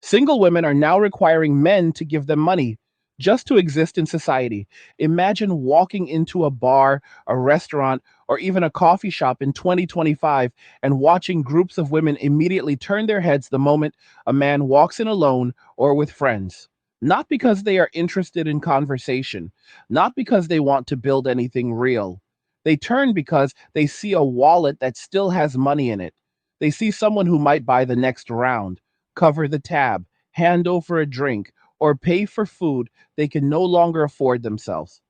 Single women are now requiring men to give them money just to exist in society. Imagine walking into a bar, a restaurant, or even a coffee shop in 2025 and watching groups of women immediately turn their heads the moment a man walks in alone or with friends. Not because they are interested in conversation, not because they want to build anything real. They turn because they see a wallet that still has money in it. They see someone who might buy the next round, cover the tab, hand over a drink, or pay for food they can no longer afford themselves.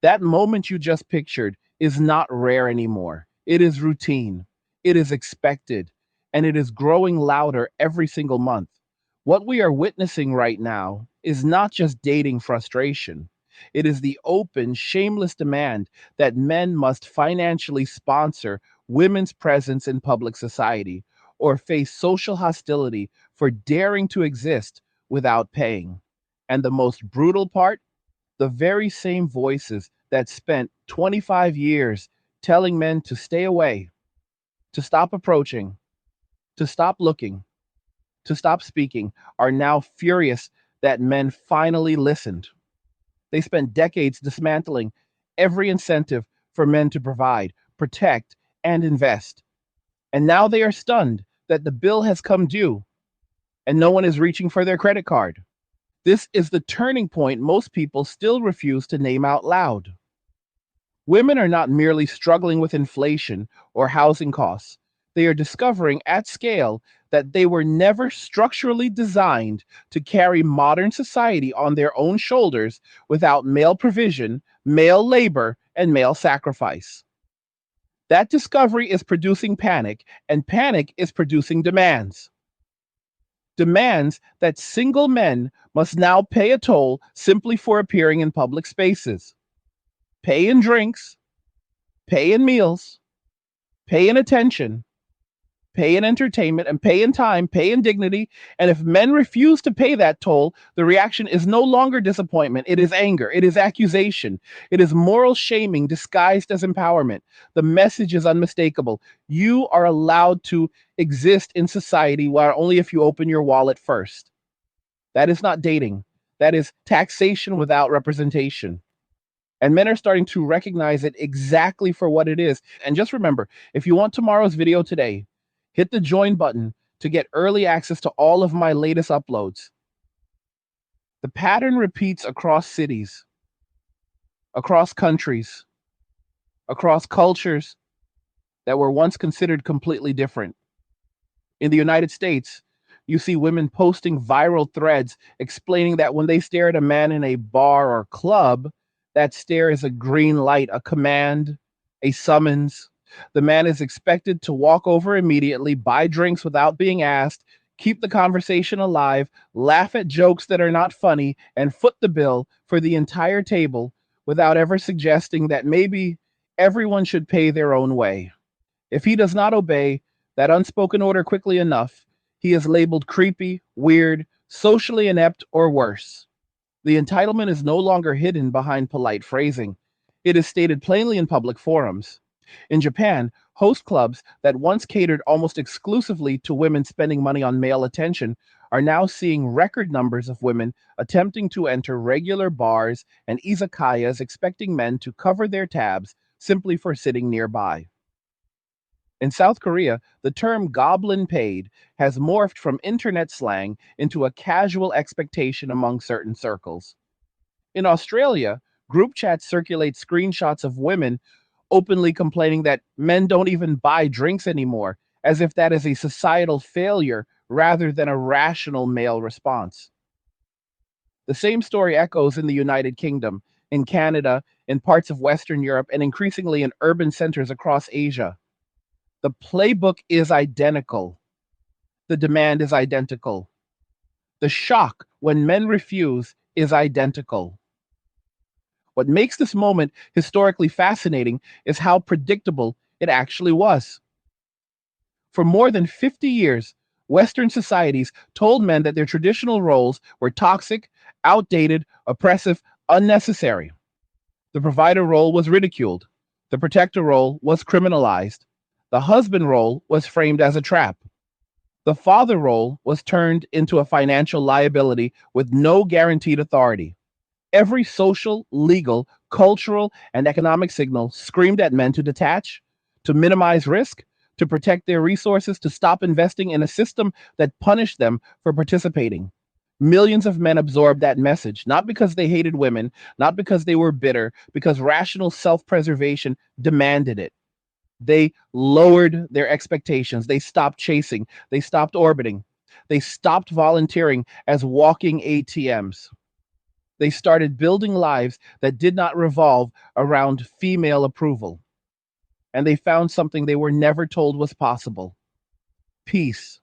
That moment you just pictured is not rare anymore. It is routine, it is expected, and it is growing louder every single month. What we are witnessing right now is not just dating frustration. It is the open, shameless demand that men must financially sponsor women's presence in public society or face social hostility for daring to exist without paying. And the most brutal part, the very same voices that spent 25 years telling men to stay away, to stop approaching, to stop looking, to stop speaking, are now furious that men finally listened. They spent decades dismantling every incentive for men to provide, protect, and invest. And now they are stunned that the bill has come due and no one is reaching for their credit card. This is the turning point most people still refuse to name out loud. Women are not merely struggling with inflation or housing costs. They are discovering at scale that they were never structurally designed to carry modern society on their own shoulders without male provision, male labor, and male sacrifice. That discovery is producing panic, and panic is producing demands. Demands that single men must now pay a toll simply for appearing in public spaces. Pay in drinks, pay in meals, pay in attention, pay in entertainment, and pay in time, pay in dignity. And if men refuse to pay that toll, the reaction is no longer disappointment. It is anger. It is accusation. It is moral shaming disguised as empowerment. The message is unmistakable. You are allowed to exist in society while only if you open your wallet first. That is not dating. That is taxation without representation. And men are starting to recognize it exactly for what it is. And just remember, if you want tomorrow's video today, hit the join button to get early access to all of my latest uploads. The pattern repeats across cities, across countries, across cultures that were once considered completely different. In the United States, you see women posting viral threads explaining that when they stare at a man in a bar or club, that stare is a green light, a command, a summons. The man is expected to walk over immediately, buy drinks without being asked, keep the conversation alive, laugh at jokes that are not funny, and foot the bill for the entire table without ever suggesting that maybe everyone should pay their own way. If he does not obey that unspoken order quickly enough, he is labeled creepy, weird, socially inept, or worse. The entitlement is no longer hidden behind polite phrasing. It is stated plainly in public forums. In Japan, host clubs that once catered almost exclusively to women spending money on male attention are now seeing record numbers of women attempting to enter regular bars and izakayas expecting men to cover their tabs simply for sitting nearby. In South Korea, the term goblin paid has morphed from internet slang into a casual expectation among certain circles. In Australia, group chats circulate screenshots of women openly complaining that men don't even buy drinks anymore, as if that is a societal failure rather than a rational male response. The same story echoes in the United Kingdom, in Canada, in parts of Western Europe, and increasingly in urban centers across Asia. The playbook is identical. The demand is identical. The shock when men refuse is identical. What makes this moment historically fascinating is how predictable it actually was. For more than 50 years, Western societies told men that their traditional roles were toxic, outdated, oppressive, unnecessary. The provider role was ridiculed. The protector role was criminalized. The husband role was framed as a trap. The father role was turned into a financial liability with no guaranteed authority. Every social, legal, cultural, and economic signal screamed at men to detach, to minimize risk, to protect their resources, to stop investing in a system that punished them for participating. Millions of men absorbed that message, not because they hated women, not because they were bitter, because rational self preservation demanded it. They lowered their expectations. They stopped chasing. They stopped orbiting. They stopped volunteering as walking ATMs. They started building lives that did not revolve around female approval. And they found something they were never told was possible: peace.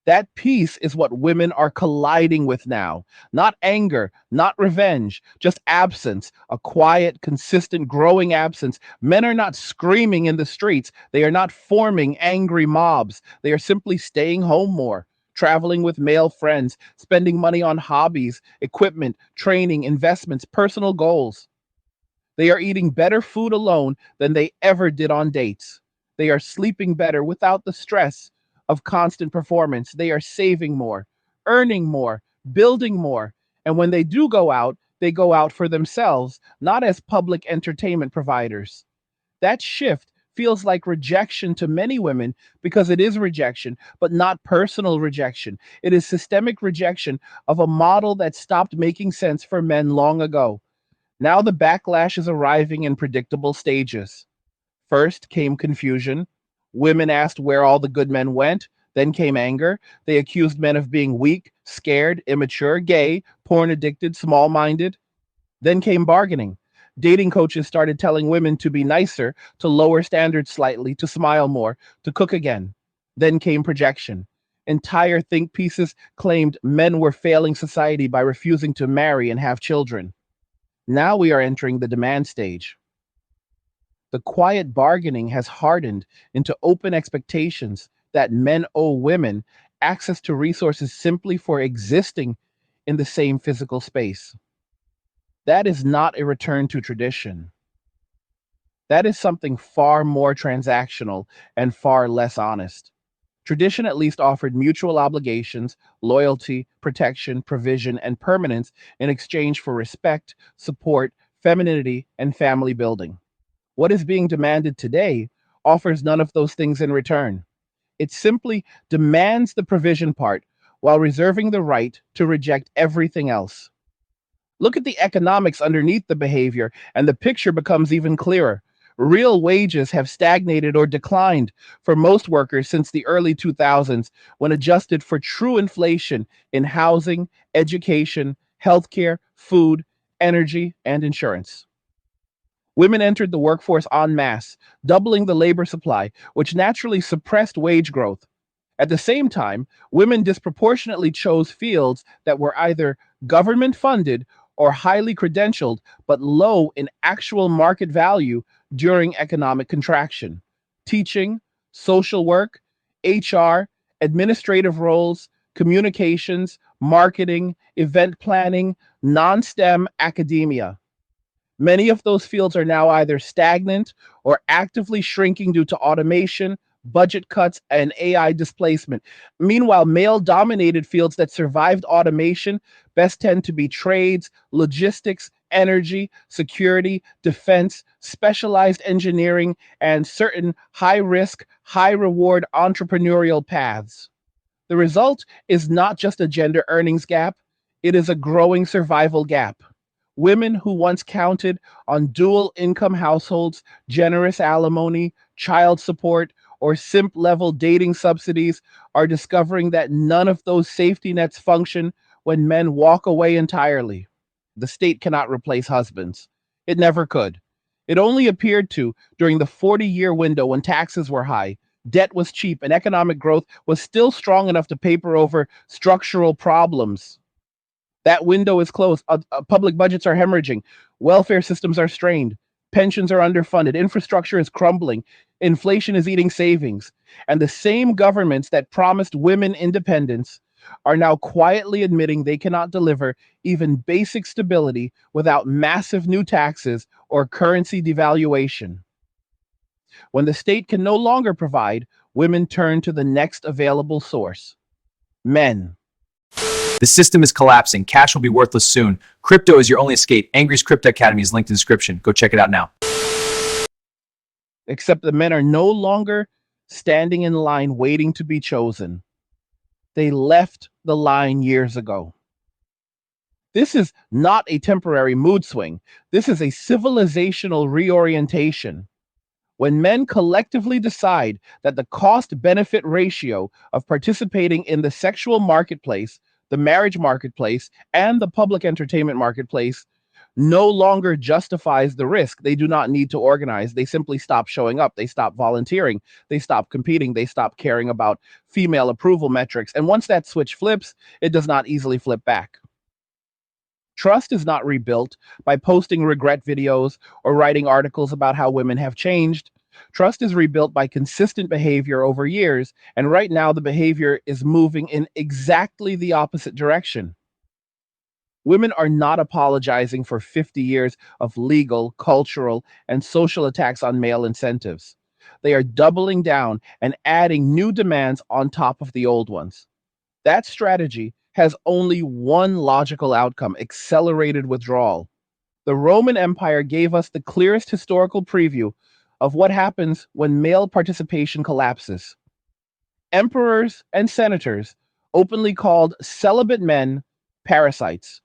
That peace is what women are colliding with now. Not anger, not revenge, just absence, a quiet, consistent, growing absence. Men are not screaming in the streets. They are not forming angry mobs. They are simply staying home more, traveling with male friends, spending money on hobbies, equipment, training, investments, personal goals. They are eating better food alone than they ever did on dates. They are sleeping better without the stress of constant performance. They are saving more, earning more, building more. And when they do go out, they go out for themselves, not as public entertainment providers. That shift feels like rejection to many women because it is rejection, but not personal rejection. It is systemic rejection of a model that stopped making sense for men long ago. Now the backlash is arriving in predictable stages. First came confusion. Women asked where all the good men went. Then came anger. They accused men of being weak, scared, immature, gay, porn addicted, small minded. Then came bargaining. Dating coaches started telling women to be nicer, to lower standards slightly, to smile more, to cook again. Then came projection. Entire think pieces claimed men were failing society by refusing to marry and have children. Now we are entering the demand stage. The quiet bargaining has hardened into open expectations that men owe women access to resources simply for existing in the same physical space. That is not a return to tradition. That is something far more transactional and far less honest. Tradition at least offered mutual obligations, loyalty, protection, provision, and permanence in exchange for respect, support, femininity, and family building. What is being demanded today offers none of those things in return. It simply demands the provision part while reserving the right to reject everything else. Look at the economics underneath the behavior, and the picture becomes even clearer. Real wages have stagnated or declined for most workers since the early 2000s, when adjusted for true inflation in housing, education, healthcare, food, energy, and insurance. Women entered the workforce en masse, doubling the labor supply, which naturally suppressed wage growth. At the same time, women disproportionately chose fields that were either government funded or highly credentialed, but low in actual market value during economic contraction. Teaching, social work, HR, administrative roles, communications, marketing, event planning, non STEM academia. Many of those fields are now either stagnant or actively shrinking due to automation, budget cuts, and AI displacement. Meanwhile, male dominated fields that survived automation best tend to be trades, logistics, energy, security, defense, specialized engineering, and certain high risk, high reward entrepreneurial paths. The result is not just a gender earnings gap, it is a growing survival gap. Women who once counted on dual income households, generous alimony, child support, or simp level dating subsidies are discovering that none of those safety nets function when men walk away entirely. The state cannot replace husbands. It never could. It only appeared to during the 40-year window when taxes were high, debt was cheap, and economic growth was still strong enough to paper over structural problems. That window is closed. Public budgets are hemorrhaging. Welfare systems are strained. Pensions are underfunded. Infrastructure is crumbling. Inflation is eating savings. And the same governments that promised women independence are now quietly admitting they cannot deliver even basic stability without massive new taxes or currency devaluation. When the state can no longer provide, Women turn to the next available source: men. The system is collapsing. Cash will be worthless soon. Crypto is your only escape. Angry's Crypto Academy is linked in the description. Go check it out now. Except the men are no longer standing in line waiting to be chosen. They left the line years ago. This is not a temporary mood swing. This is a civilizational reorientation. When men collectively decide that the cost benefit ratio of participating in the sexual marketplace, the marriage marketplace, and the public entertainment marketplace no longer justifies the risk, they do not need to organize. They simply stop showing up. They stop volunteering. They stop competing. They stop caring about female approval metrics. And once that switch flips, it does not easily flip back. Trust is not rebuilt by posting regret videos or writing articles about how women have changed. Trust is rebuilt by consistent behavior over years, and right now the behavior is moving in exactly the opposite direction. Women are not apologizing for 50 years of legal, cultural, and social attacks on male incentives. They are doubling down and adding new demands on top of the old ones. That strategy has only one logical outcome: accelerated withdrawal. The Roman Empire gave us the clearest historical preview of what happens when male participation collapses. Emperors and senators openly called celibate men parasites.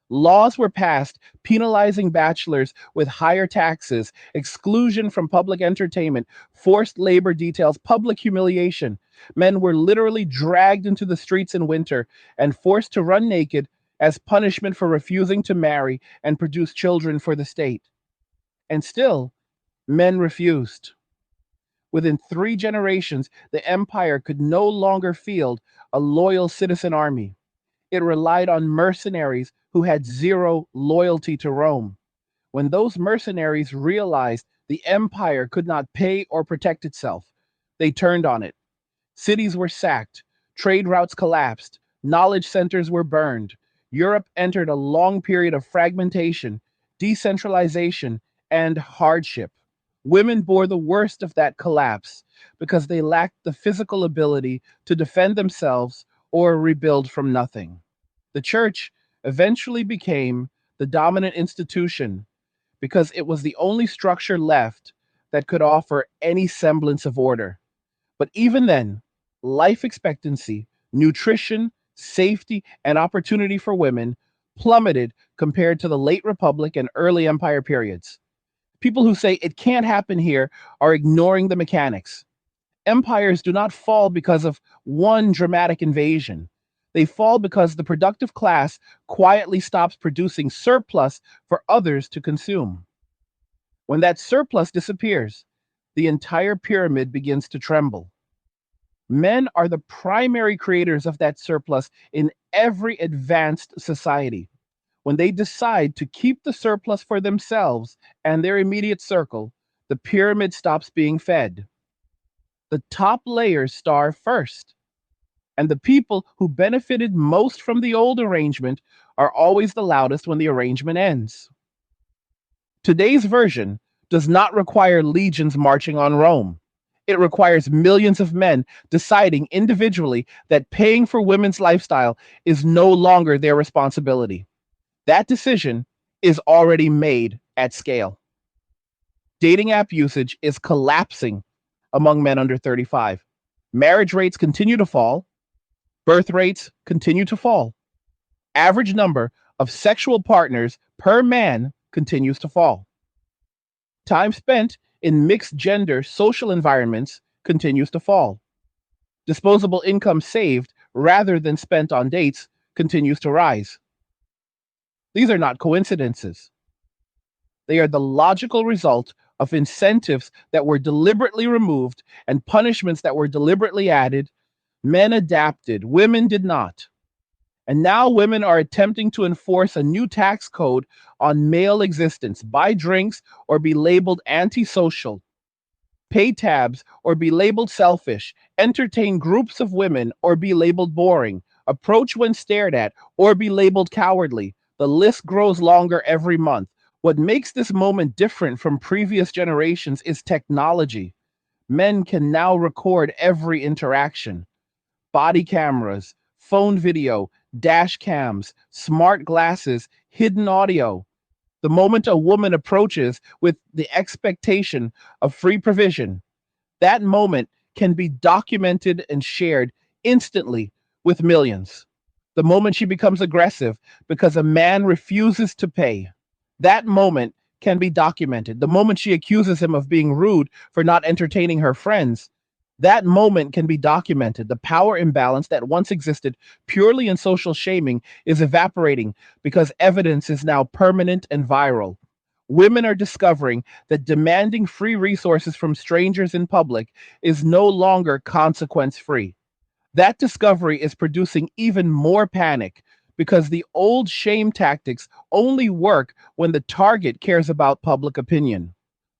Laws were passed penalizing bachelors with higher taxes, exclusion from public entertainment, forced labor details, public humiliation. Men were literally dragged into the streets in winter and forced to run naked as punishment for refusing to marry and produce children for the state. And still, men refused. Within 3 generations, the empire could no longer field a loyal citizen army. It relied on mercenaries who had zero loyalty to Rome. When those mercenaries realized the empire could not pay or protect itself, they turned on it. Cities were sacked, trade routes collapsed, knowledge centers were burned. Europe entered a long period of fragmentation, decentralization, and hardship. Women bore the worst of that collapse because they lacked the physical ability to defend themselves or rebuild from nothing. The church eventually became the dominant institution because it was the only structure left that could offer any semblance of order. But even then, life expectancy, nutrition, safety, and opportunity for women plummeted compared to the late Republic and early Empire periods. People who say it can't happen here are ignoring the mechanics. Empires do not fall because of one dramatic invasion. They fall because the productive class quietly stops producing surplus for others to consume. When that surplus disappears, the entire pyramid begins to tremble. Men are the primary creators of that surplus in every advanced society. When they decide to keep the surplus for themselves and their immediate circle, the pyramid stops being fed. The top layers starve first, and the people who benefited most from the old arrangement are always the loudest when the arrangement ends. Today's version does not require legions marching on Rome. It requires millions of men deciding individually that paying for women's lifestyle is no longer their responsibility. That decision is already made at scale. Dating app usage is collapsing among men under 35. Marriage rates continue to fall. Birth rates continue to fall. Average number of sexual partners per man continues to fall. Time spent in mixed gender social environments continues to fall. Disposable income saved rather than spent on dates continues to rise. These are not coincidences. They are the logical result of incentives that were deliberately removed and punishments that were deliberately added. Men adapted, women did not. And now women are attempting to enforce a new tax code on male existence: buy drinks or be labeled antisocial, pay tabs or be labeled selfish, entertain groups of women or be labeled boring, approach when stared at or be labeled cowardly. The list grows longer every month. What makes this moment different from previous generations is technology. Men can now record every interaction. Body cameras, phone video, dash cams, smart glasses, hidden audio. The moment a woman approaches with the expectation of free provision, that moment can be documented and shared instantly with millions. The moment she becomes aggressive because a man refuses to pay, that moment can be documented. The moment she accuses him of being rude for not entertaining her friends, that moment can be documented. The power imbalance that once existed purely in social shaming is evaporating because evidence is now permanent and viral. Women are discovering that demanding free resources from strangers in public is no longer consequence free. That discovery is producing even more panic because the old shame tactics only work when the target cares about public opinion.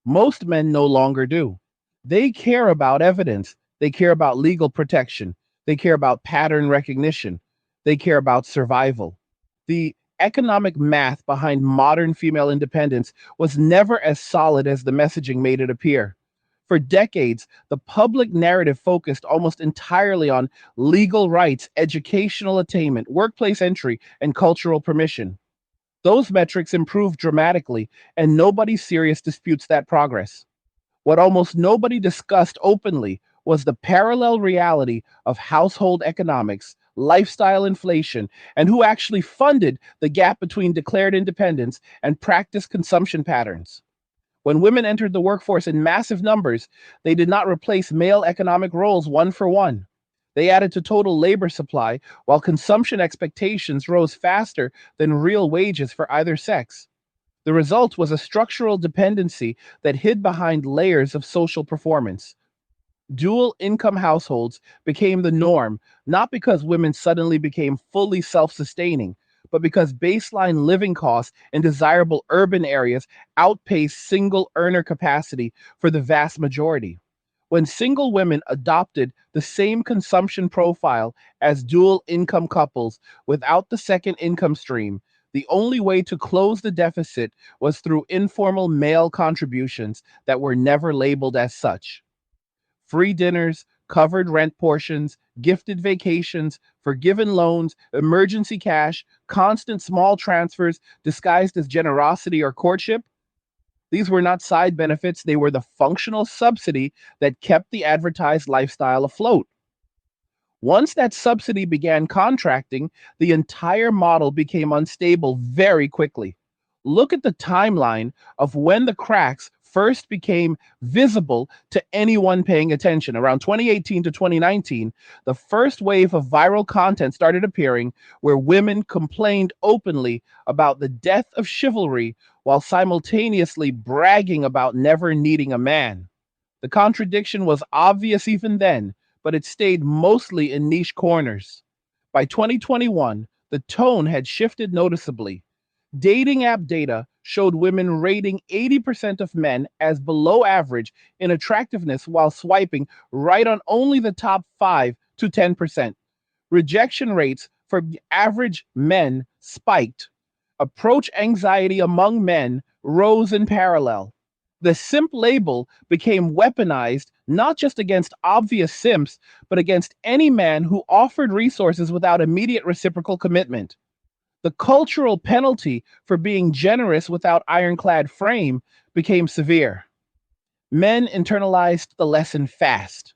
Most men no longer do. They care about evidence, they care about legal protection, they care about pattern recognition, they care about survival. The economic math behind modern female independence was never as solid as the messaging made it appear. For decades, the public narrative focused almost entirely on legal rights, educational attainment, workplace entry, and cultural permission. Those metrics improved dramatically, and nobody serious disputes that progress. What almost nobody discussed openly was the parallel reality of household economics, lifestyle inflation, and who actually funded the gap between declared independence and practiced consumption patterns. When women entered the workforce in massive numbers, they did not replace male economic roles one for one. They added to total labor supply, while consumption expectations rose faster than real wages for either sex. The result was a structural dependency that hid behind layers of social performance. Dual income households became the norm, not because women suddenly became fully self sustaining, but because baseline living costs in desirable urban areas outpaced single earner capacity for the vast majority. When single women adopted the same consumption profile as dual income couples without the second income stream, the only way to close the deficit was through informal male contributions that were never labeled as such. Free dinners, covered rent portions, gifted vacations, forgiven loans, emergency cash, constant small transfers disguised as generosity or courtship. These were not side benefits, they were the functional subsidy that kept the advertised lifestyle afloat. Once that subsidy began contracting, the entire model became unstable very quickly. Look at the timeline of when the cracks first became visible to anyone paying attention. Around 2018 to 2019, the first wave of viral content started appearing where women complained openly about the death of chivalry while simultaneously bragging about never needing a man. The contradiction was obvious even then, but it stayed mostly in niche corners. By 2021, the tone had shifted noticeably. Dating app data showed women rating 80% of men as below average in attractiveness while swiping right on only the top 5 to 10%. Rejection rates for average men spiked. Approach anxiety among men rose in parallel. The simp label became weaponized not just against obvious simps, but against any man who offered resources without immediate reciprocal commitment. The cultural penalty for being generous without ironclad frame became severe. Men internalized the lesson fast.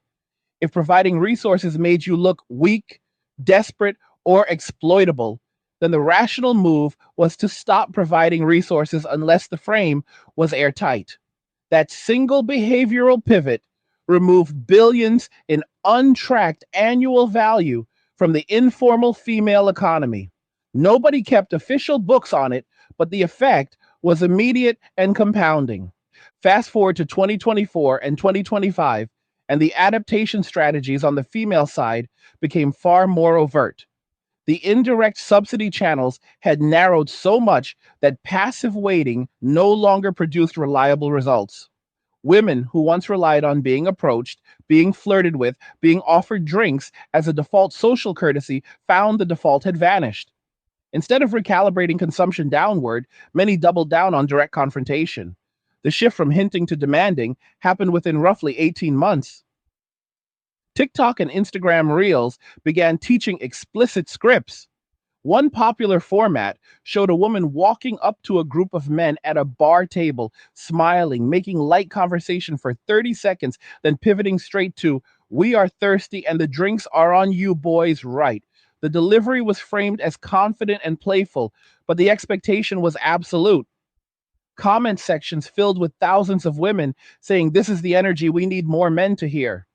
If providing resources made you look weak, desperate, or exploitable, then the rational move was to stop providing resources unless the frame was airtight. That single behavioral pivot removed billions in untracked annual value from the informal female economy. Nobody kept official books on it, but the effect was immediate and compounding. Fast forward to 2024 and 2025, and the adaptation strategies on the female side became far more overt. The indirect subsidy channels had narrowed so much that passive waiting no longer produced reliable results. Women who once relied on being approached, being flirted with, being offered drinks as a default social courtesy found the default had vanished. Instead of recalibrating consumption downward, many doubled down on direct confrontation. The shift from hinting to demanding happened within roughly 18 months. TikTok and Instagram Reels began teaching explicit scripts. One popular format showed a woman walking up to a group of men at a bar table, smiling, making light conversation for 30 seconds, then pivoting straight to, "We are thirsty and the drinks are on you, boys," right? The delivery was framed as confident and playful, but the expectation was absolute. Comment sections filled with thousands of women saying, "This is the energy we need more men to hear."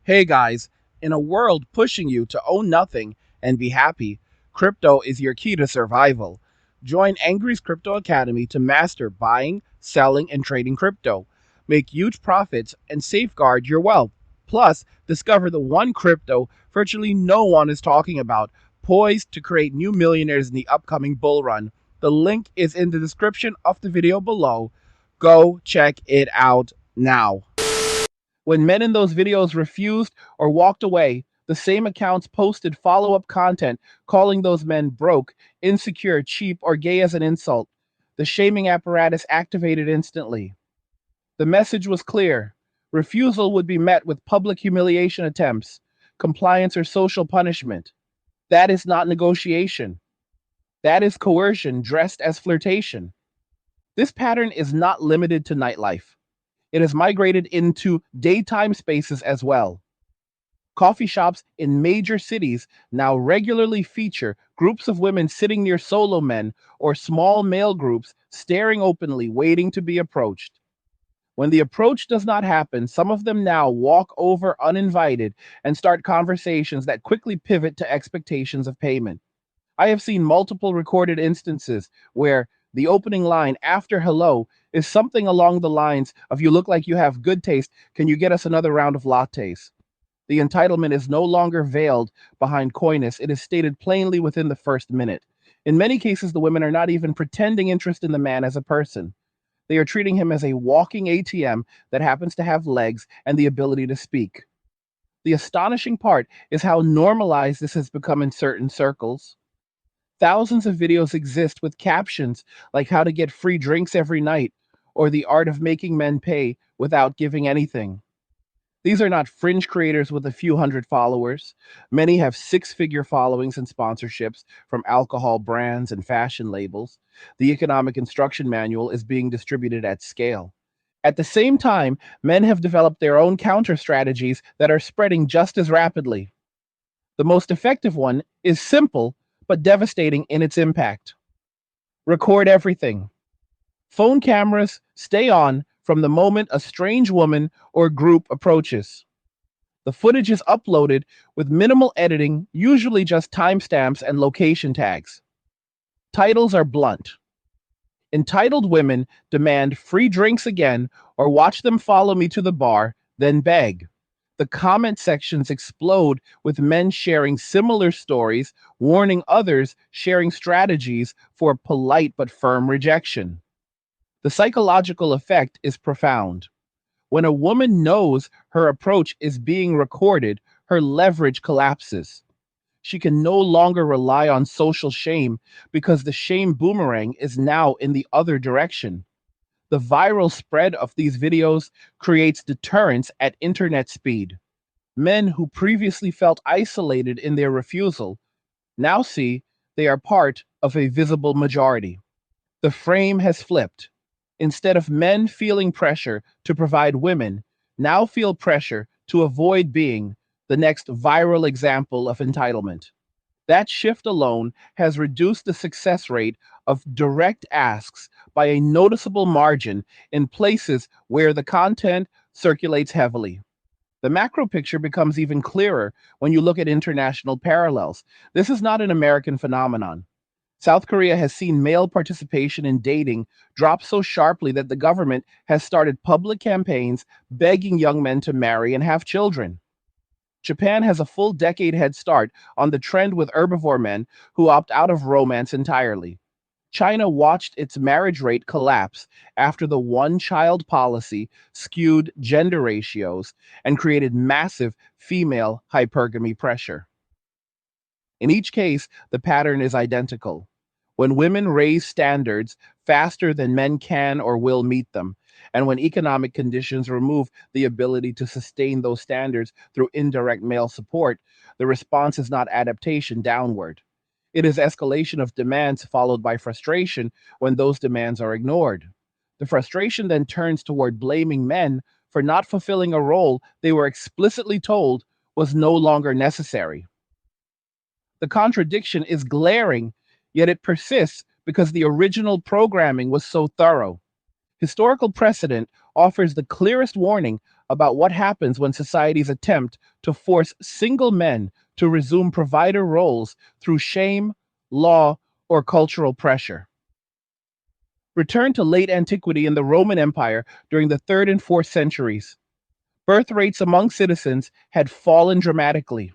Hey guys, in a world pushing you to own nothing and be happy, crypto is your key to survival. Join Angry's Crypto Academy to master buying, selling, and trading crypto. Make huge profits and safeguard your wealth. Plus, discover the one crypto virtually no one is talking about, poised to create new millionaires in the upcoming bull run. The link is in the description of the video below. Go check it out now. When men in those videos refused or walked away, the same accounts posted follow up content calling those men broke, insecure, cheap, or gay as an insult. The shaming apparatus activated instantly. The message was clear: refusal would be met with public humiliation attempts, compliance, or social punishment. That is not negotiation. That is coercion dressed as flirtation. This pattern is not limited to nightlife. It has migrated into daytime spaces as well. Coffee shops in major cities now regularly feature groups of women sitting near solo men or small male groups staring openly, waiting to be approached. When the approach does not happen, some of them now walk over uninvited and start conversations that quickly pivot to expectations of payment. I have seen multiple recorded instances where the opening line after hello is something along the lines of, "You look like you have good taste. Can you get us another round of lattes?" The entitlement is no longer veiled behind coyness, it is stated plainly within the first minute. In many cases, the women are not even pretending interest in the man as a person. They are treating him as a walking ATM that happens to have legs and the ability to speak. The astonishing part is how normalized this has become in certain circles. Thousands of videos exist with captions like "how to get free drinks every night" or "the art of making men pay without giving anything." These are not fringe creators with a few hundred followers. Many have six-figure followings and sponsorships from alcohol brands and fashion labels. The economic instruction manual is being distributed at scale. At the same time, men have developed their own counter strategies that are spreading just as rapidly. The most effective one is simple but devastating in its impact. Record everything. Phone cameras stay on from the moment a strange woman or group approaches. The footage is uploaded with minimal editing, usually just timestamps and location tags. Titles are blunt. Entitled women demand free drinks again or watch them follow me to the bar, then beg. The comment sections explode with men sharing similar stories, warning others, sharing strategies for polite but firm rejection. The psychological effect is profound. When a woman knows her approach is being recorded, her leverage collapses. She can no longer rely on social shame because the shame boomerang is now in the other direction. The viral spread of these videos creates deterrence at internet speed. Men who previously felt isolated in their refusal now see they are part of a visible majority. The frame has flipped. Instead of men feeling pressure to provide, women now feel pressure to avoid being the next viral example of entitlement. That shift alone has reduced the success rate of direct asks by a noticeable margin in places where the content circulates heavily. The macro picture becomes even clearer when you look at international parallels. This is not an American phenomenon. South Korea has seen male participation in dating drop so sharply that the government has started public campaigns begging young men to marry and have children. Japan has a full decade head start on the trend with herbivore men who opt out of romance entirely. China watched its marriage rate collapse after the one-child policy skewed gender ratios and created massive female hypergamy pressure. In each case, the pattern is identical. When women raise standards faster than men can or will meet them, and when economic conditions remove the ability to sustain those standards through indirect male support, the response is not adaptation downward. It is escalation of demands followed by frustration when those demands are ignored. The frustration then turns toward blaming men for not fulfilling a role they were explicitly told was no longer necessary. The contradiction is glaring, yet it persists because the original programming was so thorough. Historical precedent offers the clearest warning about what happens when societies attempt to force single men to resume provider roles through shame, law, or cultural pressure. Return to late antiquity in the Roman Empire during the 3rd and 4th centuries. Birth rates among citizens had fallen dramatically.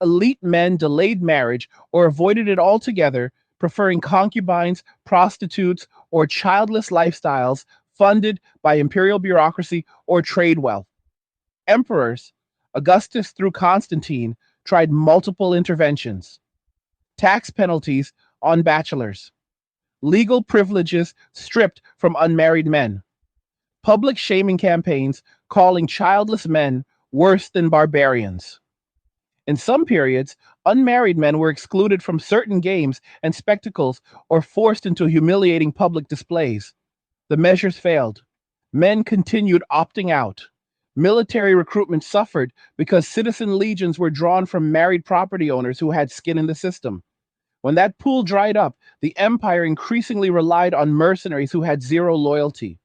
Elite men delayed marriage or avoided it altogether, preferring concubines, prostitutes, or childless lifestyles funded by imperial bureaucracy or trade wealth. Emperors, Augustus through Constantine, tried multiple interventions. Tax penalties on bachelors, legal privileges stripped from unmarried men, public shaming campaigns calling childless men worse than barbarians. In some periods, unmarried men were excluded from certain games and spectacles or forced into humiliating public displays. The measures failed. Men continued opting out. Military recruitment suffered because citizen legions were drawn from married property owners who had skin in the system. When that pool dried up, the empire increasingly relied on mercenaries who had zero loyalty.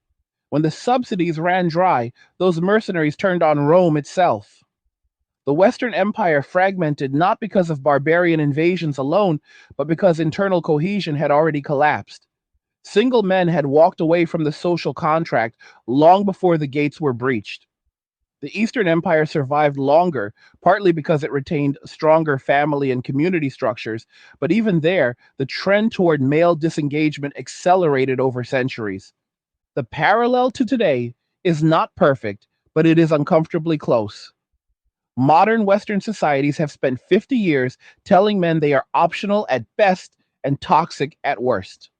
When the subsidies ran dry, those mercenaries turned on Rome itself. The Western Empire fragmented not because of barbarian invasions alone, but because internal cohesion had already collapsed. Single men had walked away from the social contract long before the gates were breached. The Eastern Empire survived longer, partly because it retained stronger family and community structures, but even there, the trend toward male disengagement accelerated over centuries. The parallel to today is not perfect, but it is uncomfortably close. Modern Western societies have spent 50 years telling men they are optional at best and toxic at worst.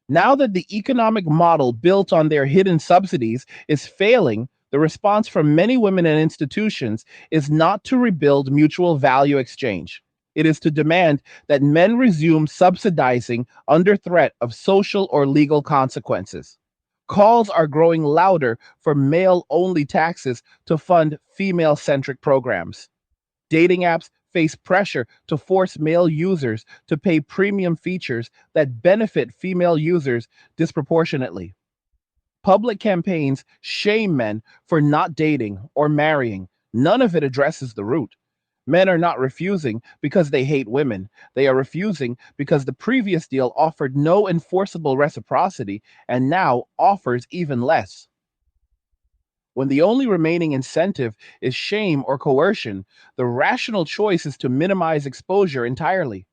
Now that the economic model built on their hidden subsidies is failing, the response from many women and institutions is not to rebuild mutual value exchange. It is to demand that men resume subsidizing under threat of social or legal consequences. Calls are growing louder for male-only taxes to fund female-centric programs. Dating apps face pressure to force male users to pay premium features that benefit female users disproportionately. Public campaigns shame men for not dating or marrying. None of it addresses the root. Men are not refusing because they hate women. They are refusing because the previous deal offered no enforceable reciprocity and now offers even less. When the only remaining incentive is shame or coercion, the rational choice is to minimize exposure entirely.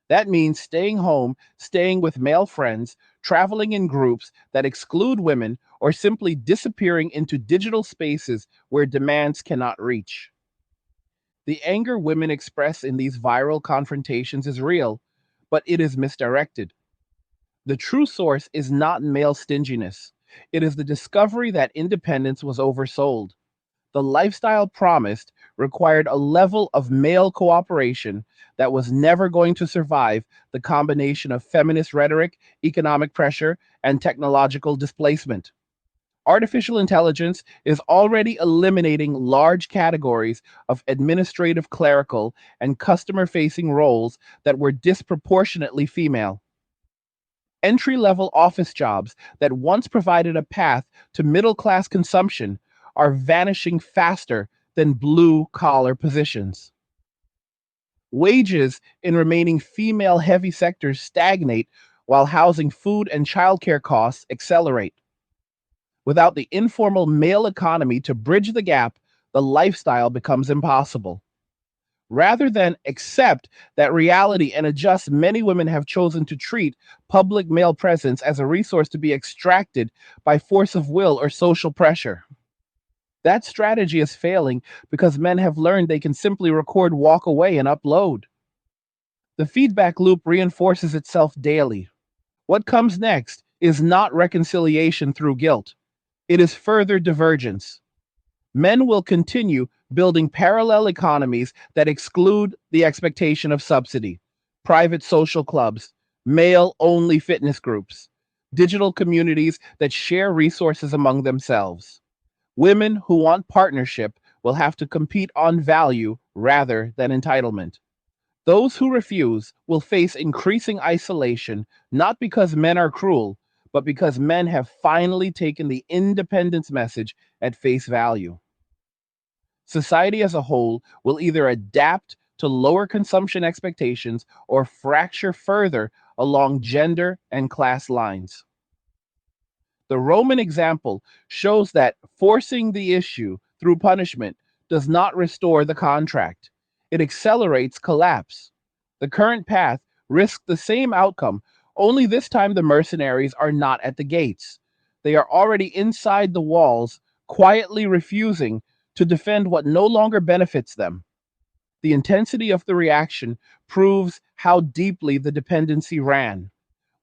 That means staying home, staying with male friends, traveling in groups that exclude women, or simply disappearing into digital spaces where demands cannot reach. The anger women express in these viral confrontations is real, but it is misdirected. The true source is not male stinginess. It is the discovery that independence was oversold. The lifestyle promised required a level of male cooperation that was never going to survive the combination of feminist rhetoric, economic pressure, and technological displacement. Artificial intelligence is already eliminating large categories of administrative, clerical, and customer facing roles that were disproportionately female. Entry level office jobs that once provided a path to middle class consumption are vanishing faster than blue collar positions. Wages in remaining female heavy sectors stagnate while housing, food, and childcare costs accelerate. Without the informal male economy to bridge the gap, the lifestyle becomes impossible. Rather than accept that reality and adjust, many women have chosen to treat public male presence as a resource to be extracted by force of will or social pressure. That strategy is failing because men have learned they can simply record, walk away, and upload. The feedback loop reinforces itself daily. What comes next is not reconciliation through guilt, it is further divergence. Men will continue building parallel economies that exclude the expectation of subsidy, private social clubs, male only fitness groups, digital communities that share resources among themselves. Women who want partnership will have to compete on value rather than entitlement. Those who refuse will face increasing isolation, not because men are cruel, but because men have finally taken the independence message at face value. Society as a whole will either adapt to lower consumption expectations or fracture further along gender and class lines. The Roman example shows that forcing the issue through punishment does not restore the contract. It accelerates collapse. The current path risks the same outcome, only this time the mercenaries are not at the gates. They are already inside the walls, quietly refusing to defend what no longer benefits them. The intensity of the reaction proves how deeply the dependency ran.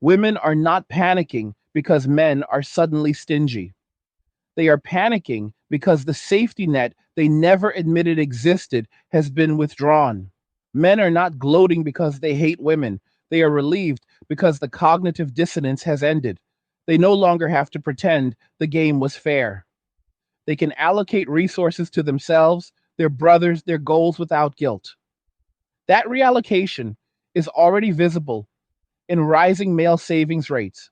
Women are not panicking because men are suddenly stingy. They are panicking because the safety net they never admitted existed has been withdrawn. Men are not gloating because they hate women. They are relieved because the cognitive dissonance has ended. They no longer have to pretend the game was fair. They can allocate resources to themselves, their brothers, their goals without guilt. That reallocation is already visible in rising male savings rates,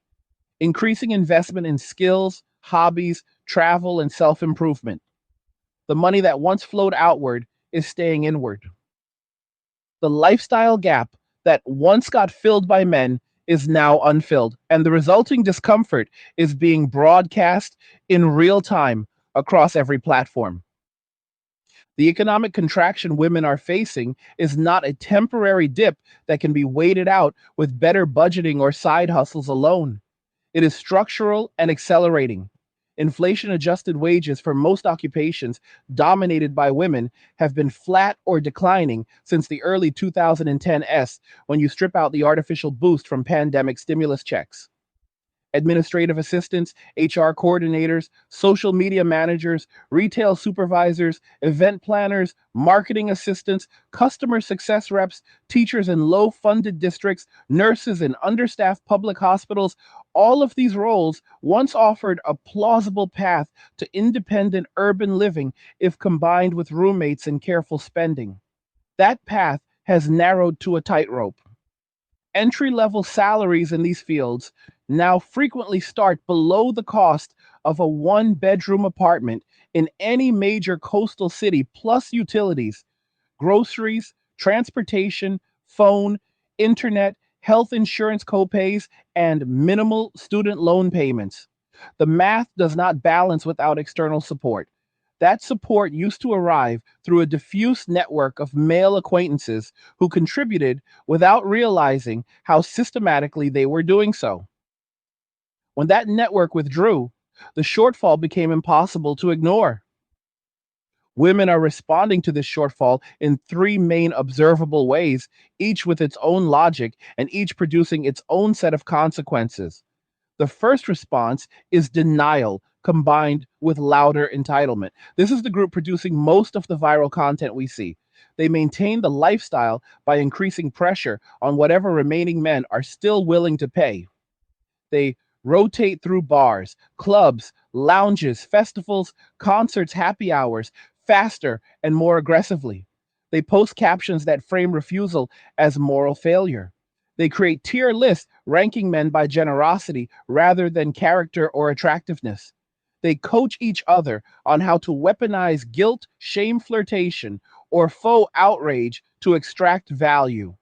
increasing investment in skills, hobbies, travel, and self improvement. The money that once flowed outward is staying inward. The lifestyle gap that once got filled by men is now unfilled, and the resulting discomfort is being broadcast in real time across every platform. The economic contraction women are facing is not a temporary dip that can be waited out with better budgeting or side hustles alone. It is structural and accelerating. Inflation adjusted wages for most occupations dominated by women have been flat or declining since the early 2010s when you strip out the artificial boost from pandemic stimulus checks. Administrative assistants, HR coordinators, social media managers, retail supervisors, event planners, marketing assistants, customer success reps, teachers in low funded districts, nurses in understaffed public hospitals. All of these roles once offered a plausible path to independent urban living if combined with roommates and careful spending. That path has narrowed to a tightrope. Entry level salaries in these fields now frequently start below the cost of a one-bedroom apartment in any major coastal city, plus utilities, groceries, transportation, phone, internet, health insurance copays, and minimal student loan payments. The math does not balance without external support. That support used to arrive through a diffuse network of male acquaintances who contributed without realizing how systematically they were doing so. When that network withdrew, the shortfall became impossible to ignore. Women are responding to this shortfall in three main observable ways, each with its own logic and each producing its own set of consequences. The first response is denial combined with louder entitlement. This is the group producing most of the viral content we see. They maintain the lifestyle by increasing pressure on whatever remaining men are still willing to pay. They rotate through bars, clubs, lounges, festivals, concerts, happy hours, faster and more aggressively. They post captions that frame refusal as moral failure. They create tier lists ranking men by generosity rather than character or attractiveness. They coach each other on how to weaponize guilt, shame, flirtation, or faux outrage to extract value.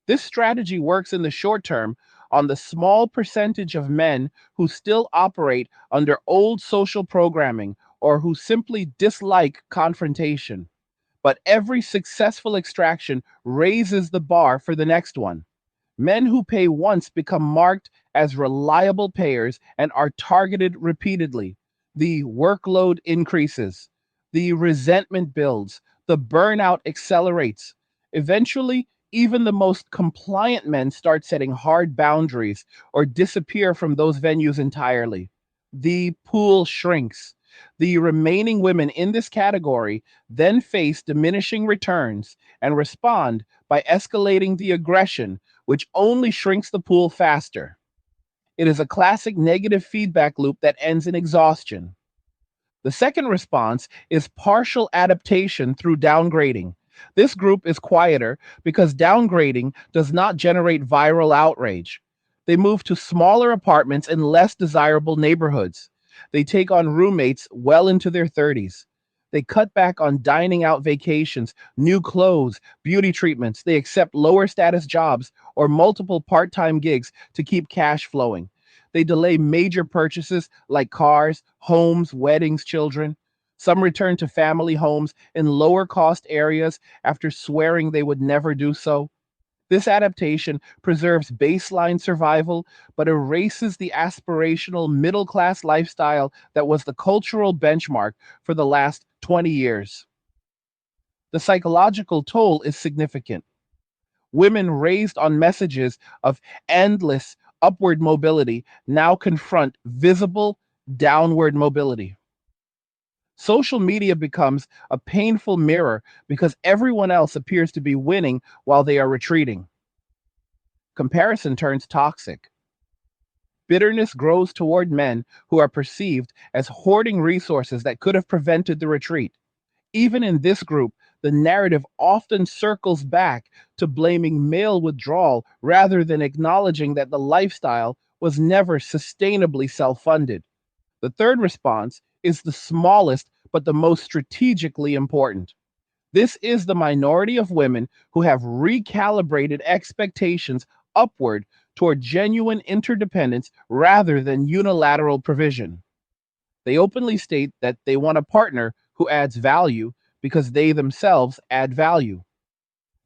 This strategy works in the short term on the small percentage of men who still operate under old social programming or who simply dislike confrontation. But every successful extraction raises the bar for the next one. Men who pay once become marked as reliable payers and are targeted repeatedly. The workload increases, the resentment builds, the burnout accelerates. Eventually, Even the most compliant men start setting hard boundaries or disappear from those venues entirely. The pool shrinks. The remaining women in this category then face diminishing returns and respond by escalating the aggression, which only shrinks the pool faster. It is a classic negative feedback loop that ends in exhaustion. The second response is partial adaptation through downgrading. This group is quieter because downgrading does not generate viral outrage. They move to smaller apartments in less desirable neighborhoods. They take on roommates well into their 30s. They cut back on dining out vacations, new clothes, beauty treatments. They accept lower status jobs or multiple part time gigs to keep cash flowing. They delay major purchases like cars, homes, weddings, children. Some return to family homes in lower cost areas after swearing they would never do so. This adaptation preserves baseline survival but erases the aspirational middle class lifestyle that was the cultural benchmark for the last 20 years. The psychological toll is significant. Women raised on messages of endless upward mobility now confront visible downward mobility. Social media becomes a painful mirror because everyone else appears to be winning while they are retreating. Comparison turns toxic. Bitterness grows toward men who are perceived as hoarding resources that could have prevented the retreat. Even in this group, the narrative often circles back to blaming male withdrawal rather than acknowledging that the lifestyle was never sustainably self funded. The third response is the smallest but the most strategically important. This is the minority of women who have recalibrated expectations upward toward genuine interdependence rather than unilateral provision. They openly state that they want a partner who adds value because they themselves add value.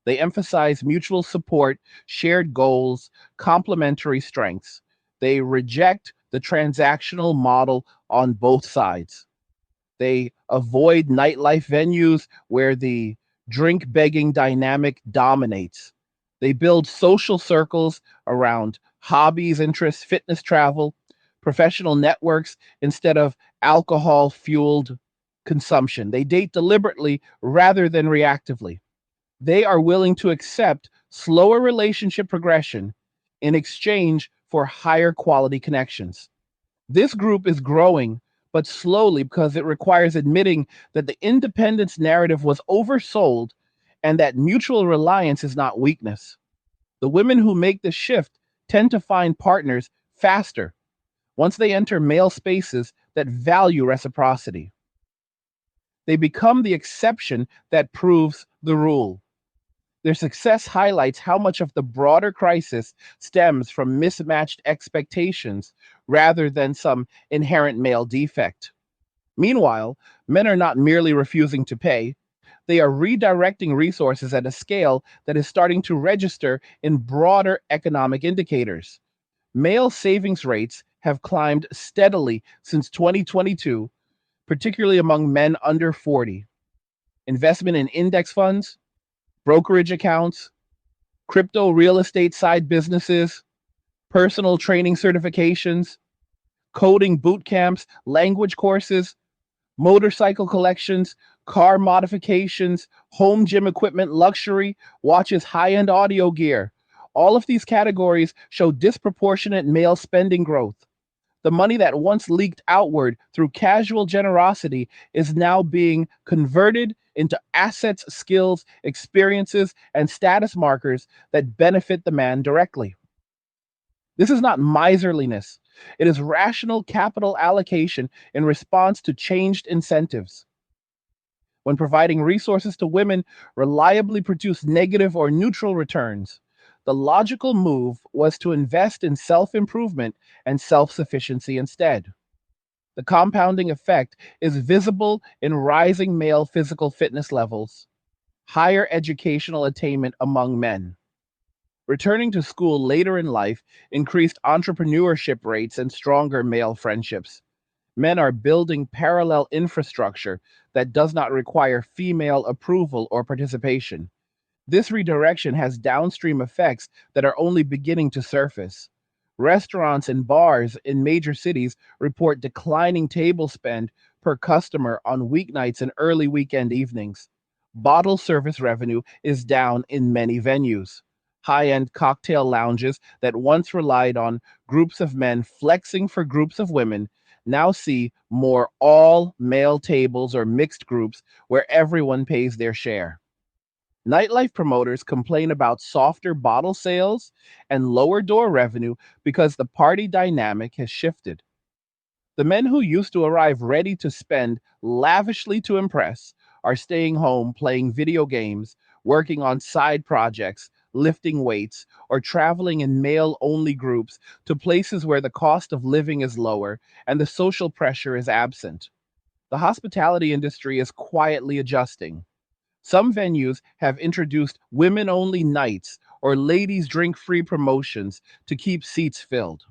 They emphasize mutual support, shared goals, complementary strengths. They reject the transactional model on both sides. They avoid nightlife venues where the drink begging dynamic dominates. They build social circles around hobbies, interests, fitness, travel, professional networks instead of alcohol fueled consumption. They date deliberately rather than reactively. They are willing to accept slower relationship progression in exchange for higher quality connections. This group is growing, but slowly because it requires admitting that the independence narrative was oversold and that mutual reliance is not weakness. The women who make this shift tend to find partners faster once they enter male spaces that value reciprocity. They become the exception that proves the rule. Their success highlights how much of the broader crisis stems from mismatched expectations rather than some inherent male defect. Meanwhile, men are not merely refusing to pay, they are redirecting resources at a scale that is starting to register in broader economic indicators. Male savings rates have climbed steadily since 2022, particularly among men under 40. Investment in index funds, brokerage accounts, crypto real estate side businesses, personal training certifications, coding boot camps, language courses, motorcycle collections, car modifications, home gym equipment, luxury, watches, high end audio gear. All of these categories show disproportionate male spending growth. The money that once leaked outward through casual generosity is now being converted into assets, skills, experiences, and status markers that benefit the man directly. This is not miserliness. It is rational capital allocation in response to changed incentives. When providing resources to women reliably produce negative or neutral returns, the logical move was to invest in self improvement and self sufficiency instead. The compounding effect is visible in rising male physical fitness levels, higher educational attainment among men. Returning to school later in life increased entrepreneurship rates and stronger male friendships. Men are building parallel infrastructure that does not require female approval or participation. This redirection has downstream effects that are only beginning to surface. Restaurants and bars in major cities report declining table spend per customer on weeknights and early weekend evenings. Bottle service revenue is down in many venues. High end cocktail lounges that once relied on groups of men flexing for groups of women now see more all male tables or mixed groups where everyone pays their share. Nightlife promoters complain about softer bottle sales and lower door revenue because the party dynamic has shifted. The men who used to arrive ready to spend lavishly to impress are staying home playing video games, working on side projects, lifting weights, or traveling in male only groups to places where the cost of living is lower and the social pressure is absent. The hospitality industry is quietly adjusting. Some venues have introduced women only nights or ladies drink free promotions to keep seats filled.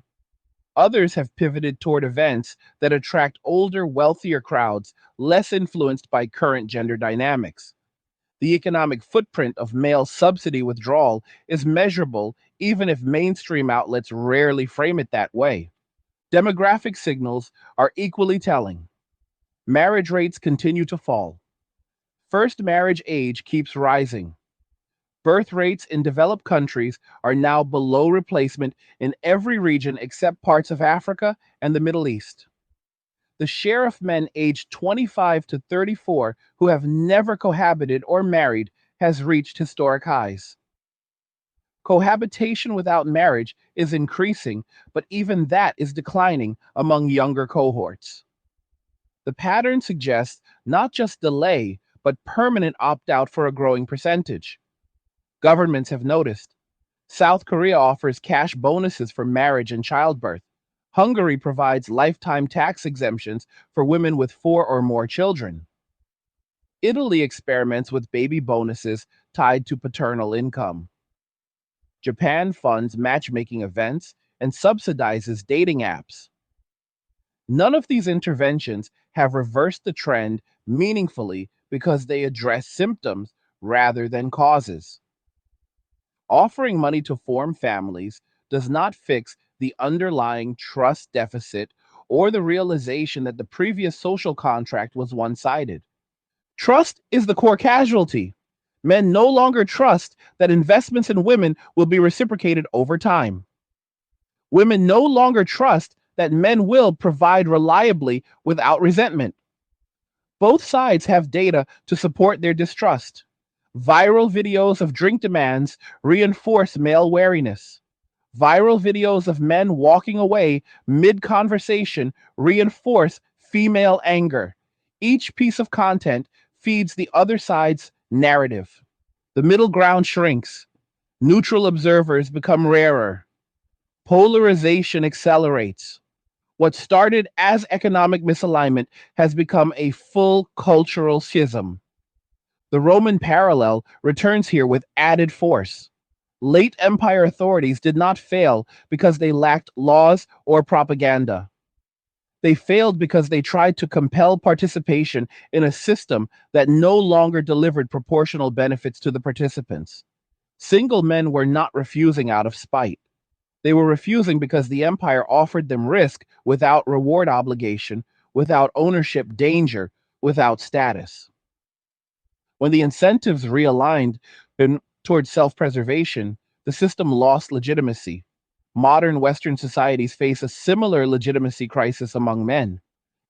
Others have pivoted toward events that attract older, wealthier crowds, less influenced by current gender dynamics. The economic footprint of male subsidy withdrawal is measurable, even if mainstream outlets rarely frame it that way. Demographic signals are equally telling. Marriage rates continue to fall. First marriage age keeps rising. Birth rates in developed countries are now below replacement in every region except parts of Africa and the Middle East. The share of men aged 25 to 34 who have never cohabited or married has reached historic highs. Cohabitation without marriage is increasing, but even that is declining among younger cohorts. The pattern suggests not just delay, but permanent opt out for a growing percentage. Governments have noticed. South Korea offers cash bonuses for marriage and childbirth. Hungary provides lifetime tax exemptions for women with 4 or more children. Italy experiments with baby bonuses tied to paternal income. Japan funds matchmaking events and subsidizes dating apps. None of these interventions have reversed the trend meaningfully because they address symptoms rather than causes. Offering money to form families does not fix the underlying trust deficit or the realization that the previous social contract was one sided. Trust is the core casualty. Men no longer trust that investments in women will be reciprocated over time. Women no longer trust that men will provide reliably without resentment. Both sides have data to support their distrust. Viral videos of drink demands reinforce male wariness. Viral videos of men walking away mid conversation reinforce female anger. Each piece of content feeds the other side's narrative. The middle ground shrinks. Neutral observers become rarer. Polarization accelerates. What started as economic misalignment has become a full cultural schism. The Roman parallel returns here with added force. Late empire authorities did not fail because they lacked laws or propaganda. They failed because they tried to compel participation in a system that no longer delivered proportional benefits to the participants. Single men were not refusing out of spite. They were refusing because the empire offered them risk without reward obligation, without ownership danger, without status. When the incentives realigned towards self preservation, the system lost legitimacy. Modern Western societies face a similar legitimacy crisis among men.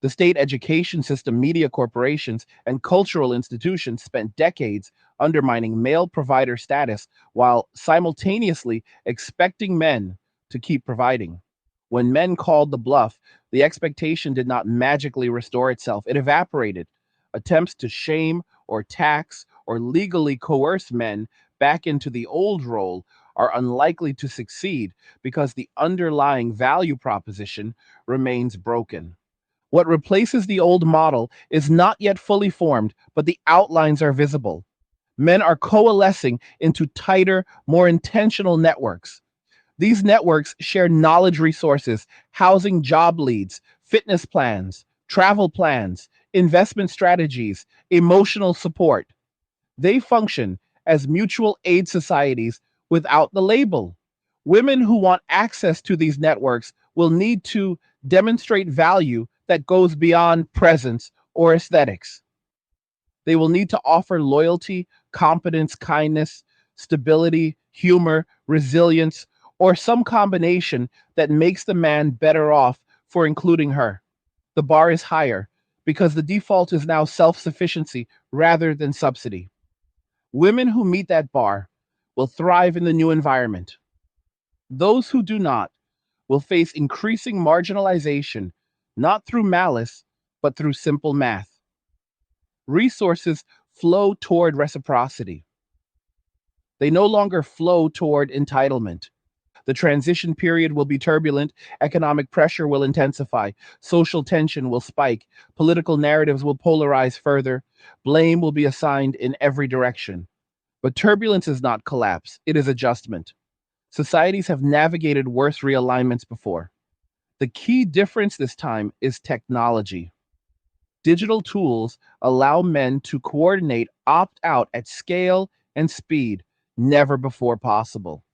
The state education system, media corporations, and cultural institutions spent decades undermining male provider status while simultaneously expecting men to keep providing. When men called the bluff, the expectation did not magically restore itself, it evaporated. Attempts to shame or tax or legally coerce men back into the old role are unlikely to succeed because the underlying value proposition remains broken. What replaces the old model is not yet fully formed, but the outlines are visible. Men are coalescing into tighter, more intentional networks. These networks share knowledge resources, housing job leads, fitness plans, travel plans, investment strategies, emotional support. They function as mutual aid societies without the label. Women who want access to these networks will need to demonstrate value that goes beyond presence or aesthetics. They will need to offer loyalty, competence, kindness, stability, humor, resilience, or some combination that makes the man better off for including her. The bar is higher because the default is now self sufficiency rather than subsidy. Women who meet that bar will thrive in the new environment. Those who do not will face increasing marginalization, not through malice, but through simple math. Resources flow toward reciprocity. They no longer flow toward entitlement. The transition period will be turbulent, economic pressure will intensify, social tension will spike, political narratives will polarize further, blame will be assigned in every direction. But turbulence is not collapse, it is adjustment. Societies have navigated worse realignments before. The key difference this time is technology. Digital tools allow men to coordinate opt out at scale and speed never before possible.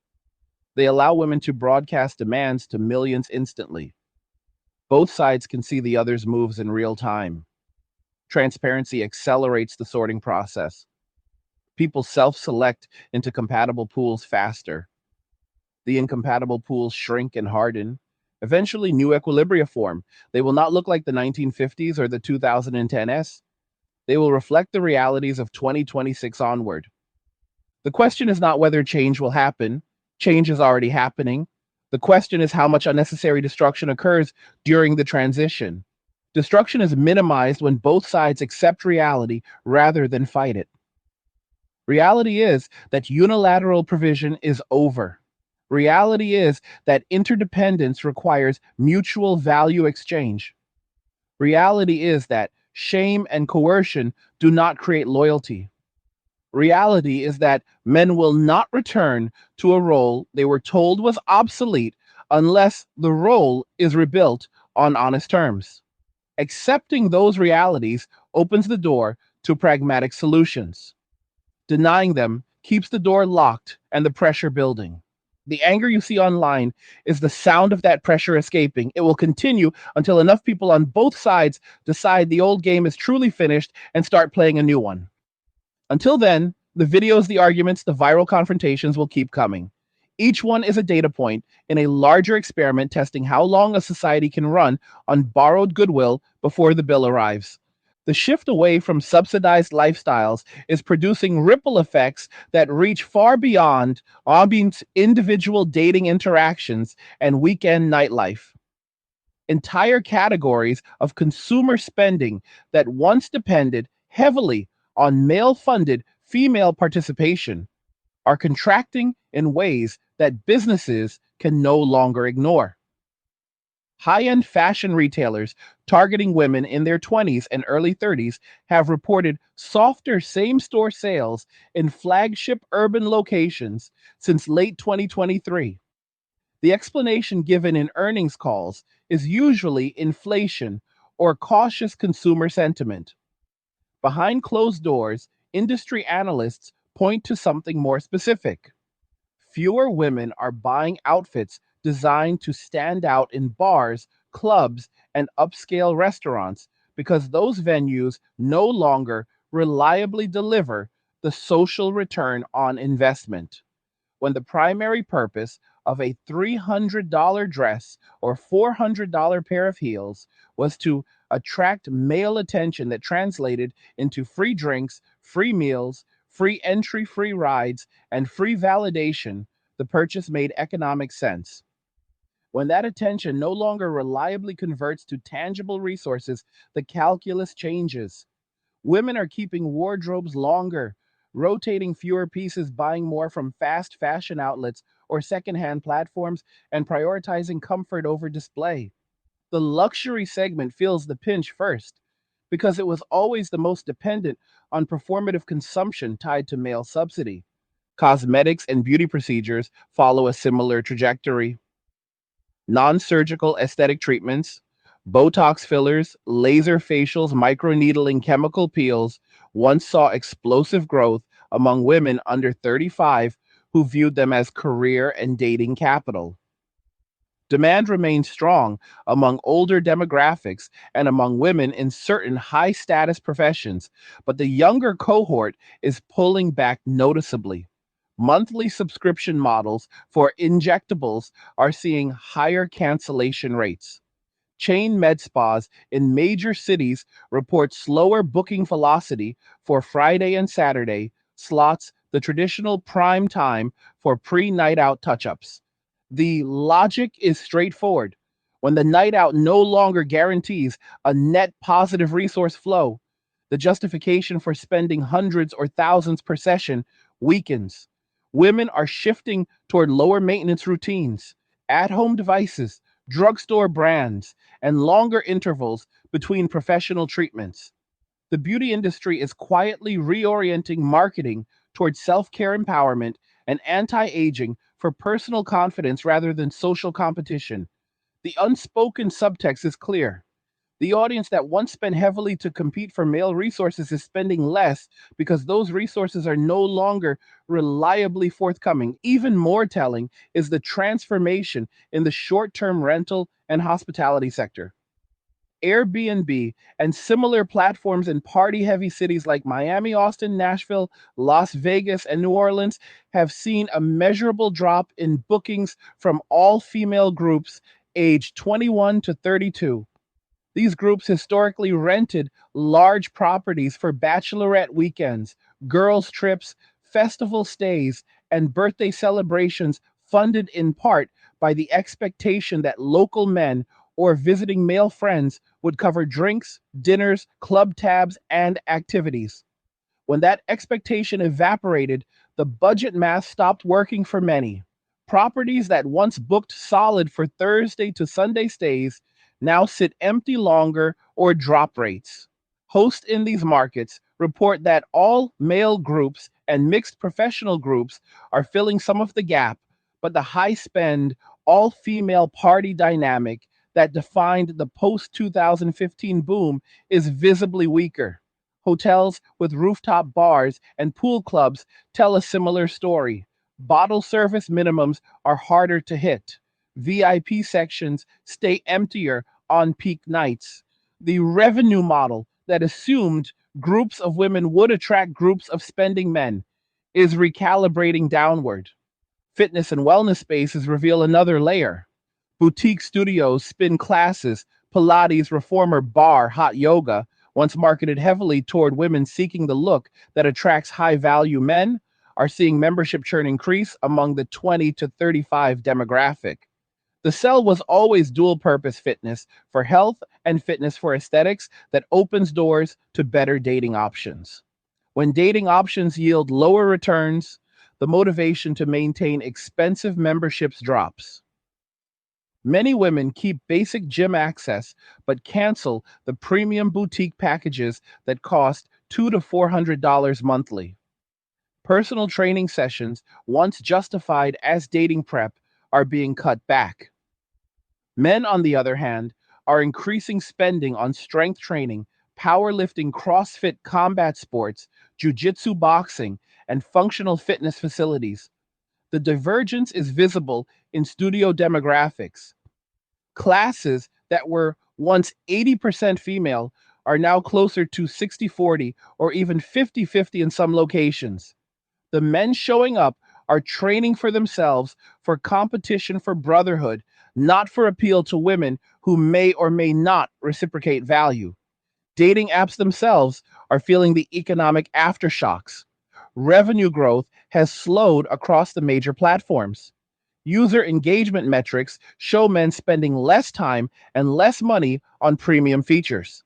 They allow women to broadcast demands to millions instantly. Both sides can see the other's moves in real time. Transparency accelerates the sorting process. People self select into compatible pools faster. The incompatible pools shrink and harden. Eventually, new equilibria form. They will not look like the 1950s or the 2010s. They will reflect the realities of 2026 onward. The question is not whether change will happen. Change is already happening. The question is how much unnecessary destruction occurs during the transition. Destruction is minimized when both sides accept reality rather than fight it. Reality is that unilateral provision is over. Reality is that interdependence requires mutual value exchange. Reality is that shame and coercion do not create loyalty. Reality is that men will not return to a role they were told was obsolete unless the role is rebuilt on honest terms. Accepting those realities opens the door to pragmatic solutions. Denying them keeps the door locked and the pressure building. The anger you see online is the sound of that pressure escaping. It will continue until enough people on both sides decide the old game is truly finished and start playing a new one. Until then, the videos, the arguments, the viral confrontations will keep coming. Each one is a data point in a larger experiment testing how long a society can run on borrowed goodwill before the bill arrives. The shift away from subsidized lifestyles is producing ripple effects that reach far beyond Aubin's individual dating interactions and weekend nightlife. Entire categories of consumer spending that once depended heavily on male funded female participation are contracting in ways that businesses can no longer ignore. High-end fashion retailers targeting women in their 20s and early 30s have reported softer same-store sales in flagship urban locations since late 2023. The explanation given in earnings calls is usually inflation or cautious consumer sentiment. Behind closed doors, industry analysts point to something more specific. Fewer women are buying outfits designed to stand out in bars, clubs, and upscale restaurants because those venues no longer reliably deliver the social return on investment. When the primary purpose of a $300 dress or $400 pair of heels was to attract male attention that translated into free drinks, free meals, free entry, free rides, and free validation, the purchase made economic sense. When that attention no longer reliably converts to tangible resources, the calculus changes. Women are keeping wardrobes longer, rotating fewer pieces, buying more from fast fashion outlets or secondhand platforms, and prioritizing comfort over display. The luxury segment feels the pinch first because it was always the most dependent on performative consumption tied to male subsidy. Cosmetics and beauty procedures follow a similar trajectory. Non surgical aesthetic treatments, Botox fillers, laser facials, microneedling, chemical peels once saw explosive growth among women under 35 who viewed them as career and dating capital. Demand remains strong among older demographics and among women in certain high status professions, but the younger cohort is pulling back noticeably. Monthly subscription models for injectables are seeing higher cancellation rates. Chain med spas in major cities report slower booking velocity for Friday and Saturday slots, the traditional prime time for pre night out touch ups. The logic is straightforward. When the night out no longer guarantees a net positive resource flow, the justification for spending hundreds or thousands per session weakens. Women are shifting toward lower maintenance routines, at home devices, drugstore brands, and longer intervals between professional treatments. The beauty industry is quietly reorienting marketing towards self care empowerment and anti aging for personal confidence rather than social competition. The unspoken subtext is clear. The audience that once spent heavily to compete for male resources is spending less because those resources are no longer reliably forthcoming. Even more telling is the transformation in the short term rental and hospitality sector. Airbnb and similar platforms in party heavy cities like Miami, Austin, Nashville, Las Vegas, and New Orleans have seen a measurable drop in bookings from all female groups aged 21 to 32. These groups historically rented large properties for bachelorette weekends, girls' trips, festival stays, and birthday celebrations, funded in part by the expectation that local men or visiting male friends would cover drinks, dinners, club tabs, and activities. When that expectation evaporated, the budget math stopped working for many. Properties that once booked solid for Thursday to Sunday stays now sit empty longer or drop rates. Hosts in these markets report that all male groups and mixed professional groups are filling some of the gap, but the high spend, all female party dynamic that defined the post 2015 boom is visibly weaker. Hotels with rooftop bars and pool clubs tell a similar story. Bottle service minimums are harder to hit. VIP sections stay emptier on peak nights. The revenue model that assumed groups of women would attract groups of spending men is recalibrating downward. Fitness and wellness spaces reveal another layer. Boutique studios spin classes, Pilates, reformer, bar, hot yoga, once marketed heavily toward women seeking the look that attracts high value men, are seeing membership churn increase among the 20 to 35 demographic. The cell was always dual purpose fitness for health and fitness for aesthetics that opens doors to better dating options. When dating options yield lower returns, the motivation to maintain expensive memberships drops. Many women keep basic gym access but cancel the premium boutique packages that cost $200 to $400 monthly. Personal training sessions, once justified as dating prep, are being cut back. Men, on the other hand, are increasing spending on strength training, powerlifting, CrossFit combat sports, jiu-jitsu boxing, and functional fitness facilities. The divergence is visible in studio demographics. Classes that were once 80% female are now closer to 60-40 or even 50-50 in some locations. The men showing up are training for themselves for competition for brotherhood, not for appeal to women who may or may not reciprocate value. Dating apps themselves are feeling the economic aftershocks. Revenue growth has slowed across the major platforms. User engagement metrics show men spending less time and less money on premium features.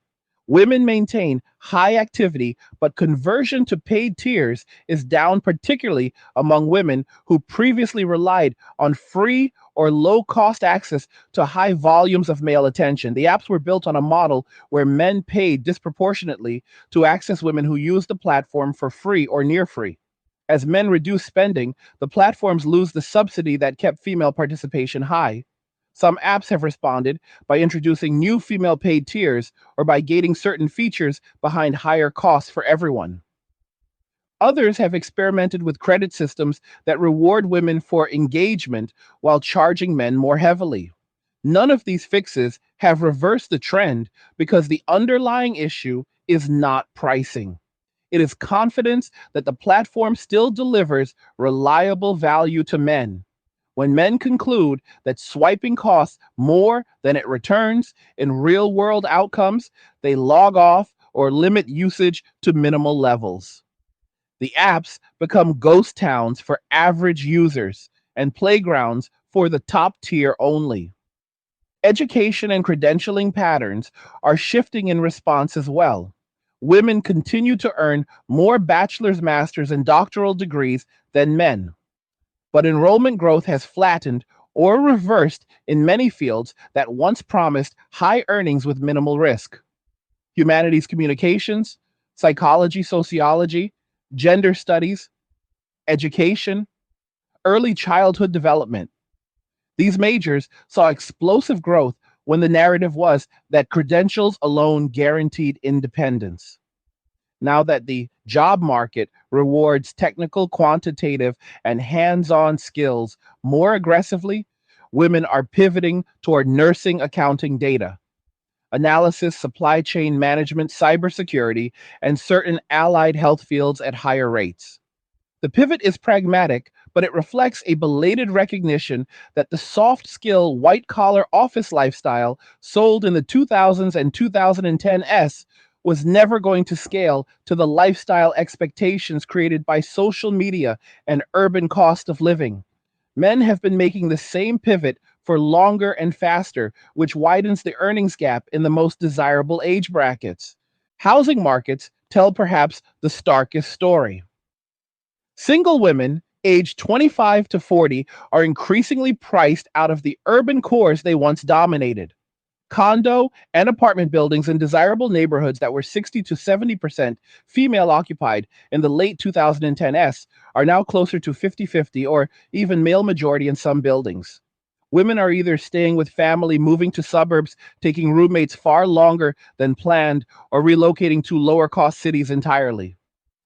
Women maintain high activity, but conversion to paid tiers is down, particularly among women who previously relied on free or low cost access to high volumes of male attention. The apps were built on a model where men paid disproportionately to access women who used the platform for free or near free. As men reduce spending, the platforms lose the subsidy that kept female participation high. Some apps have responded by introducing new female paid tiers or by gating certain features behind higher costs for everyone. Others have experimented with credit systems that reward women for engagement while charging men more heavily. None of these fixes have reversed the trend because the underlying issue is not pricing. It is confidence that the platform still delivers reliable value to men. When men conclude that swiping costs more than it returns in real world outcomes, they log off or limit usage to minimal levels. The apps become ghost towns for average users and playgrounds for the top tier only. Education and credentialing patterns are shifting in response as well. Women continue to earn more bachelor's, master's, and doctoral degrees than men, but enrollment growth has flattened or reversed in many fields that once promised high earnings with minimal risk. Humanities communications, psychology, sociology, gender studies, education, early childhood development. These majors saw explosive growth when the narrative was that credentials alone guaranteed independence. Now that the job market rewards technical, quantitative, and hands on skills more aggressively, women are pivoting toward nursing, accounting, data, analysis, supply chain management, cybersecurity, and certain allied health fields at higher rates. The pivot is pragmatic, but it reflects a belated recognition that the soft skill, white collar office lifestyle sold in the 2000s and 2010s was never going to scale to the lifestyle expectations created by social media and urban cost of living. Men have been making the same pivot for longer and faster, which widens the earnings gap in the most desirable age brackets. Housing markets tell perhaps the starkest story. Single women aged 25 to 40 are increasingly priced out of the urban cores they once dominated. Condo and apartment buildings in desirable neighborhoods that were 60 to 70% female occupied in the late 2010s are now closer to 50-50 or even male majority in some buildings. Women are either staying with family, moving to suburbs, taking roommates far longer than planned, or relocating to lower cost cities entirely.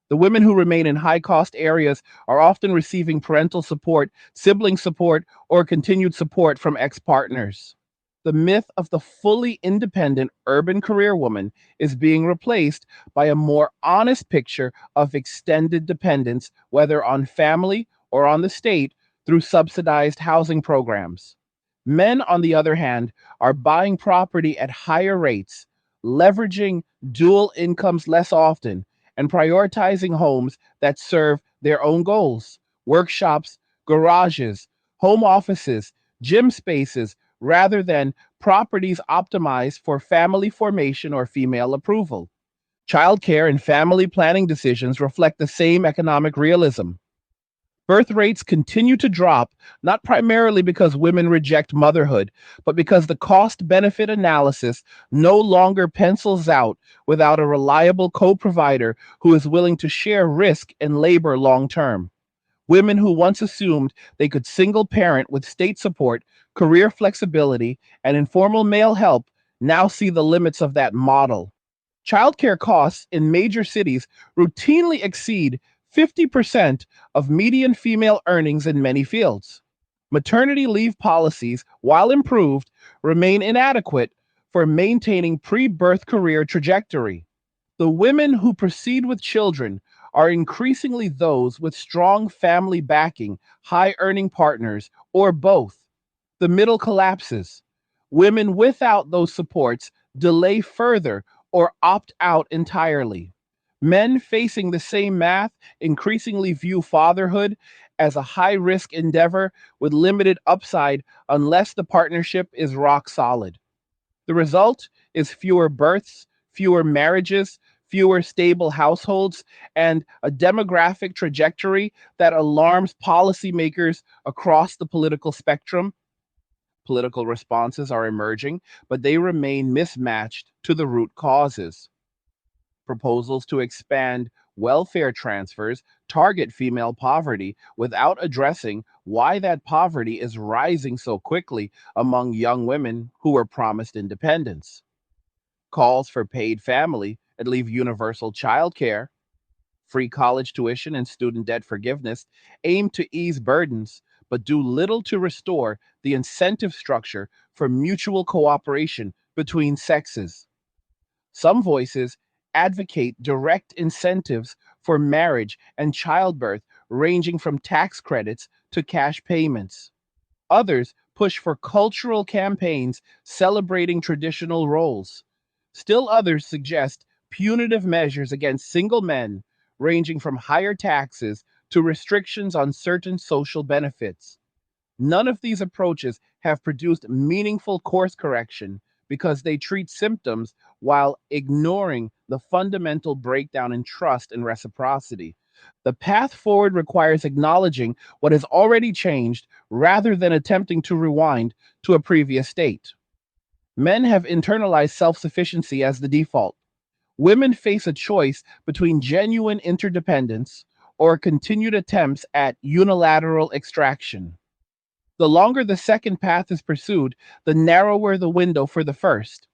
The women who remain in high cost areas are often receiving parental support, sibling support, or continued support from ex partners. The myth of the fully independent urban career woman is being replaced by a more honest picture of extended dependence, whether on family or on the state, through subsidized housing programs. Men, on the other hand, are buying property at higher rates, leveraging dual incomes less often, and prioritizing homes that serve their own goals: workshops, garages, home offices, gym spaces, rather than properties optimized for family formation or female approval. Childcare and family planning decisions reflect the same economic realism. Birth rates continue to drop, not primarily because women reject motherhood, but because the cost benefit analysis no longer pencils out without a reliable co provider who is willing to share risk and labor long term. Women who once assumed they could single parent with state support, career flexibility, and informal male help now see the limits of that model. Childcare costs in major cities routinely exceed 50% of median female earnings in many fields. Maternity leave policies, while improved, remain inadequate for maintaining pre birth career trajectory. The women who proceed with children are increasingly those with strong family backing, high earning partners, or both. The middle collapses. Women without those supports delay further or opt out entirely. Men facing the same math increasingly view fatherhood as a high risk endeavor with limited upside unless the partnership is rock solid. The result is fewer births, fewer marriages, fewer stable households, and a demographic trajectory that alarms policymakers across the political spectrum. Political responses are emerging, but they remain mismatched to the root causes. Proposals to expand welfare transfers target female poverty without addressing why that poverty is rising so quickly among young women who were promised independence. Calls for paid family and leave universal childcare Free college tuition and student debt forgiveness aim to ease burdens, but do little to restore the incentive structure for mutual cooperation between sexes. Some voices advocate direct incentives for marriage and childbirth, ranging from tax credits to cash payments. Others push for cultural campaigns celebrating traditional roles. Still others suggest punitive measures against single men, ranging from higher taxes to restrictions on certain social benefits. None of these approaches have produced meaningful course correction because they treat symptoms while ignoring the fundamental breakdown in trust and reciprocity. The path forward requires acknowledging what has already changed rather than attempting to rewind to a previous state. Men have internalized self sufficiency as the default. Women face a choice between genuine interdependence or continued attempts at unilateral extraction. The longer the second path is pursued, the narrower the window for the first.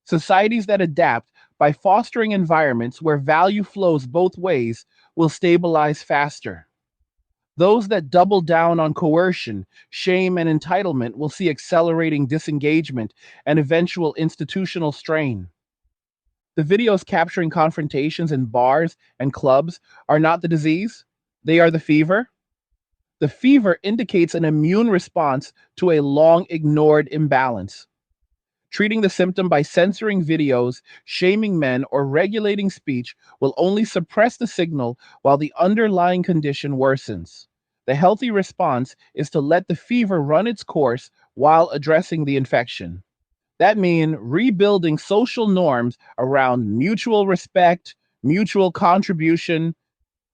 Societies that adapt by fostering environments where value flows both ways will stabilize faster. Those that double down on coercion, shame, and entitlement will see accelerating disengagement and eventual institutional strain. The videos capturing confrontations in bars and clubs are not the disease, they are the fever. The fever indicates an immune response to a long ignored imbalance. Treating the symptom by censoring videos, shaming men, or regulating speech will only suppress the signal while the underlying condition worsens. The healthy response is to let the fever run its course while addressing the infection. That means rebuilding social norms around mutual respect, mutual contribution,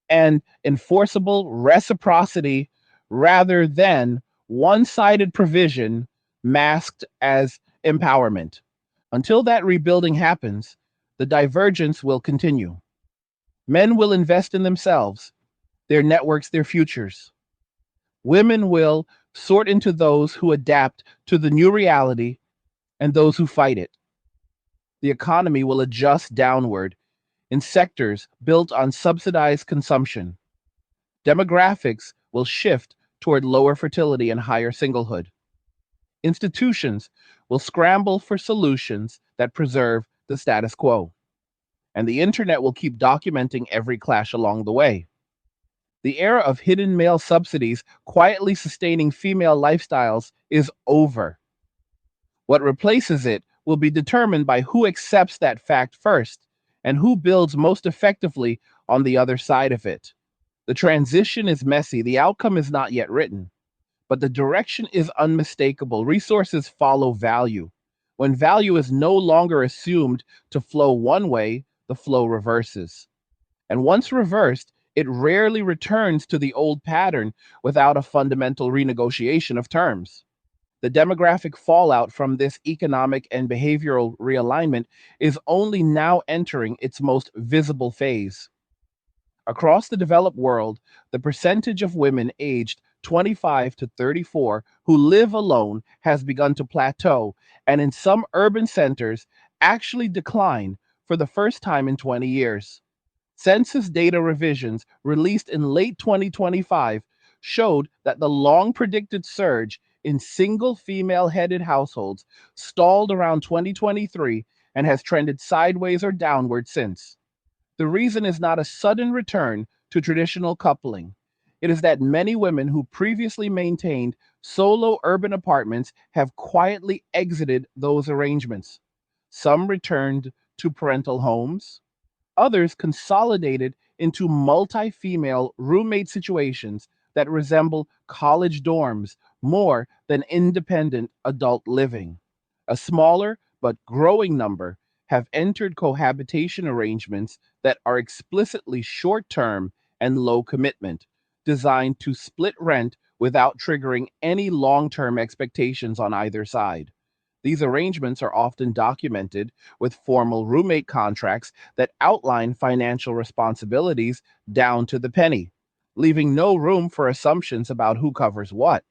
and enforceable reciprocity rather than one sided provision masked as empowerment. Until that rebuilding happens, the divergence will continue. Men will invest in themselves, their networks, their futures. Women will sort into those who adapt to the new reality and those who fight it. The economy will adjust downward in sectors built on subsidized consumption. Demographics will shift toward lower fertility and higher singlehood. Institutions will scramble for solutions that preserve the status quo. And the internet will keep documenting every clash along the way. The era of hidden male subsidies quietly sustaining female lifestyles is over. What replaces it will be determined by who accepts that fact first and who builds most effectively on the other side of it. The transition is messy, the outcome is not yet written, but the direction is unmistakable. Resources follow value. When value is no longer assumed to flow one way, the flow reverses. And once reversed, it rarely returns to the old pattern without a fundamental renegotiation of terms. The demographic fallout from this economic and behavioral realignment is only now entering its most visible phase. Across the developed world, the percentage of women aged 25 to 34 who live alone has begun to plateau, and in some urban centers, actually decline for the first time in 20 years. Census data revisions released in late 2025 showed that the long predicted surge in single female headed households stalled around 2023 and has trended sideways or downward since. The reason is not a sudden return to traditional coupling. It is that many women who previously maintained solo urban apartments have quietly exited those arrangements. Some returned to parental homes, others consolidated into multi female roommate situations that resemble college dorms more than independent adult living. A smaller but growing number have entered cohabitation arrangements that are explicitly short term and low commitment, designed to split rent without triggering any long term expectations on either side. These arrangements are often documented with formal roommate contracts that outline financial responsibilities down to the penny, leaving no room for assumptions about who covers what.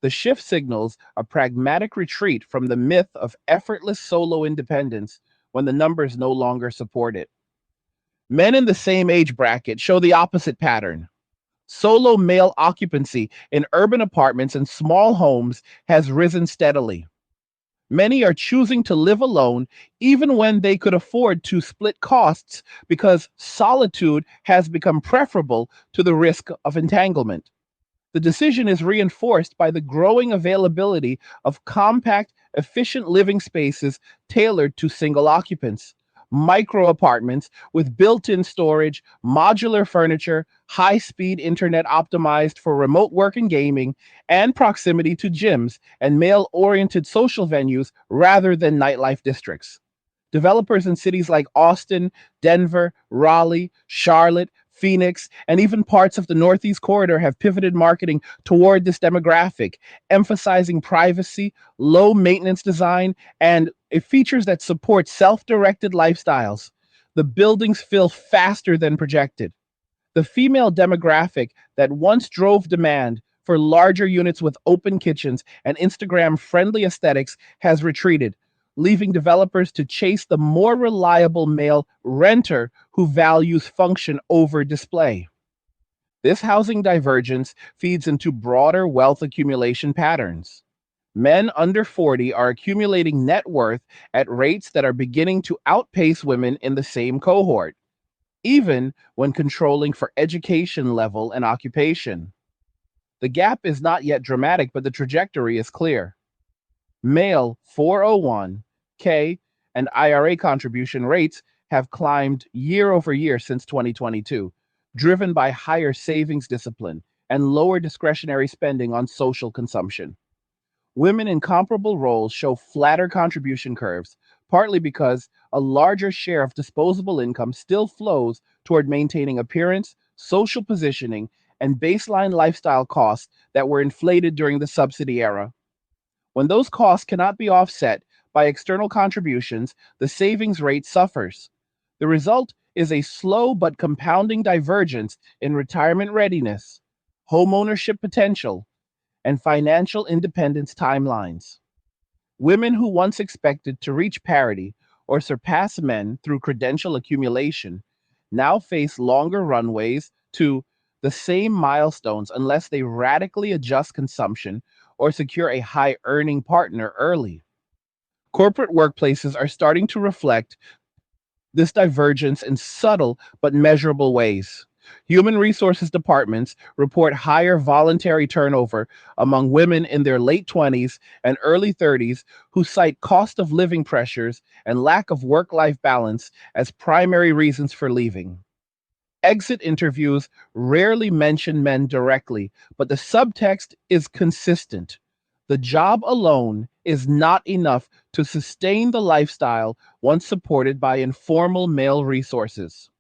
The shift signals a pragmatic retreat from the myth of effortless solo independence when the numbers no longer support it. Men in the same age bracket show the opposite pattern. Solo male occupancy in urban apartments and small homes has risen steadily. Many are choosing to live alone even when they could afford to split costs because solitude has become preferable to the risk of entanglement. The decision is reinforced by the growing availability of compact, efficient living spaces tailored to single occupants. Micro apartments with built in storage, modular furniture, high speed internet optimized for remote work and gaming, and proximity to gyms and male oriented social venues rather than nightlife districts. Developers in cities like Austin, Denver, Raleigh, Charlotte, Phoenix, and even parts of the Northeast Corridor have pivoted marketing toward this demographic, emphasizing privacy, low maintenance design, and features that support self directed lifestyles. The buildings fill faster than projected. The female demographic that once drove demand for larger units with open kitchens and Instagram friendly aesthetics has retreated, leaving developers to chase the more reliable male renter who values function over display. This housing divergence feeds into broader wealth accumulation patterns. Men under 40 are accumulating net worth at rates that are beginning to outpace women in the same cohort, even when controlling for education level and occupation. The gap is not yet dramatic, but the trajectory is clear. Male 401k and IRA contribution rates have climbed year over year since 2022, driven by higher savings discipline and lower discretionary spending on social consumption. Women in comparable roles show flatter contribution curves, partly because a larger share of disposable income still flows toward maintaining appearance, social positioning, and baseline lifestyle costs that were inflated during the subsidy era. When those costs cannot be offset by external contributions, the savings rate suffers. The result is a slow but compounding divergence in retirement readiness, homeownership potential, and financial independence timelines. Women who once expected to reach parity or surpass men through credential accumulation now face longer runways to the same milestones unless they radically adjust consumption or secure a high earning partner early. Corporate workplaces are starting to reflect this divergence in subtle but measurable ways. Human resources departments report higher voluntary turnover among women in their late 20s and early 30s who cite cost of living pressures and lack of work life balance as primary reasons for leaving. Exit interviews rarely mention men directly, but the subtext is consistent. The job alone is not enough to sustain the lifestyle once supported by informal male resources.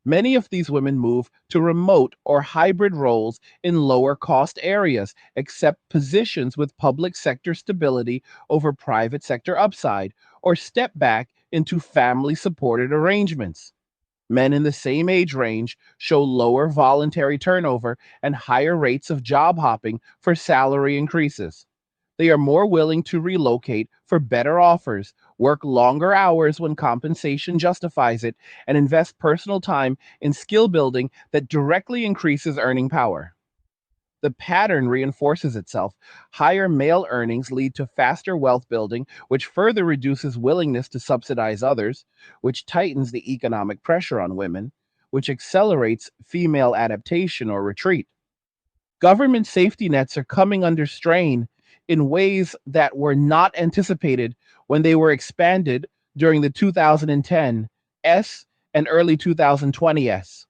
Many of these women move to remote or hybrid roles in lower cost areas, accept positions with public sector stability over private sector upside, or step back into family supported arrangements. Men in the same age range show lower voluntary turnover and higher rates of job hopping for salary increases. They are more willing to relocate for better offers, work longer hours when compensation justifies it, and invest personal time in skill building that directly increases earning power. The pattern reinforces itself. Higher male earnings lead to faster wealth building, which further reduces willingness to subsidize others, which tightens the economic pressure on women, which accelerates female adaptation or retreat. Government safety nets are coming under strain in ways that were not anticipated when they were expanded during the 2010 S and early 2020 S.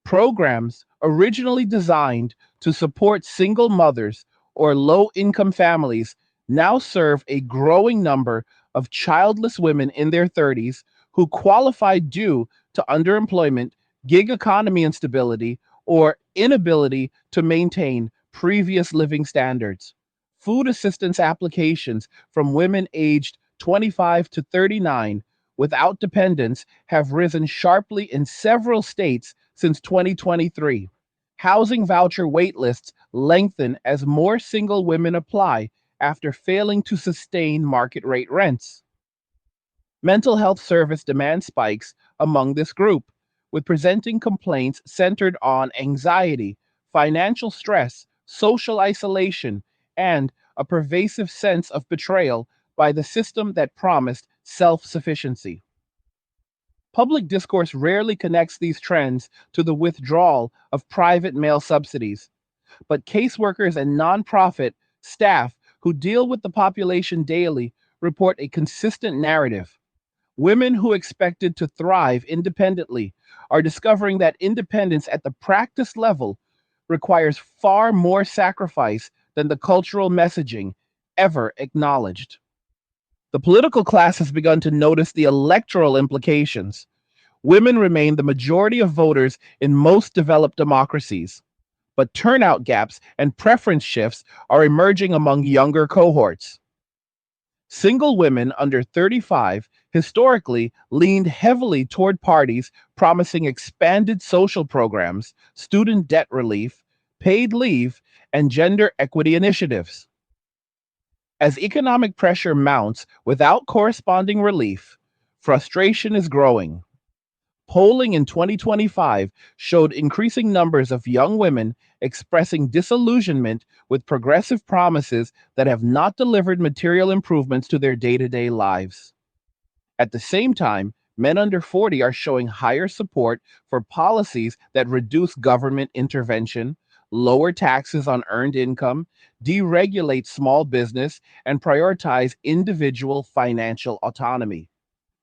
Programs originally designed to support single mothers or low income families now serve a growing number of childless women in their 30s who qualify due to underemployment, gig economy instability, or inability to maintain previous living standards. Food assistance applications from women aged 25 to 39 without dependents have risen sharply in several states since 2023. Housing voucher waitlists lengthen as more single women apply after failing to sustain market rate rents. Mental health service demand spikes among this group, with presenting complaints centered on anxiety, financial stress, social isolation, and a pervasive sense of betrayal by the system that promised self sufficiency. Public discourse rarely connects these trends to the withdrawal of private male subsidies, but caseworkers and nonprofit staff who deal with the population daily report a consistent narrative. Women who expected to thrive independently are discovering that independence at the practice level requires far more sacrifice than the cultural messaging ever acknowledged. The political class has begun to notice the electoral implications. Women remain the majority of voters in most developed democracies, but turnout gaps and preference shifts are emerging among younger cohorts. Single women under 35 historically leaned heavily toward parties promising expanded social programs, student debt relief, paid leave, and gender equity initiatives. As economic pressure mounts without corresponding relief, frustration is growing. Polling in 2025 showed increasing numbers of young women expressing disillusionment with progressive promises that have not delivered material improvements to their day to day lives. At the same time, men under 40 are showing higher support for policies that reduce government intervention, lower taxes on earned income, deregulate small business, and prioritize individual financial autonomy.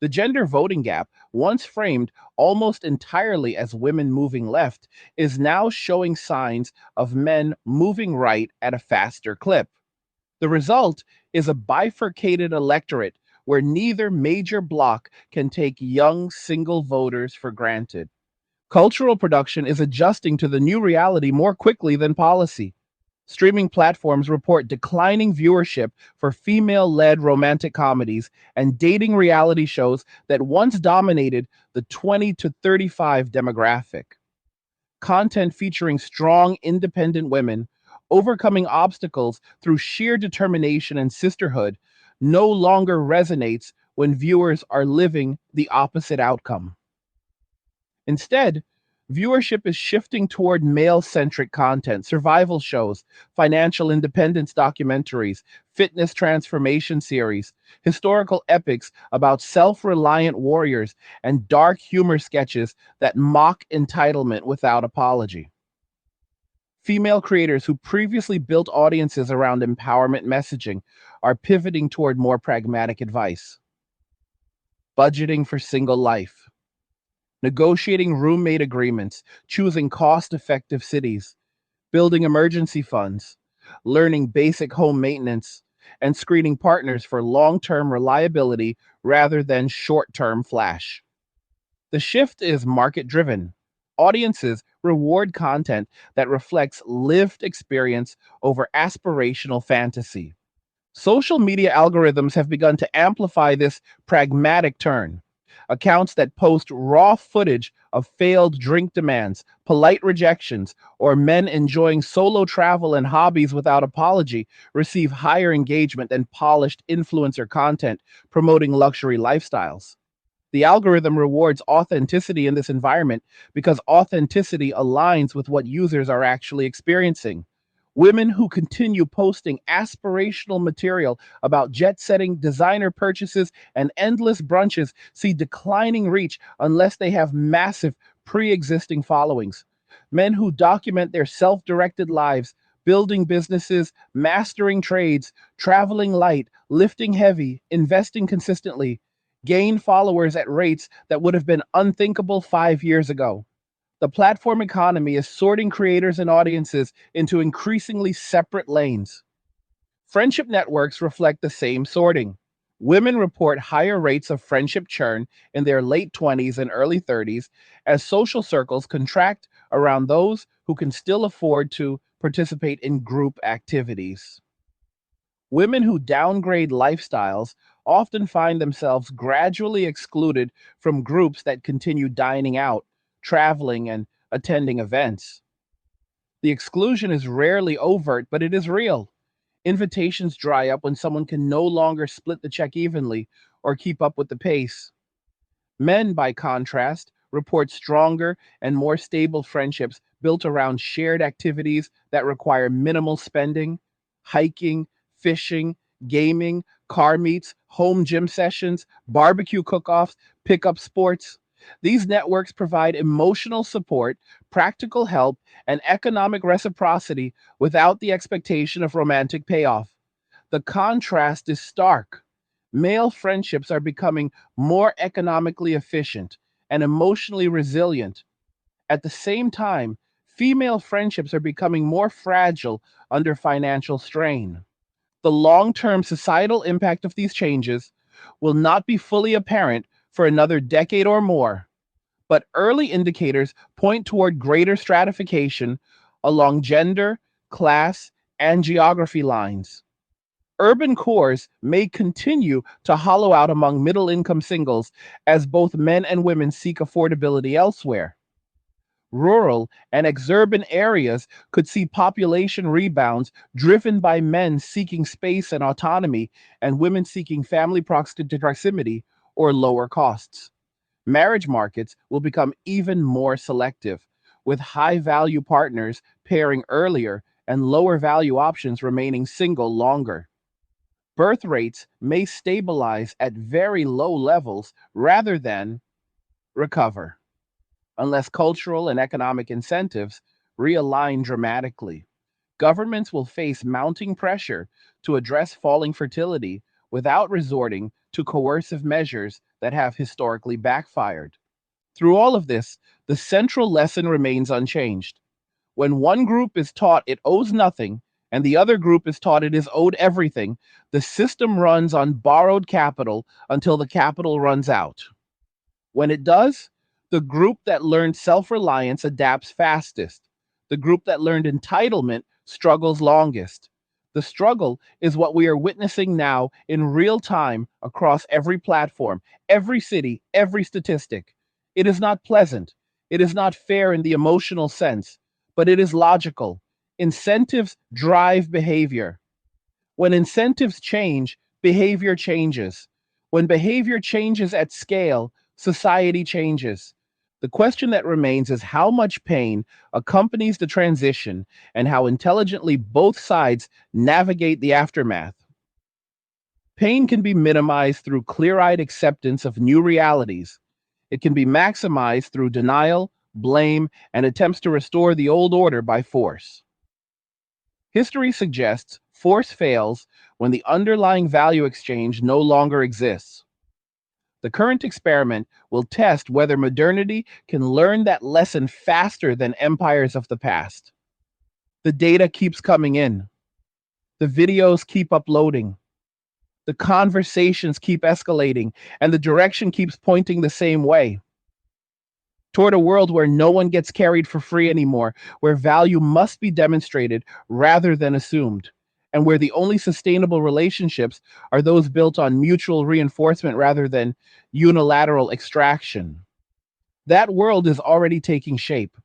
The gender voting gap, once framed almost entirely as women moving left, is now showing signs of men moving right at a faster clip. The result is a bifurcated electorate where neither major bloc can take young single voters for granted. Cultural production is adjusting to the new reality more quickly than policy. Streaming platforms report declining viewership for female led romantic comedies and dating reality shows that once dominated the 20 to 35 demographic. Content featuring strong, independent women overcoming obstacles through sheer determination and sisterhood no longer resonates when viewers are living the opposite outcome. Instead, viewership is shifting toward male centric content, survival shows, financial independence documentaries, fitness transformation series, historical epics about self reliant warriors, and dark humor sketches that mock entitlement without apology. Female creators who previously built audiences around empowerment messaging are pivoting toward more pragmatic advice. Budgeting for single life, negotiating roommate agreements, choosing cost effective cities, building emergency funds, learning basic home maintenance, and screening partners for long term reliability rather than short term flash. The shift is market driven. Audiences reward content that reflects lived experience over aspirational fantasy. Social media algorithms have begun to amplify this pragmatic turn. Accounts that post raw footage of failed drink demands, polite rejections, or men enjoying solo travel and hobbies without apology receive higher engagement than polished influencer content promoting luxury lifestyles. The algorithm rewards authenticity in this environment because authenticity aligns with what users are actually experiencing. Women who continue posting aspirational material about jet setting, designer purchases, and endless brunches see declining reach unless they have massive pre existing followings. Men who document their self directed lives, building businesses, mastering trades, traveling light, lifting heavy, investing consistently, gain followers at rates that would have been unthinkable 5 years ago. The platform economy is sorting creators and audiences into increasingly separate lanes. Friendship networks reflect the same sorting. Women report higher rates of friendship churn in their late 20s and early 30s as social circles contract around those who can still afford to participate in group activities. Women who downgrade lifestyles often find themselves gradually excluded from groups that continue dining out, traveling, and attending events. The exclusion is rarely overt, but it is real. Invitations dry up when someone can no longer split the check evenly or keep up with the pace. Men, by contrast, report stronger and more stable friendships built around shared activities that require minimal spending, hiking, fishing, gaming, car meets, home gym sessions, barbecue cook-offs, pickup sports. These networks provide emotional support, practical help, and economic reciprocity without the expectation of romantic payoff. The contrast is stark. Male friendships are becoming more economically efficient and emotionally resilient. At the same time, female friendships are becoming more fragile under financial strain. The long term societal impact of these changes will not be fully apparent for another decade or more, but early indicators point toward greater stratification along gender, class, and geography lines. Urban cores may continue to hollow out among middle income singles as both men and women seek affordability elsewhere. Rural and exurban areas could see population rebounds driven by men seeking space and autonomy and women seeking family proximity or lower costs. Marriage markets will become even more selective, with high value partners pairing earlier and lower value options remaining single longer. Birth rates may stabilize at very low levels rather than recover, unless cultural and economic incentives realign dramatically. Governments will face mounting pressure to address falling fertility without resorting to coercive measures that have historically backfired. Through all of this, the central lesson remains unchanged. When one group is taught it owes nothing and the other group is taught it is owed everything, the system runs on borrowed capital until the capital runs out. When it does, the group that learned self reliance adapts fastest. The group that learned entitlement struggles longest. The struggle is what we are witnessing now in real time across every platform, every city, every statistic. It is not pleasant. It is not fair in the emotional sense, but it is logical. Incentives drive behavior. When incentives change, behavior changes. When behavior changes at scale, society changes. The question that remains is how much pain accompanies the transition and how intelligently both sides navigate the aftermath. Pain can be minimized through clear eyed acceptance of new realities. It can be maximized through denial, blame, and attempts to restore the old order by force. History suggests force fails when the underlying value exchange no longer exists. The current experiment will test whether modernity can learn that lesson faster than empires of the past. The data keeps coming in, the videos keep uploading, the conversations keep escalating, and the direction keeps pointing the same way toward a world where no one gets carried for free anymore, where value must be demonstrated rather than assumed, and where the only sustainable relationships are those built on mutual reinforcement rather than unilateral extraction. That world is already taking shape.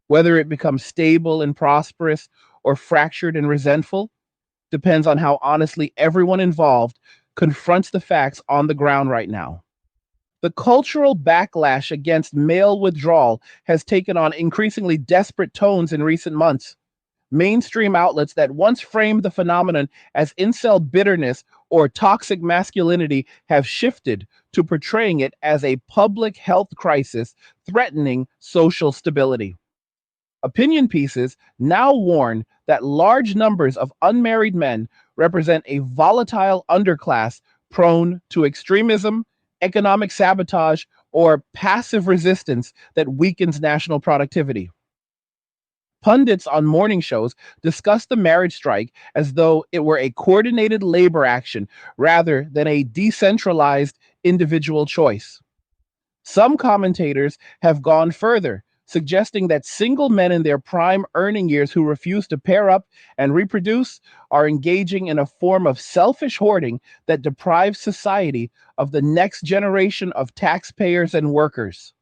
Whether it becomes stable and prosperous or fractured and resentful depends on how honestly everyone involved confronts the facts on the ground right now. The cultural backlash against male withdrawal has taken on increasingly desperate tones in recent months. Mainstream outlets that once framed the phenomenon as incel bitterness or toxic masculinity have shifted to portraying it as a public health crisis threatening social stability. Opinion pieces now warn that large numbers of unmarried men represent a volatile underclass prone to extremism, economic sabotage, or passive resistance that weakens national productivity. Pundits on morning shows discuss the marriage strike as though it were a coordinated labor action rather than a decentralized individual choice. Some commentators have gone further, suggesting that single men in their prime earning years who refuse to pair up and reproduce are engaging in a form of selfish hoarding that deprives society of the next generation of taxpayers and workers.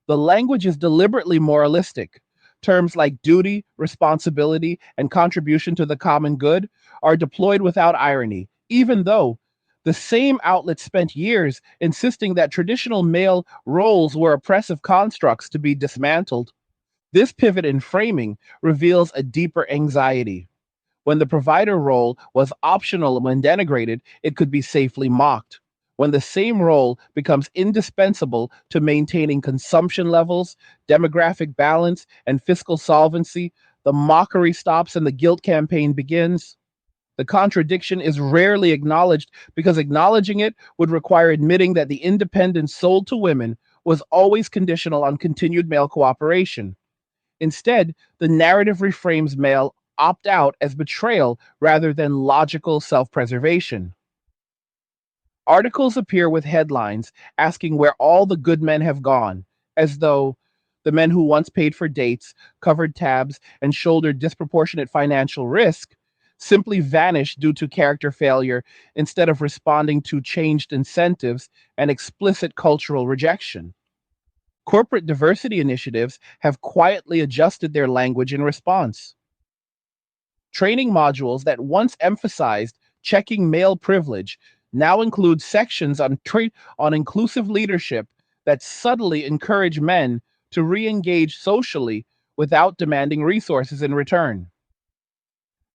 The language is deliberately moralistic. Terms like duty, responsibility, and contribution to the common good are deployed without irony, even though The same outlet spent years insisting that traditional male roles were oppressive constructs to be dismantled. This pivot in framing reveals a deeper anxiety. When the provider role was optional when denigrated, it could be safely mocked. When the same role becomes indispensable to maintaining consumption levels, demographic balance, and fiscal solvency, the mockery stops and the guilt campaign begins. The contradiction is rarely acknowledged because acknowledging it would require admitting that the independence sold to women was always conditional on continued male cooperation. Instead, the narrative reframes male opt out as betrayal rather than logical self preservation. Articles appear with headlines asking where all the good men have gone, as though the men who once paid for dates, covered tabs, and shouldered disproportionate financial risk simply vanished due to character failure instead of responding to changed incentives and explicit cultural rejection. Corporate diversity initiatives have quietly adjusted their language in response. Training modules that once emphasized checking male privilege now include sections on inclusive leadership that subtly encourage men to re engage socially without demanding resources in return.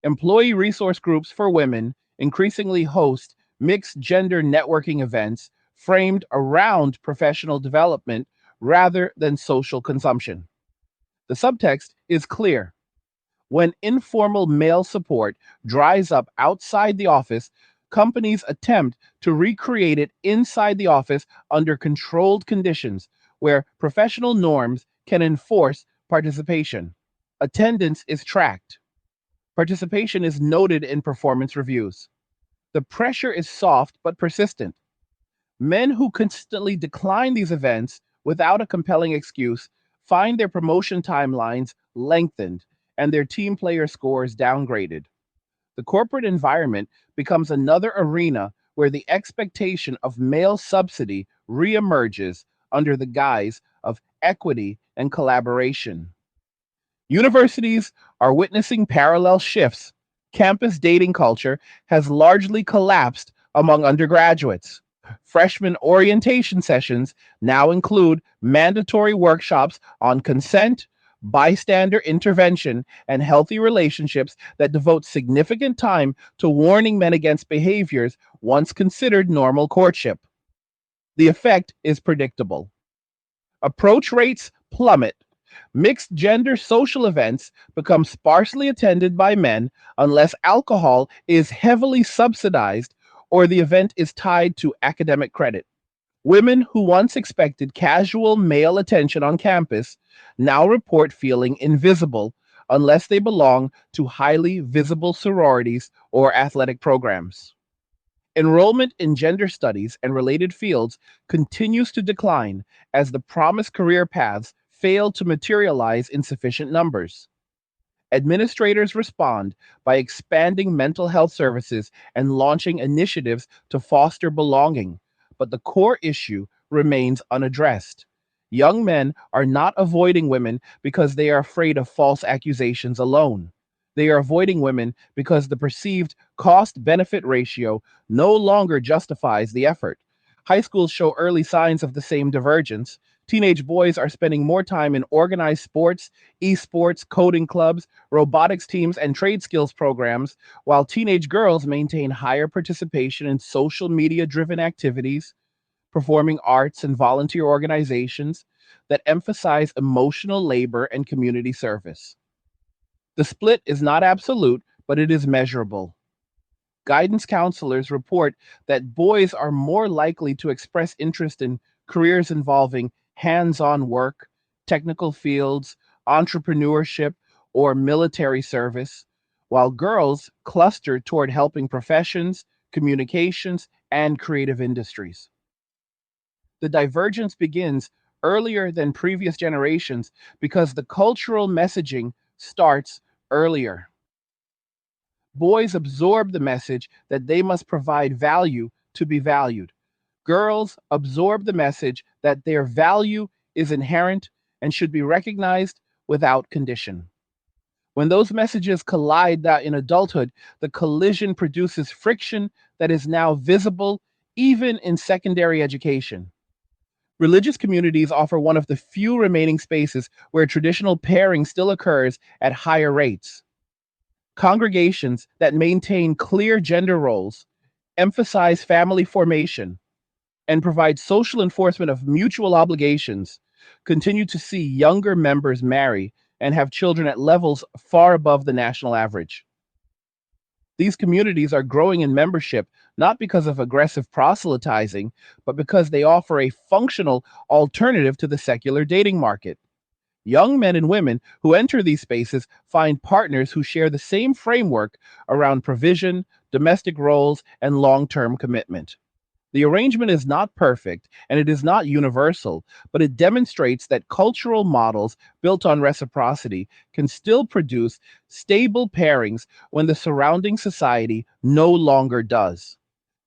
Employee resource groups for women increasingly host mixed gender networking events framed around professional development rather than social consumption. The subtext is clear. When informal male support dries up outside the office, companies attempt to recreate it inside the office under controlled conditions where professional norms can enforce participation. Attendance is tracked. Participation is noted in performance reviews. The pressure is soft but persistent. Men who consistently decline these events without a compelling excuse find their promotion timelines lengthened and their team player scores downgraded. The corporate environment becomes another arena where the expectation of male subsidy reemerges under the guise of equity and collaboration. Universities are witnessing parallel shifts. Campus dating culture has largely collapsed among undergraduates. Freshman orientation sessions now include mandatory workshops on consent, bystander intervention, and healthy relationships that devote significant time to warning men against behaviors once considered normal courtship. The effect is predictable. Approach rates plummet. Mixed gender social events become sparsely attended by men unless alcohol is heavily subsidized or the event is tied to academic credit. Women who once expected casual male attention on campus now report feeling invisible unless they belong to highly visible sororities or athletic programs. Enrollment in gender studies and related fields continues to decline as the promised career paths fail to materialize in sufficient numbers. Administrators respond by expanding mental health services and launching initiatives to foster belonging, but the core issue remains unaddressed. Young men are not avoiding women because they are afraid of false accusations alone. They are avoiding women because the perceived cost benefit ratio no longer justifies the effort. High schools show early signs of the same divergence. Teenage boys are spending more time in organized sports, esports, coding clubs, robotics teams, and trade skills programs, while teenage girls maintain higher participation in social media driven activities, performing arts, and volunteer organizations that emphasize emotional labor and community service. The split is not absolute, but it is measurable. Guidance counselors report that boys are more likely to express interest in careers involving hands on work, technical fields, entrepreneurship, or military service, while girls cluster toward helping professions, communications, and creative industries. The divergence begins earlier than previous generations because the cultural messaging starts earlier. Boys absorb the message that they must provide value to be valued. Girls absorb the message that their value is inherent and should be recognized without condition. When those messages collide in adulthood, the collision produces friction that is now visible even in secondary education. Religious communities offer one of the few remaining spaces where traditional pairing still occurs at higher rates. Congregations that maintain clear gender roles, emphasize family formation, and provide social enforcement of mutual obligations continue to see younger members marry and have children at levels far above the national average. These communities are growing in membership not because of aggressive proselytizing, but because they offer a functional alternative to the secular dating market. Young men and women who enter these spaces find partners who share the same framework around provision, domestic roles, and long term commitment. The arrangement is not perfect and it is not universal, but it demonstrates that cultural models built on reciprocity can still produce stable pairings when the surrounding society no longer does.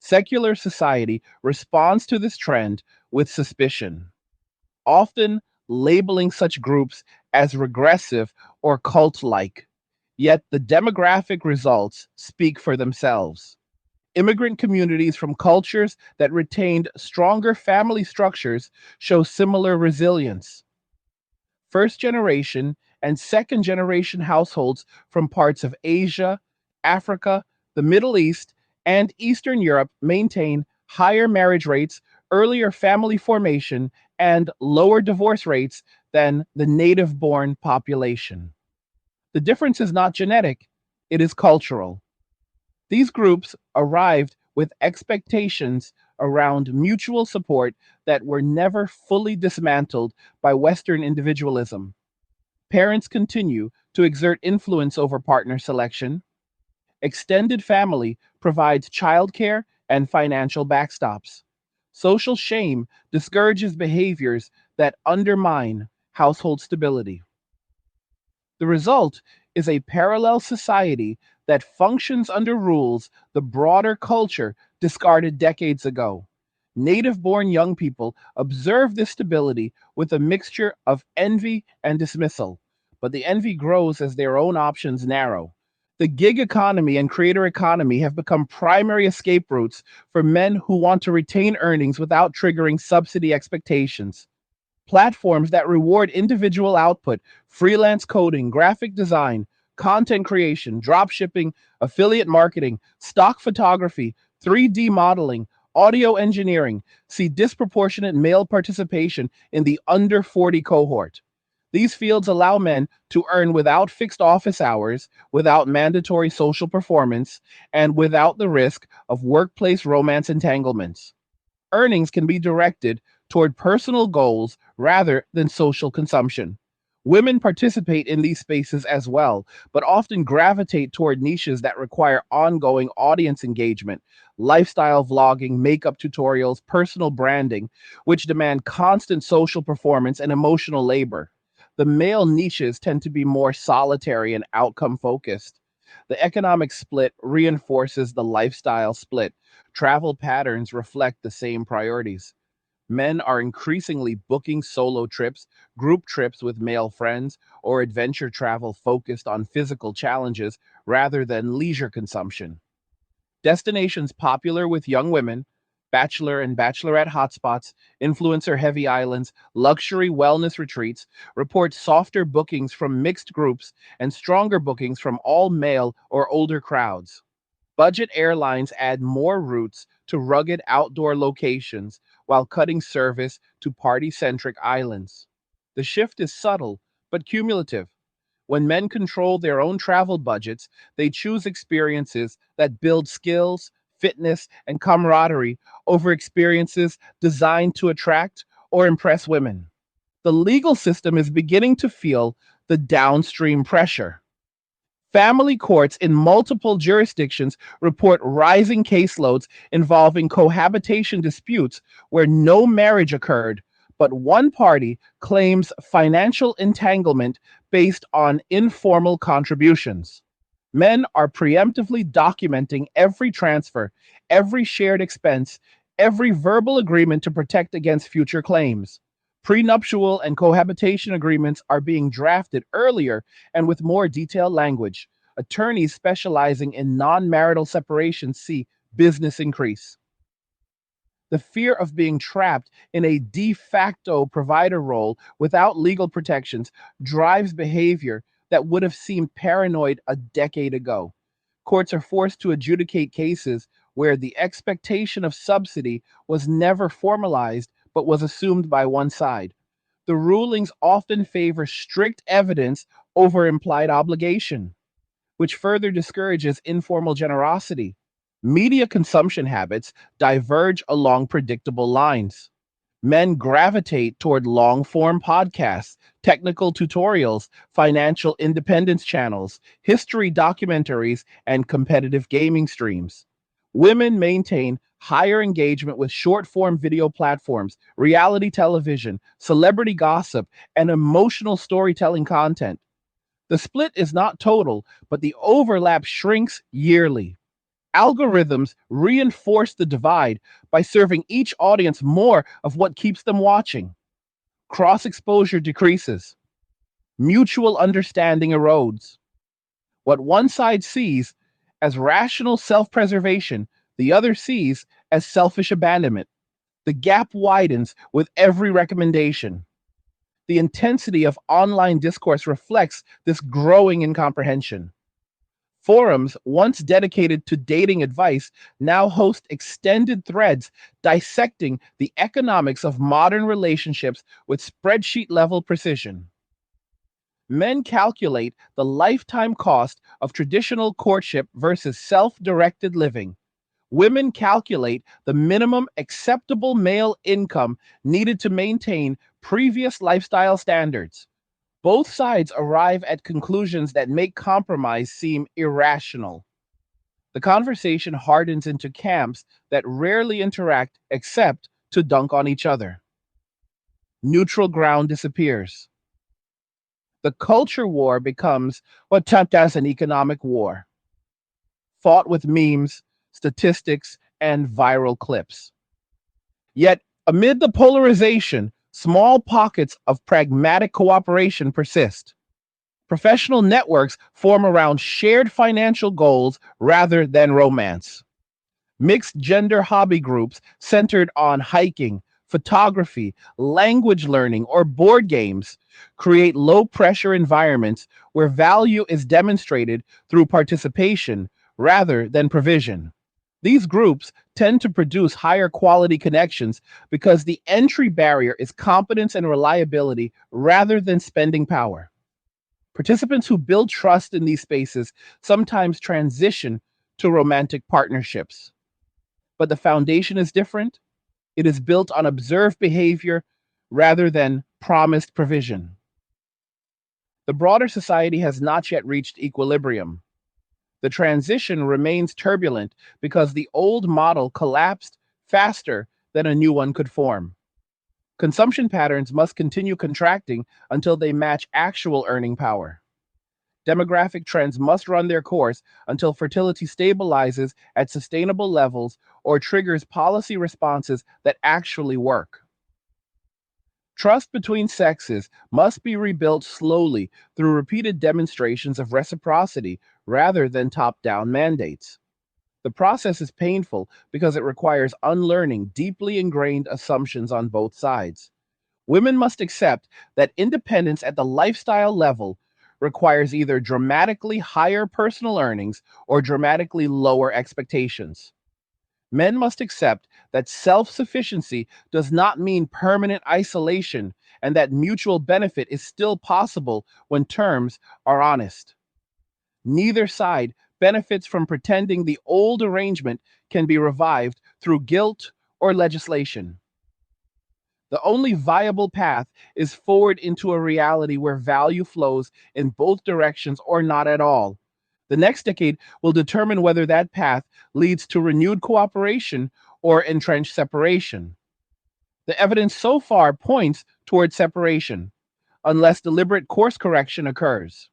Secular society responds to this trend with suspicion, often labeling such groups as regressive or cult like. Yet the demographic results speak for themselves. Immigrant communities from cultures that retained stronger family structures show similar resilience. First generation and second generation households from parts of Asia, Africa, the Middle East, and Eastern Europe maintain higher marriage rates, earlier family formation, and lower divorce rates than the native born population. The difference is not genetic, it is cultural. These groups arrived with expectations around mutual support that were never fully dismantled by Western individualism. Parents continue to exert influence over partner selection. Extended family provides childcare and financial backstops. Social shame discourages behaviors that undermine household stability. The result is a parallel society that functions under rules the broader culture discarded decades ago. Native born young people observe this stability with a mixture of envy and dismissal, but the envy grows as their own options narrow. The gig economy and creator economy have become primary escape routes for men who want to retain earnings without triggering subsidy expectations. Platforms that reward individual output, freelance coding, graphic design, content creation, drop shipping, affiliate marketing, stock photography, 3D modeling, audio engineering see disproportionate male participation in the under 40 cohort. These fields allow men to earn without fixed office hours, without mandatory social performance, and without the risk of workplace romance entanglements. Earnings can be directed toward personal goals rather than social consumption. Women participate in these spaces as well, but often gravitate toward niches that require ongoing audience engagement, lifestyle vlogging, makeup tutorials, personal branding, which demand constant social performance and emotional labor. The male niches tend to be more solitary and outcome focused. The economic split reinforces the lifestyle split. Travel patterns reflect the same priorities. Men are increasingly booking solo trips, group trips with male friends, or adventure travel focused on physical challenges rather than leisure consumption. Destinations popular with young women, bachelor and bachelorette hotspots, influencer heavy islands, luxury wellness retreats report softer bookings from mixed groups and stronger bookings from all male or older crowds. Budget airlines add more routes to rugged outdoor locations while cutting service to party centric islands. The shift is subtle but cumulative. When men control their own travel budgets, they choose experiences that build skills, fitness, and camaraderie over experiences designed to attract or impress women. The legal system is beginning to feel the downstream pressure. Family courts in multiple jurisdictions report rising caseloads involving cohabitation disputes where no marriage occurred, but one party claims financial entanglement based on informal contributions. Men are preemptively documenting every transfer, every shared expense, every verbal agreement to protect against future claims. Prenuptial and cohabitation agreements are being drafted earlier and with more detailed language. Attorneys specializing in non marital separation see business increase. The fear of being trapped in a de facto provider role without legal protections drives behavior that would have seemed paranoid a decade ago. Courts are forced to adjudicate cases where the expectation of subsidy was never formalized but was assumed by one side. The rulings often favor strict evidence over implied obligation, which further discourages informal generosity. Media consumption habits diverge along predictable lines. Men gravitate toward long form podcasts, technical tutorials, financial independence channels, history documentaries, and competitive gaming streams. Women maintain higher engagement with short form video platforms, reality television, celebrity gossip, and emotional storytelling content. The split is not total, but the overlap shrinks yearly. Algorithms reinforce the divide by serving each audience more of what keeps them watching. Cross exposure decreases. Mutual understanding erodes. What one side sees as rational self preservation, the other sees as selfish abandonment. The gap widens with every recommendation. The intensity of online discourse reflects this growing incomprehension. Forums, once dedicated to dating advice, now host extended threads dissecting the economics of modern relationships with spreadsheet level precision. Men calculate the lifetime cost of traditional courtship versus self directed living. Women calculate the minimum acceptable male income needed to maintain previous lifestyle standards. Both sides arrive at conclusions that make compromise seem irrational. The conversation hardens into camps that rarely interact except to dunk on each other. Neutral ground disappears. The culture war becomes what tapped as an economic war, fought with memes, statistics, and viral clips. Yet, amid the polarization, small pockets of pragmatic cooperation persist. Professional networks form around shared financial goals rather than romance. Mixed gender hobby groups centered on hiking, photography, language learning, or board games create low pressure environments where value is demonstrated through participation rather than provision. These groups tend to produce higher quality connections because the entry barrier is competence and reliability rather than spending power. Participants who build trust in these spaces sometimes transition to romantic partnerships. But the foundation is different. It is built on observed behavior rather than promised provision. The broader society has not yet reached equilibrium. The transition remains turbulent because the old model collapsed faster than a new one could form. Consumption patterns must continue contracting until they match actual earning power. Demographic trends must run their course until fertility stabilizes at sustainable levels or triggers policy responses that actually work. Trust between sexes must be rebuilt slowly through repeated demonstrations of reciprocity rather than top down mandates. The process is painful because it requires unlearning deeply ingrained assumptions on both sides. Women must accept that independence at the lifestyle level requires either dramatically higher personal earnings or dramatically lower expectations. Men must accept that self sufficiency does not mean permanent isolation and that mutual benefit is still possible when terms are honest. Neither side benefits from pretending the old arrangement can be revived through guilt or legislation. The only viable path is forward into a reality where value flows in both directions or not at all. The next decade will determine whether that path leads to renewed cooperation or entrenched separation. The evidence so far points toward separation, unless deliberate course correction occurs.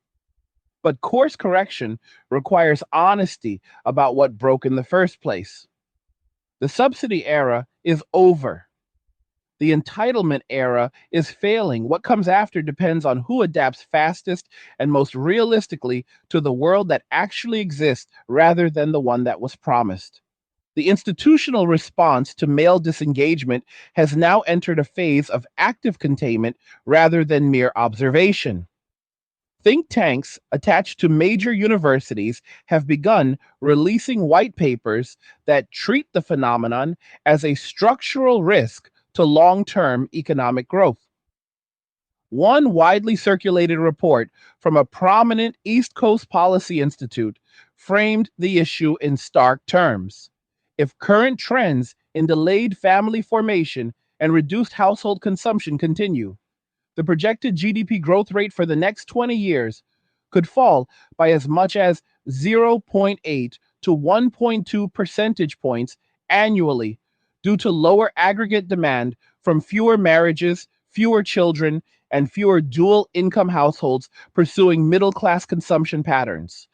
But course correction requires honesty about what broke in the first place. The subsidy era is over. The entitlement era is failing. What comes after depends on who adapts fastest and most realistically to the world that actually exists rather than the one that was promised. The institutional response to male disengagement has now entered a phase of active containment rather than mere observation. Think tanks attached to major universities have begun releasing white papers that treat the phenomenon as a structural risk to long term economic growth. One widely circulated report from a prominent East Coast Policy Institute framed the issue in stark terms. If current trends in delayed family formation and reduced household consumption continue, the projected GDP growth rate for the next 20 years could fall by as much as 0.8 to 1.2 percentage points annually due to lower aggregate demand from fewer marriages, fewer children, and fewer dual income households pursuing middle class consumption patterns.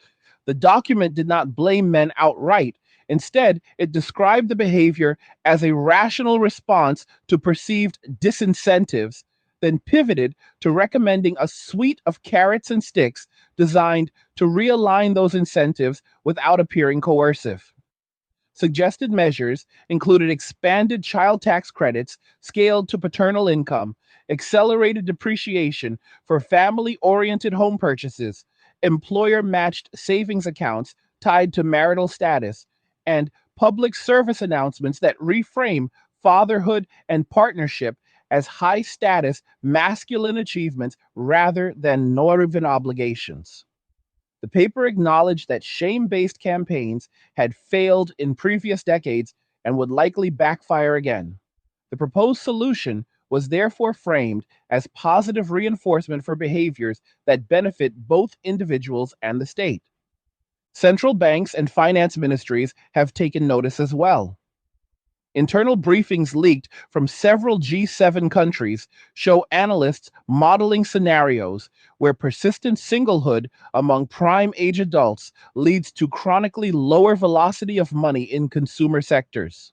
The document did not blame men outright. Instead, it described the behavior as a rational response to perceived disincentives, then pivoted to recommending a suite of carrots and sticks designed to realign those incentives without appearing coercive. Suggested measures included expanded child tax credits scaled to paternal income, accelerated depreciation for family oriented home purchases, employer matched savings accounts tied to marital status, and public service announcements that reframe fatherhood and partnership as high status masculine achievements rather than normative obligations. The paper acknowledged that shame based campaigns had failed in previous decades and would likely backfire again. The proposed solution was therefore framed as positive reinforcement for behaviors that benefit both individuals and the state. Central banks and finance ministries have taken notice as well. Internal briefings leaked from several G7 countries show analysts modeling scenarios where persistent singlehood among prime age adults leads to chronically lower velocity of money in consumer sectors.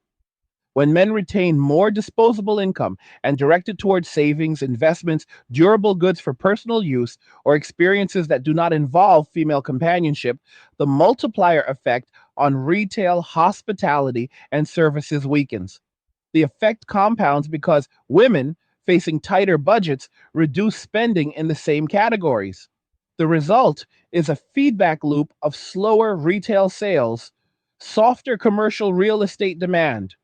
When men retain more disposable income and direct it towards savings, investments, durable goods for personal use, or experiences that do not involve female companionship, the multiplier effect on retail, hospitality, and services weakens. The effect compounds because women facing tighter budgets reduce spending in the same categories. The result is a feedback loop of slower retail sales, softer commercial real estate demand,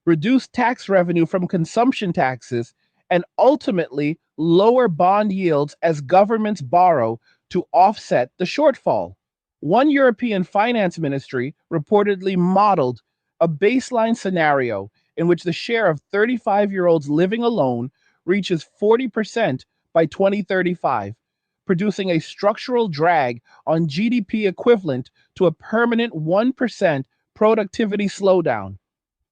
reduce tax revenue from consumption taxes, and ultimately lower bond yields as governments borrow to offset the shortfall. One European finance ministry reportedly modeled a baseline scenario in which the share of 35-year-olds living alone reaches 40% by 2035, producing a structural drag on GDP equivalent to a permanent 1% productivity slowdown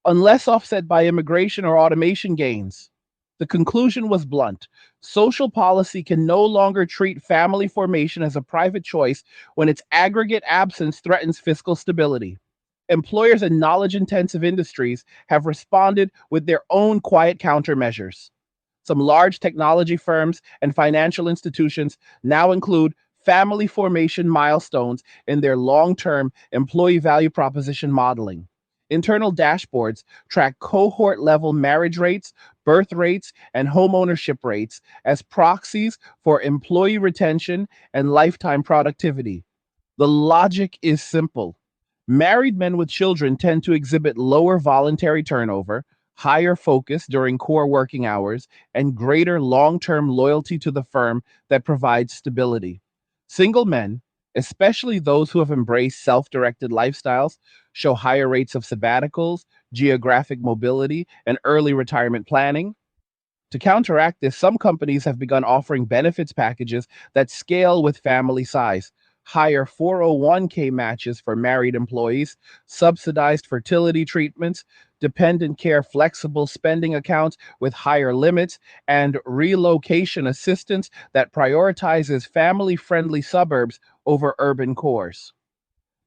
unless offset by immigration or automation gains. The conclusion was blunt. Social policy can no longer treat family formation as a private choice when its aggregate absence threatens fiscal stability. Employers in knowledge intensive industries have responded with their own quiet countermeasures. Some large technology firms and financial institutions now include family formation milestones in their long term employee value proposition modeling. Internal dashboards track cohort level marriage rates, birth rates, and home ownership rates as proxies for employee retention and lifetime productivity. The logic is simple. Married men with children tend to exhibit lower voluntary turnover, higher focus during core working hours, and greater long term loyalty to the firm that provides stability. Single men, especially those who have embraced self directed lifestyles, show higher rates of sabbaticals, geographic mobility, and early retirement planning. To counteract this, some companies have begun offering benefits packages that scale with family size. Higher 401k matches for married employees, subsidized fertility treatments, dependent care flexible spending accounts with higher limits, and relocation assistance that prioritizes family friendly suburbs over urban cores.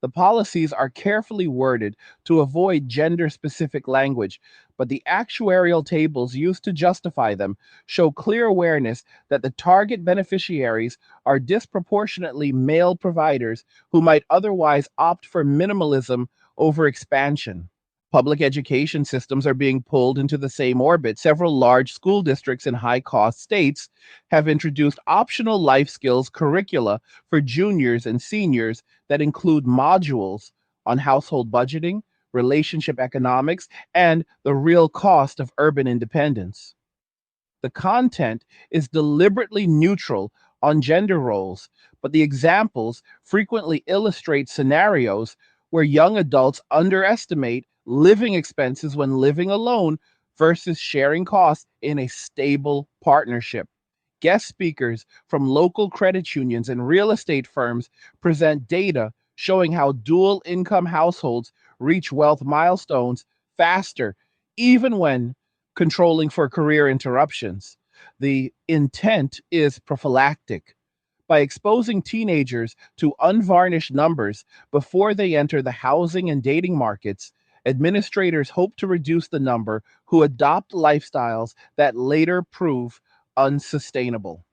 The policies are carefully worded to avoid gender specific language, but the actuarial tables used to justify them show clear awareness that the target beneficiaries are disproportionately male providers who might otherwise opt for minimalism over expansion. Public education systems are being pulled into the same orbit. Several large school districts in high cost states have introduced optional life skills curricula for juniors and seniors that include modules on household budgeting, relationship economics, and the real cost of urban independence. The content is deliberately neutral on gender roles, but the examples frequently illustrate scenarios where young adults underestimate living expenses when living alone versus sharing costs in a stable partnership. Guest speakers from local credit unions and real estate firms present data showing how dual income households reach wealth milestones faster, even when controlling for career interruptions. The intent is prophylactic. By exposing teenagers to unvarnished numbers before they enter the housing and dating markets, administrators hope to reduce the number who adopt lifestyles that later prove unsustainable.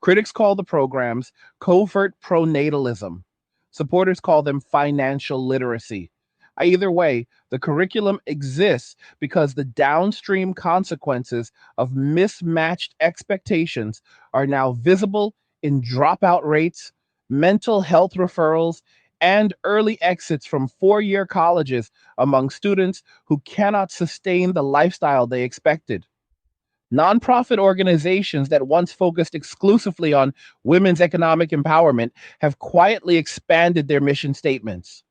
Critics call the programs covert pronatalism. Supporters call them financial literacy. Either way, the curriculum exists because the downstream consequences of mismatched expectations are now visible in dropout rates, mental health referrals, and early exits from 4 year colleges among students who cannot sustain the lifestyle they expected. Nonprofit organizations that once focused exclusively on women's economic empowerment have quietly expanded their mission statements.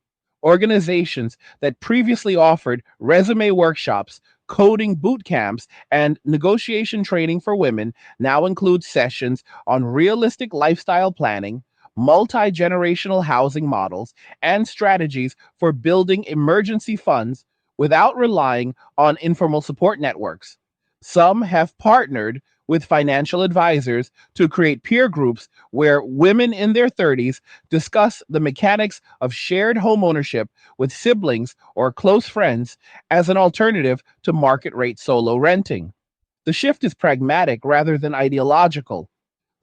Organizations that previously offered resume workshops, coding boot camps, and negotiation training for women now include sessions on realistic lifestyle planning, multi generational housing models, and strategies for building emergency funds without relying on informal support networks. Some have partnered with financial advisors to create peer groups where women in their 30s discuss the mechanics of shared homeownership with siblings or close friends as an alternative to market rate solo renting. The shift is pragmatic rather than ideological.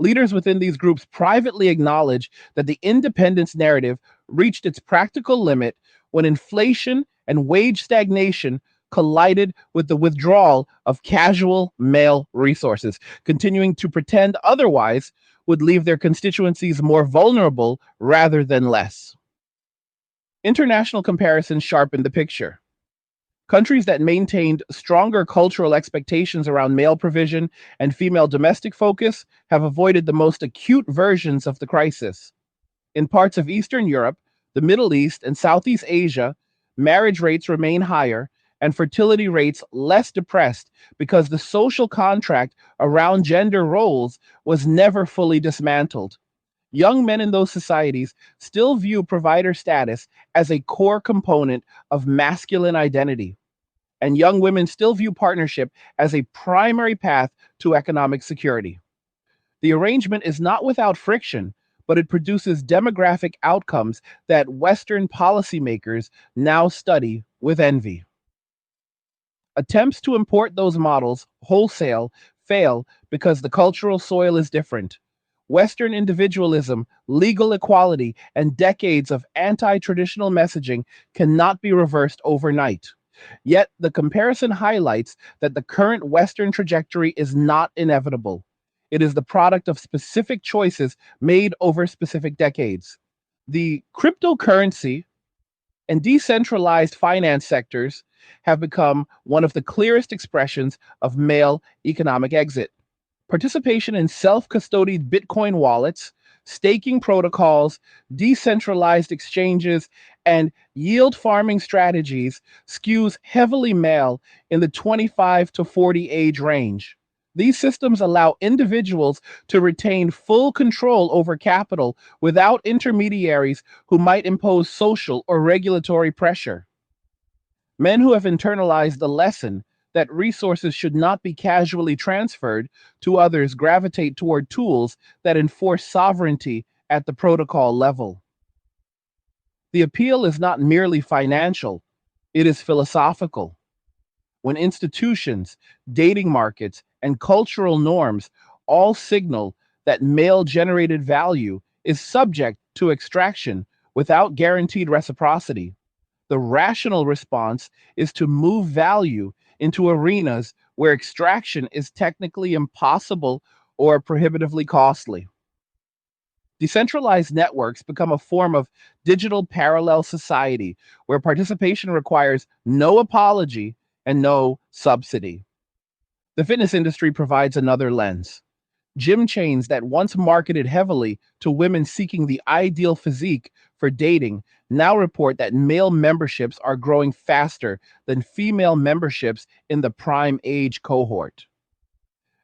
Leaders within these groups privately acknowledge that the independence narrative reached its practical limit when inflation and wage stagnation collided with the withdrawal of casual male resources. Continuing to pretend otherwise would leave their constituencies more vulnerable rather than less. International comparisons sharpen the picture. Countries that maintained stronger cultural expectations around male provision and female domestic focus have avoided the most acute versions of the crisis. In parts of Eastern Europe, the Middle East, and Southeast Asia, marriage rates remain higher and fertility rates less depressed because the social contract around gender roles was never fully dismantled. Young men in those societies still view provider status as a core component of masculine identity, and young women still view partnership as a primary path to economic security. The arrangement is not without friction, but it produces demographic outcomes that Western policymakers now study with envy. Attempts to import those models wholesale fail because the cultural soil is different. Western individualism, legal equality, and decades of anti traditional messaging cannot be reversed overnight. Yet, the comparison highlights that the current Western trajectory is not inevitable. It is the product of specific choices made over specific decades. The cryptocurrency and decentralized finance sectors have become one of the clearest expressions of male economic exit. Participation in self custodied Bitcoin wallets, staking protocols, decentralized exchanges, and yield farming strategies skews heavily male in the 25 to 40 age range. These systems allow individuals to retain full control over capital without intermediaries who might impose social or regulatory pressure. Men who have internalized the lesson that resources should not be casually transferred to others gravitate toward tools that enforce sovereignty at the protocol level. The appeal is not merely financial, it is philosophical. When institutions, dating markets, and cultural norms all signal that male generated value is subject to extraction without guaranteed reciprocity, The rational response is to move value into arenas where extraction is technically impossible or prohibitively costly. Decentralized networks become a form of digital parallel society where participation requires no apology and no subsidy. The fitness industry provides another lens. Gym chains that once marketed heavily to women seeking the ideal physique for dating now report that male memberships are growing faster than female memberships in the prime age cohort.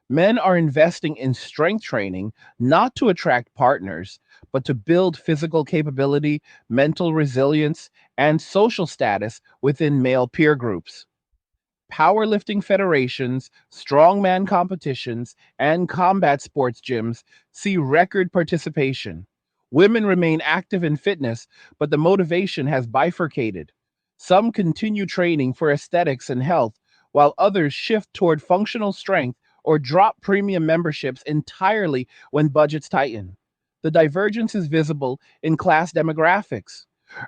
Men are investing in strength training not to attract partners, but to build physical capability, mental resilience, and social status within male peer groups. Powerlifting federations, strongman competitions, and combat sports gyms see record participation. Women remain active in fitness, but the motivation has bifurcated. Some continue training for aesthetics and health, while others shift toward functional strength or drop premium memberships entirely when budgets tighten. The divergence is visible in class demographics.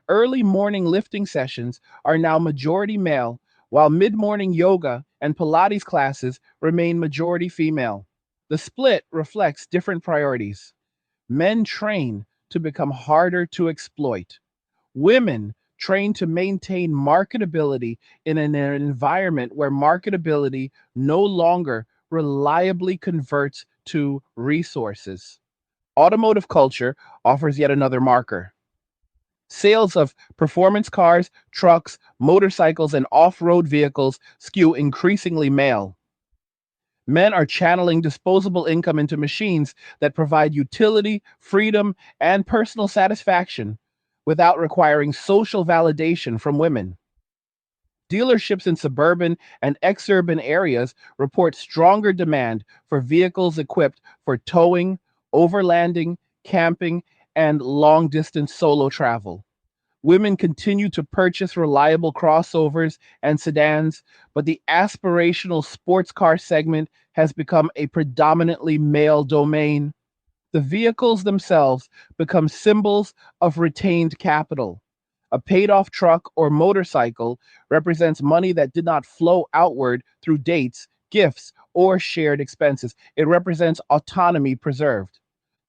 Early morning lifting sessions are now majority male, while mid morning yoga and Pilates classes remain majority female. The split reflects different priorities. Men train to become harder to exploit. Women train to maintain marketability in an environment where marketability no longer reliably converts to resources. Automotive culture offers yet another marker. Sales of performance cars, trucks, motorcycles, and off road vehicles skew increasingly male. Men are channeling disposable income into machines that provide utility, freedom, and personal satisfaction without requiring social validation from women. Dealerships in suburban and exurban areas report stronger demand for vehicles equipped for towing, overlanding, camping, and long distance solo travel. Women continue to purchase reliable crossovers and sedans, but the aspirational sports car segment has become a predominantly male domain. The vehicles themselves become symbols of retained capital. A paid off truck or motorcycle represents money that did not flow outward through dates, gifts, or shared expenses. It represents autonomy preserved.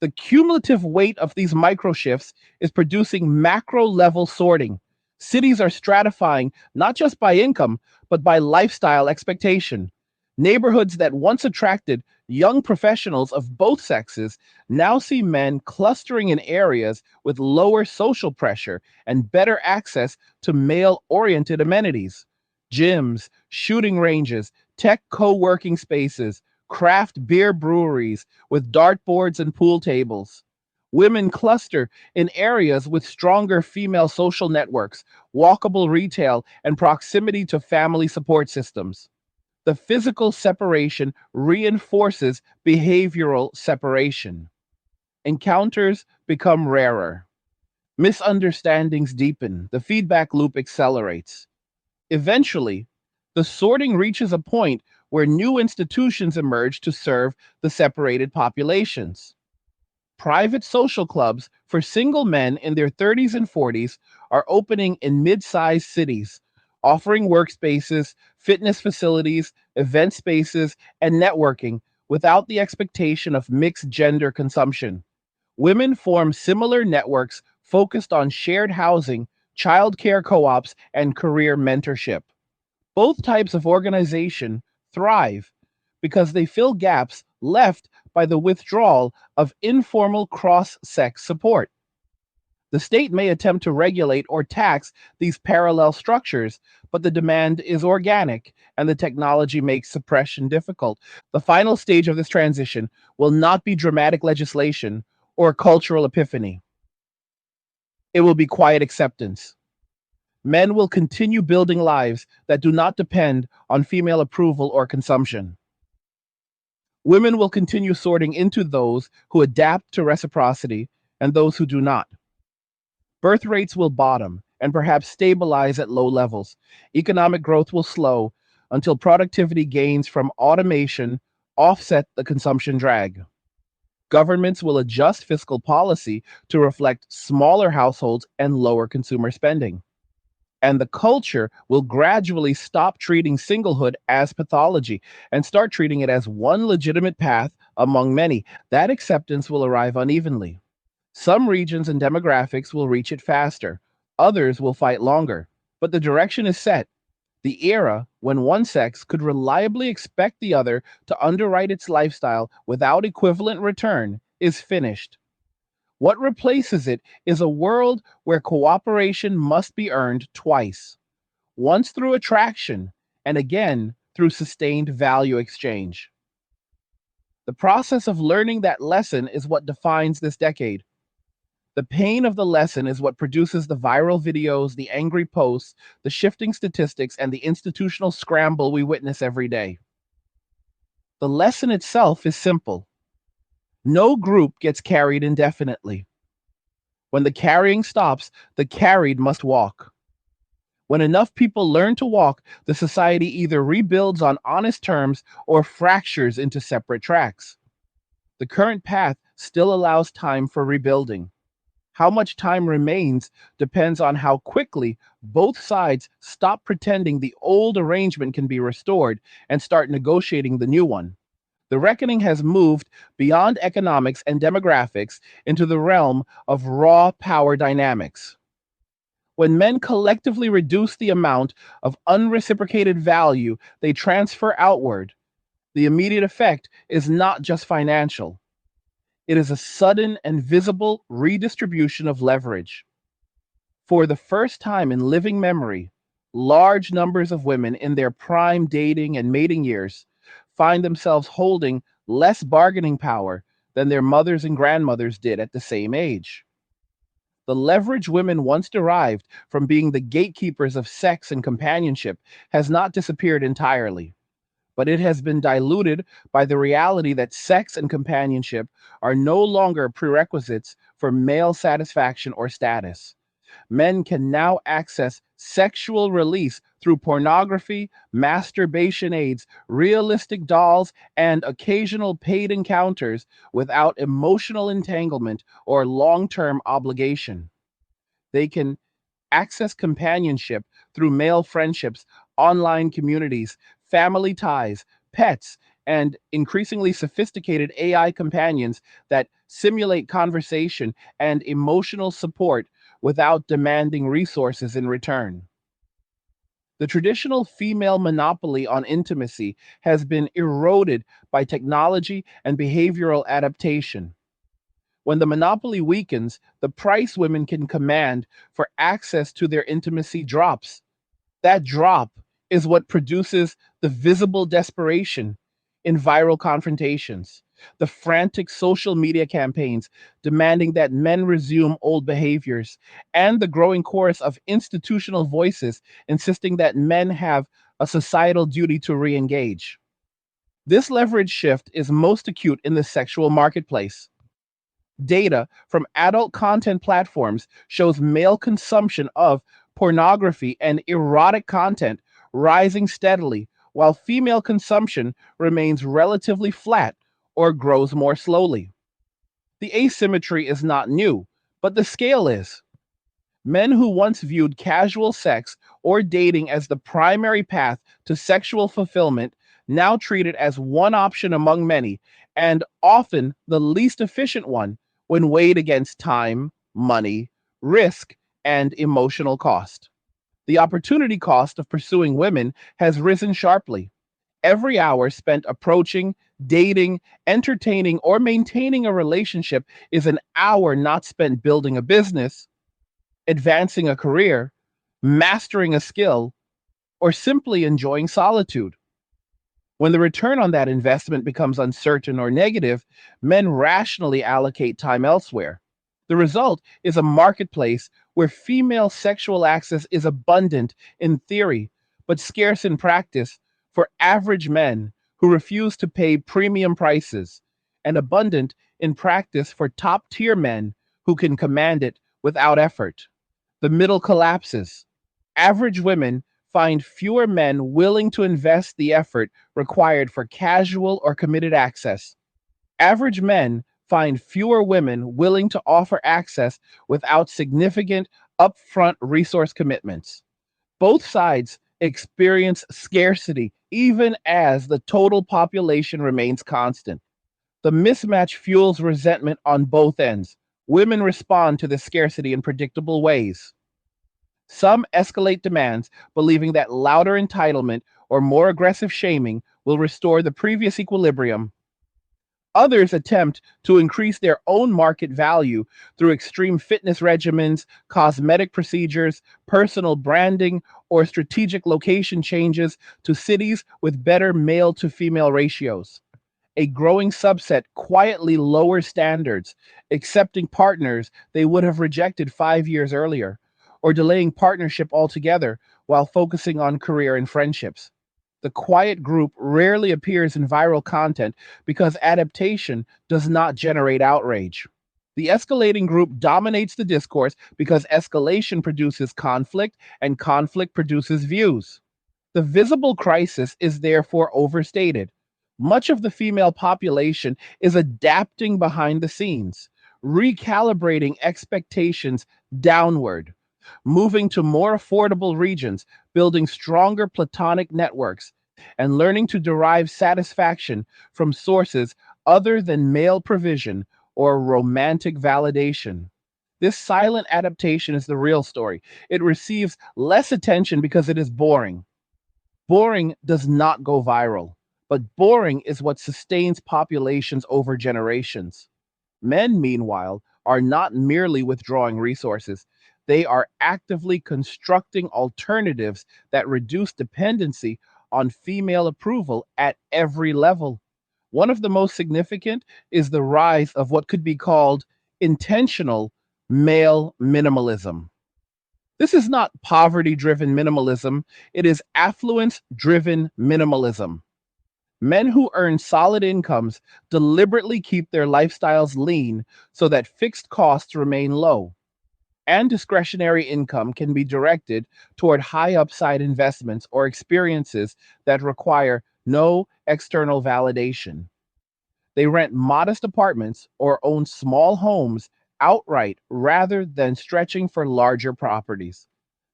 The cumulative weight of these micro shifts is producing macro level sorting. Cities are stratifying not just by income, but by lifestyle expectation. Neighborhoods that once attracted young professionals of both sexes now see men clustering in areas with lower social pressure and better access to male oriented amenities. Gyms, shooting ranges, tech co working spaces, craft beer breweries with dartboards and pool tables. Women cluster in areas with stronger female social networks, walkable retail, and proximity to family support systems. The physical separation reinforces behavioral separation. Encounters become rarer. Misunderstandings deepen. The feedback loop accelerates. Eventually, the sorting reaches a point where new institutions emerge to serve the separated populations. Private social clubs for single men in their 30s and 40s are opening in mid sized cities, offering workspaces, fitness facilities, event spaces, and networking without the expectation of mixed gender consumption. Women form similar networks focused on shared housing, childcare co ops, and career mentorship. Both types of organization thrive because they fill gaps left by the withdrawal of informal cross sex support. The state may attempt to regulate or tax these parallel structures, but the demand is organic and the technology makes suppression difficult. The final stage of this transition will not be dramatic legislation or cultural epiphany. It will be quiet acceptance. Men will continue building lives that do not depend on female approval or consumption. Women will continue sorting into those who adapt to reciprocity and those who do not. Birth rates will bottom and perhaps stabilize at low levels. Economic growth will slow until productivity gains from automation offset the consumption drag. Governments will adjust fiscal policy to reflect smaller households and lower consumer spending. And the culture will gradually stop treating singlehood as pathology and start treating it as one legitimate path among many. That acceptance will arrive unevenly. Some regions and demographics will reach it faster, others will fight longer. But the direction is set. The era when one sex could reliably expect the other to underwrite its lifestyle without equivalent return is finished. What replaces it is a world where cooperation must be earned twice, once through attraction and again through sustained value exchange. The process of learning that lesson is what defines this decade. The pain of the lesson is what produces the viral videos, the angry posts, the shifting statistics, and the institutional scramble we witness every day. The lesson itself is simple. No group gets carried indefinitely. When the carrying stops, the carried must walk. When enough people learn to walk, the society either rebuilds on honest terms or fractures into separate tracks. The current path still allows time for rebuilding. How much time remains depends on how quickly both sides stop pretending the old arrangement can be restored and start negotiating the new one. The reckoning has moved beyond economics and demographics into the realm of raw power dynamics. When men collectively reduce the amount of unreciprocated value they transfer outward, the immediate effect is not just financial. It is a sudden and visible redistribution of leverage. For the first time in living memory, large numbers of women in their prime dating and mating years find themselves holding less bargaining power than their mothers and grandmothers did at the same age. The leverage women once derived from being the gatekeepers of sex and companionship has not disappeared entirely, but it has been diluted by the reality that sex and companionship are no longer prerequisites for male satisfaction or status. Men can now access sexual release through pornography, masturbation aids, realistic dolls, and occasional paid encounters without emotional entanglement or long term obligation. They can access companionship through male friendships, online communities, family ties, pets, and increasingly sophisticated AI companions that simulate conversation and emotional support without demanding resources in return. The traditional female monopoly on intimacy has been eroded by technology and behavioral adaptation. When the monopoly weakens, the price women can command for access to their intimacy drops. That drop is what produces the visible desperation in viral confrontations, the frantic social media campaigns demanding that men resume old behaviors, and the growing chorus of institutional voices insisting that men have a societal duty to re engage. This leverage shift is most acute in the sexual marketplace. Data from adult content platforms shows male consumption of pornography and erotic content rising steadily, while female consumption remains relatively flat or grows more slowly. The asymmetry is not new, but the scale is. Men who once viewed casual sex or dating as the primary path to sexual fulfillment now treat it as one option among many, and often the least efficient one when weighed against time, money, risk, and emotional cost. The opportunity cost of pursuing women has risen sharply. Every hour spent approaching, dating, entertaining, or maintaining a relationship is an hour not spent building a business, advancing a career, mastering a skill, or simply enjoying solitude. When the return on that investment becomes uncertain or negative, men rationally allocate time elsewhere. The result is a marketplace where female sexual access is abundant in theory, but scarce in practice for average men who refuse to pay premium prices, and abundant in practice for top tier men who can command it without effort. The middle collapses. Average women find fewer men willing to invest the effort required for casual or committed access. Average men find fewer women willing to offer access without significant upfront resource commitments. Both sides experience scarcity even as the total population remains constant. The mismatch fuels resentment on both ends. Women respond to the scarcity in predictable ways. Some escalate demands, believing that louder entitlement or more aggressive shaming will restore the previous equilibrium. Others attempt to increase their own market value through extreme fitness regimens, cosmetic procedures, personal branding, or strategic location changes to cities with better male to female ratios. A growing subset quietly lowers standards, accepting partners they would have rejected 5 years earlier, or delaying partnership altogether while focusing on career and friendships. The quiet group rarely appears in viral content because adaptation does not generate outrage. The escalating group dominates the discourse because escalation produces conflict and conflict produces views. The visible crisis is therefore overstated. Much of the female population is adapting behind the scenes, recalibrating expectations downward, moving to more affordable regions, building stronger platonic networks, and learning to derive satisfaction from sources other than male provision or romantic validation. This silent adaptation is the real story. It receives less attention because it is boring. Boring does not go viral, but boring is what sustains populations over generations. Men, meanwhile, are not merely withdrawing resources, they are actively constructing alternatives that reduce dependency on female approval at every level. One of the most significant is the rise of what could be called intentional male minimalism. This is not poverty driven minimalism, it is affluence driven minimalism. Men who earn solid incomes deliberately keep their lifestyles lean so that fixed costs remain low, and discretionary income can be directed toward high upside investments or experiences that require no external validation. They rent modest apartments or own small homes outright rather than stretching for larger properties.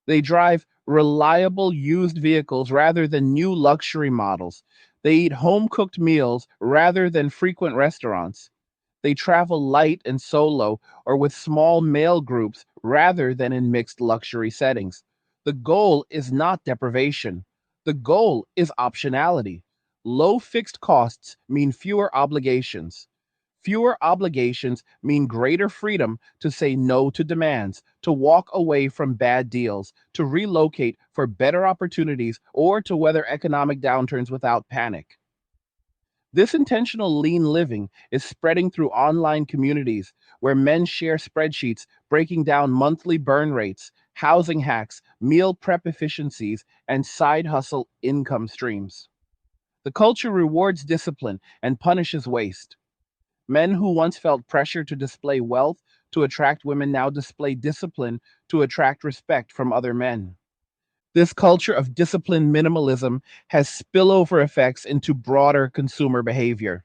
They drive reliable used vehicles rather than new luxury models. They eat home cooked meals rather than frequent restaurants. They travel light and solo or with small male groups rather than in mixed luxury settings. The goal is not deprivation. The goal is optionality. Low fixed costs mean fewer obligations. Fewer obligations mean greater freedom to say no to demands, to walk away from bad deals, to relocate for better opportunities, or to weather economic downturns without panic. This intentional lean living is spreading through online communities where men share spreadsheets breaking down monthly burn rates, housing hacks, meal prep efficiencies, and side hustle income streams. The culture rewards discipline and punishes waste. Men who once felt pressure to display wealth to attract women now display discipline to attract respect from other men. This culture of disciplined minimalism has spillover effects into broader consumer behavior.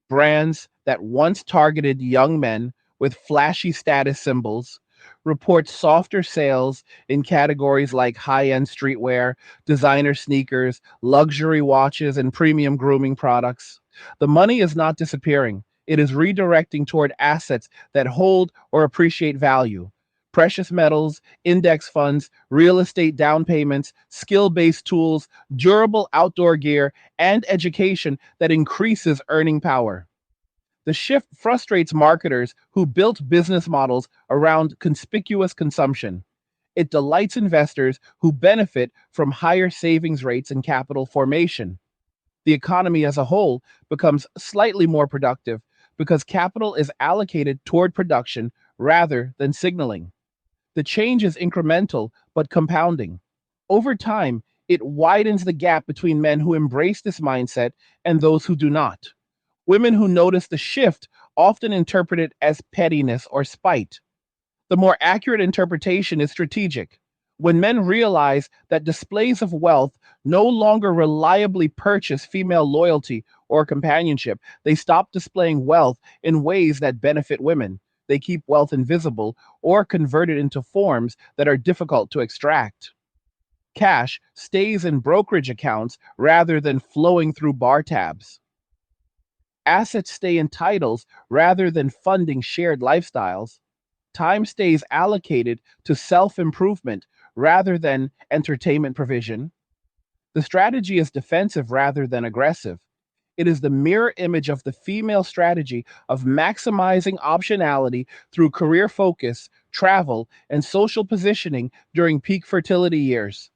Brands that once targeted young men with flashy status symbols report softer sales in categories like high end streetwear, designer sneakers, luxury watches, and premium grooming products. The money is not disappearing, it is redirecting toward assets that hold or appreciate value. Precious metals, index funds, real estate down payments, skill based tools, durable outdoor gear, and education that increases earning power. The shift frustrates marketers who built business models around conspicuous consumption. It delights investors who benefit from higher savings rates and capital formation. The economy as a whole becomes slightly more productive because capital is allocated toward production rather than signaling. The change is incremental but compounding. Over time, it widens the gap between men who embrace this mindset and those who do not. Women who notice the shift often interpret it as pettiness or spite. The more accurate interpretation is strategic. When men realize that displays of wealth no longer reliably purchase female loyalty or companionship, they stop displaying wealth in ways that benefit women. They keep wealth invisible or convert it into forms that are difficult to extract. Cash stays in brokerage accounts rather than flowing through bar tabs. Assets stay in titles rather than funding shared lifestyles. Time stays allocated to self improvement rather than entertainment provision. The strategy is defensive rather than aggressive. It is the mirror image of the female strategy of maximizing optionality through career focus, travel, and social positioning during peak fertility years.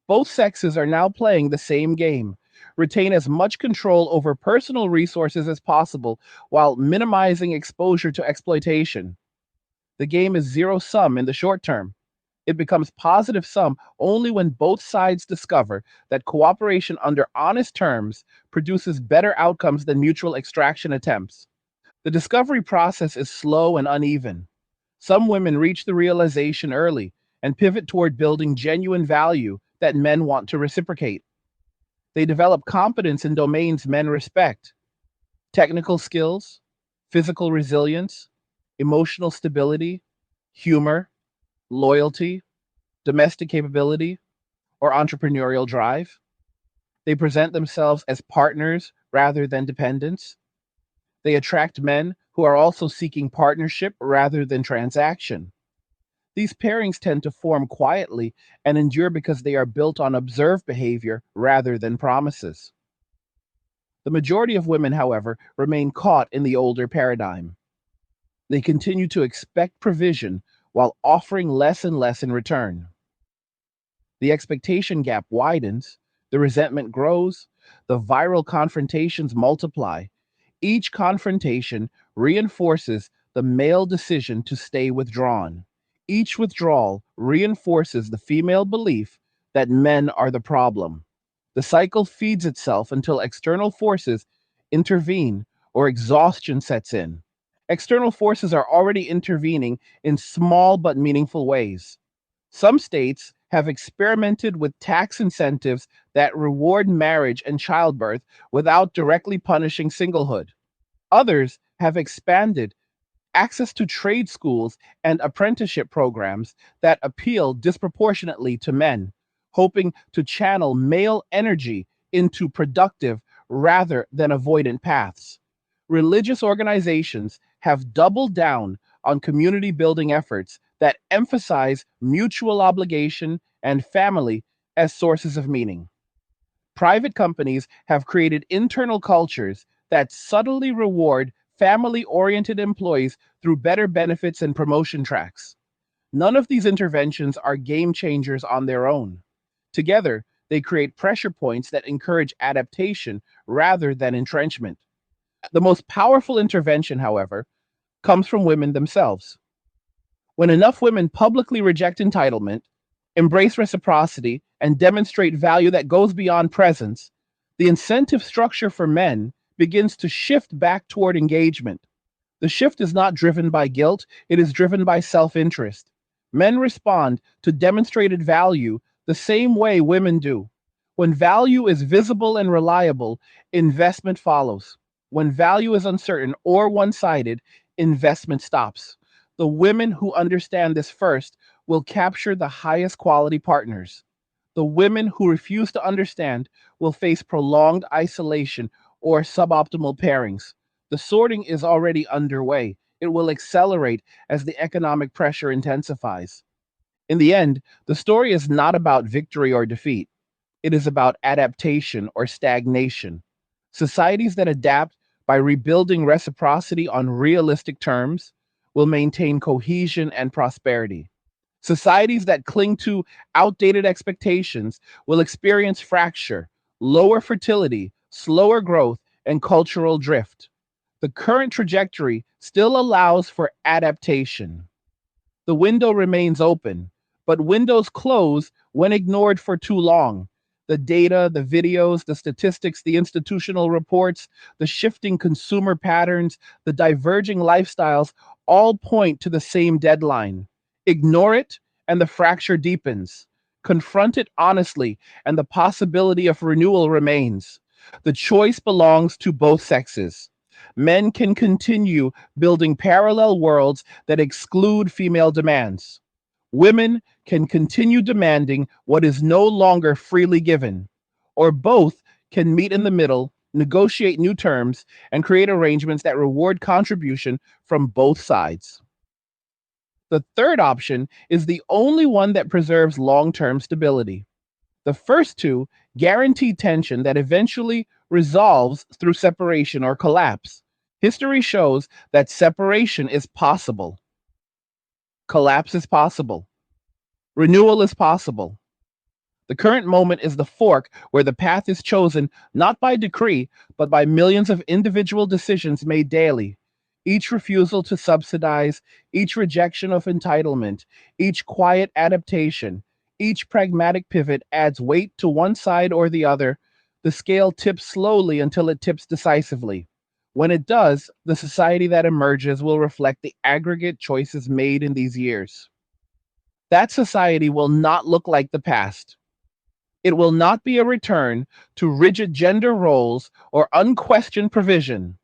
Both sexes are now playing the same game. Retain as much control over personal resources as possible while minimizing exposure to exploitation. The game is zero sum in the short term. It becomes positive sum only when both sides discover that cooperation under honest terms produces better outcomes than mutual extraction attempts. The discovery process is slow and uneven. Some women reach the realization early and pivot toward building genuine value that men want to reciprocate. They develop competence in domains men respect: technical skills, physical resilience, emotional stability, humor, loyalty, domestic capability, or entrepreneurial drive. They present themselves as partners rather than dependents. They attract men who are also seeking partnership rather than transaction. These pairings tend to form quietly and endure because they are built on observed behavior rather than promises. The majority of women, however, remain caught in the older paradigm. They continue to expect provision while offering less and less in return. The expectation gap widens, the resentment grows, the viral confrontations multiply. Each confrontation reinforces the male decision to stay withdrawn. Each withdrawal reinforces the female belief that men are the problem. The cycle feeds itself until external forces intervene or exhaustion sets in. External forces are already intervening in small but meaningful ways. Some states have experimented with tax incentives that reward marriage and childbirth without directly punishing singlehood. Others have expanded access to trade schools and apprenticeship programs that appeal disproportionately to men, hoping to channel male energy into productive rather than avoidant paths. Religious organizations have doubled down on community building efforts that emphasize mutual obligation and family as sources of meaning. Private companies have created internal cultures that subtly reward family oriented employees through better benefits and promotion tracks. None of these interventions are game changers on their own. Together, they create pressure points that encourage adaptation rather than entrenchment. The most powerful intervention, however, comes from women themselves. When enough women publicly reject entitlement, embrace reciprocity, and demonstrate value that goes beyond presence, the incentive structure for men begins to shift back toward engagement. The shift is not driven by guilt, it is driven by self interest. Men respond to demonstrated value the same way women do. When value is visible and reliable, investment follows. When value is uncertain or one sided, investment stops. The women who understand this first will capture the highest quality partners. The women who refuse to understand will face prolonged isolation or suboptimal pairings. The sorting is already underway. It will accelerate as the economic pressure intensifies. In the end, the story is not about victory or defeat. It is about adaptation or stagnation. Societies that adapt by rebuilding reciprocity on realistic terms will maintain cohesion and prosperity. Societies that cling to outdated expectations will experience fracture, lower fertility, slower growth, and cultural drift. The current trajectory still allows for adaptation. The window remains open, but windows close when ignored for too long. The data, the videos, the statistics, the institutional reports, the shifting consumer patterns, the diverging lifestyles all point to the same deadline. Ignore it, and the fracture deepens. Confront it honestly, and the possibility of renewal remains. The choice belongs to both sexes. Men can continue building parallel worlds that exclude female demands. Women can continue demanding what is no longer freely given, or both can meet in the middle, negotiate new terms, and create arrangements that reward contribution from both sides. The third option is the only one that preserves long term stability. The first two guarantee tension that eventually resolves through separation or collapse. History shows that separation is possible, collapse is possible, renewal is possible. The current moment is the fork where the path is chosen not by decree, but by millions of individual decisions made daily. Each refusal to subsidize, each rejection of entitlement, each quiet adaptation, each pragmatic pivot adds weight to one side or the other. The scale tips slowly until it tips decisively. When it does, the society that emerges will reflect the aggregate choices made in these years. That society will not look like the past. It will not be a return to rigid gender roles or unquestioned provision.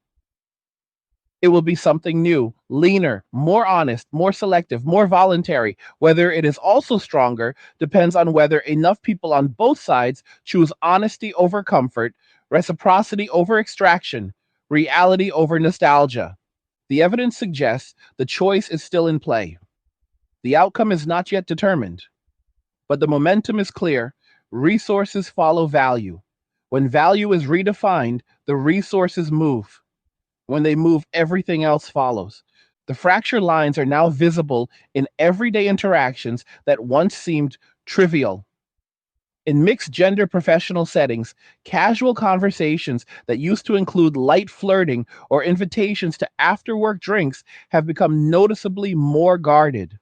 It will be something new, leaner, more honest, more selective, more voluntary. Whether it is also stronger depends on whether enough people on both sides choose honesty over comfort, reciprocity over extraction, reality over nostalgia. The evidence suggests the choice is still in play. The outcome is not yet determined, but the momentum is clear. Resources follow value. When value is redefined, the resources move. When they move, everything else follows. The fracture lines are now visible in everyday interactions that once seemed trivial. In mixed gender professional settings, casual conversations that used to include light flirting or invitations to after work drinks have become noticeably more guarded.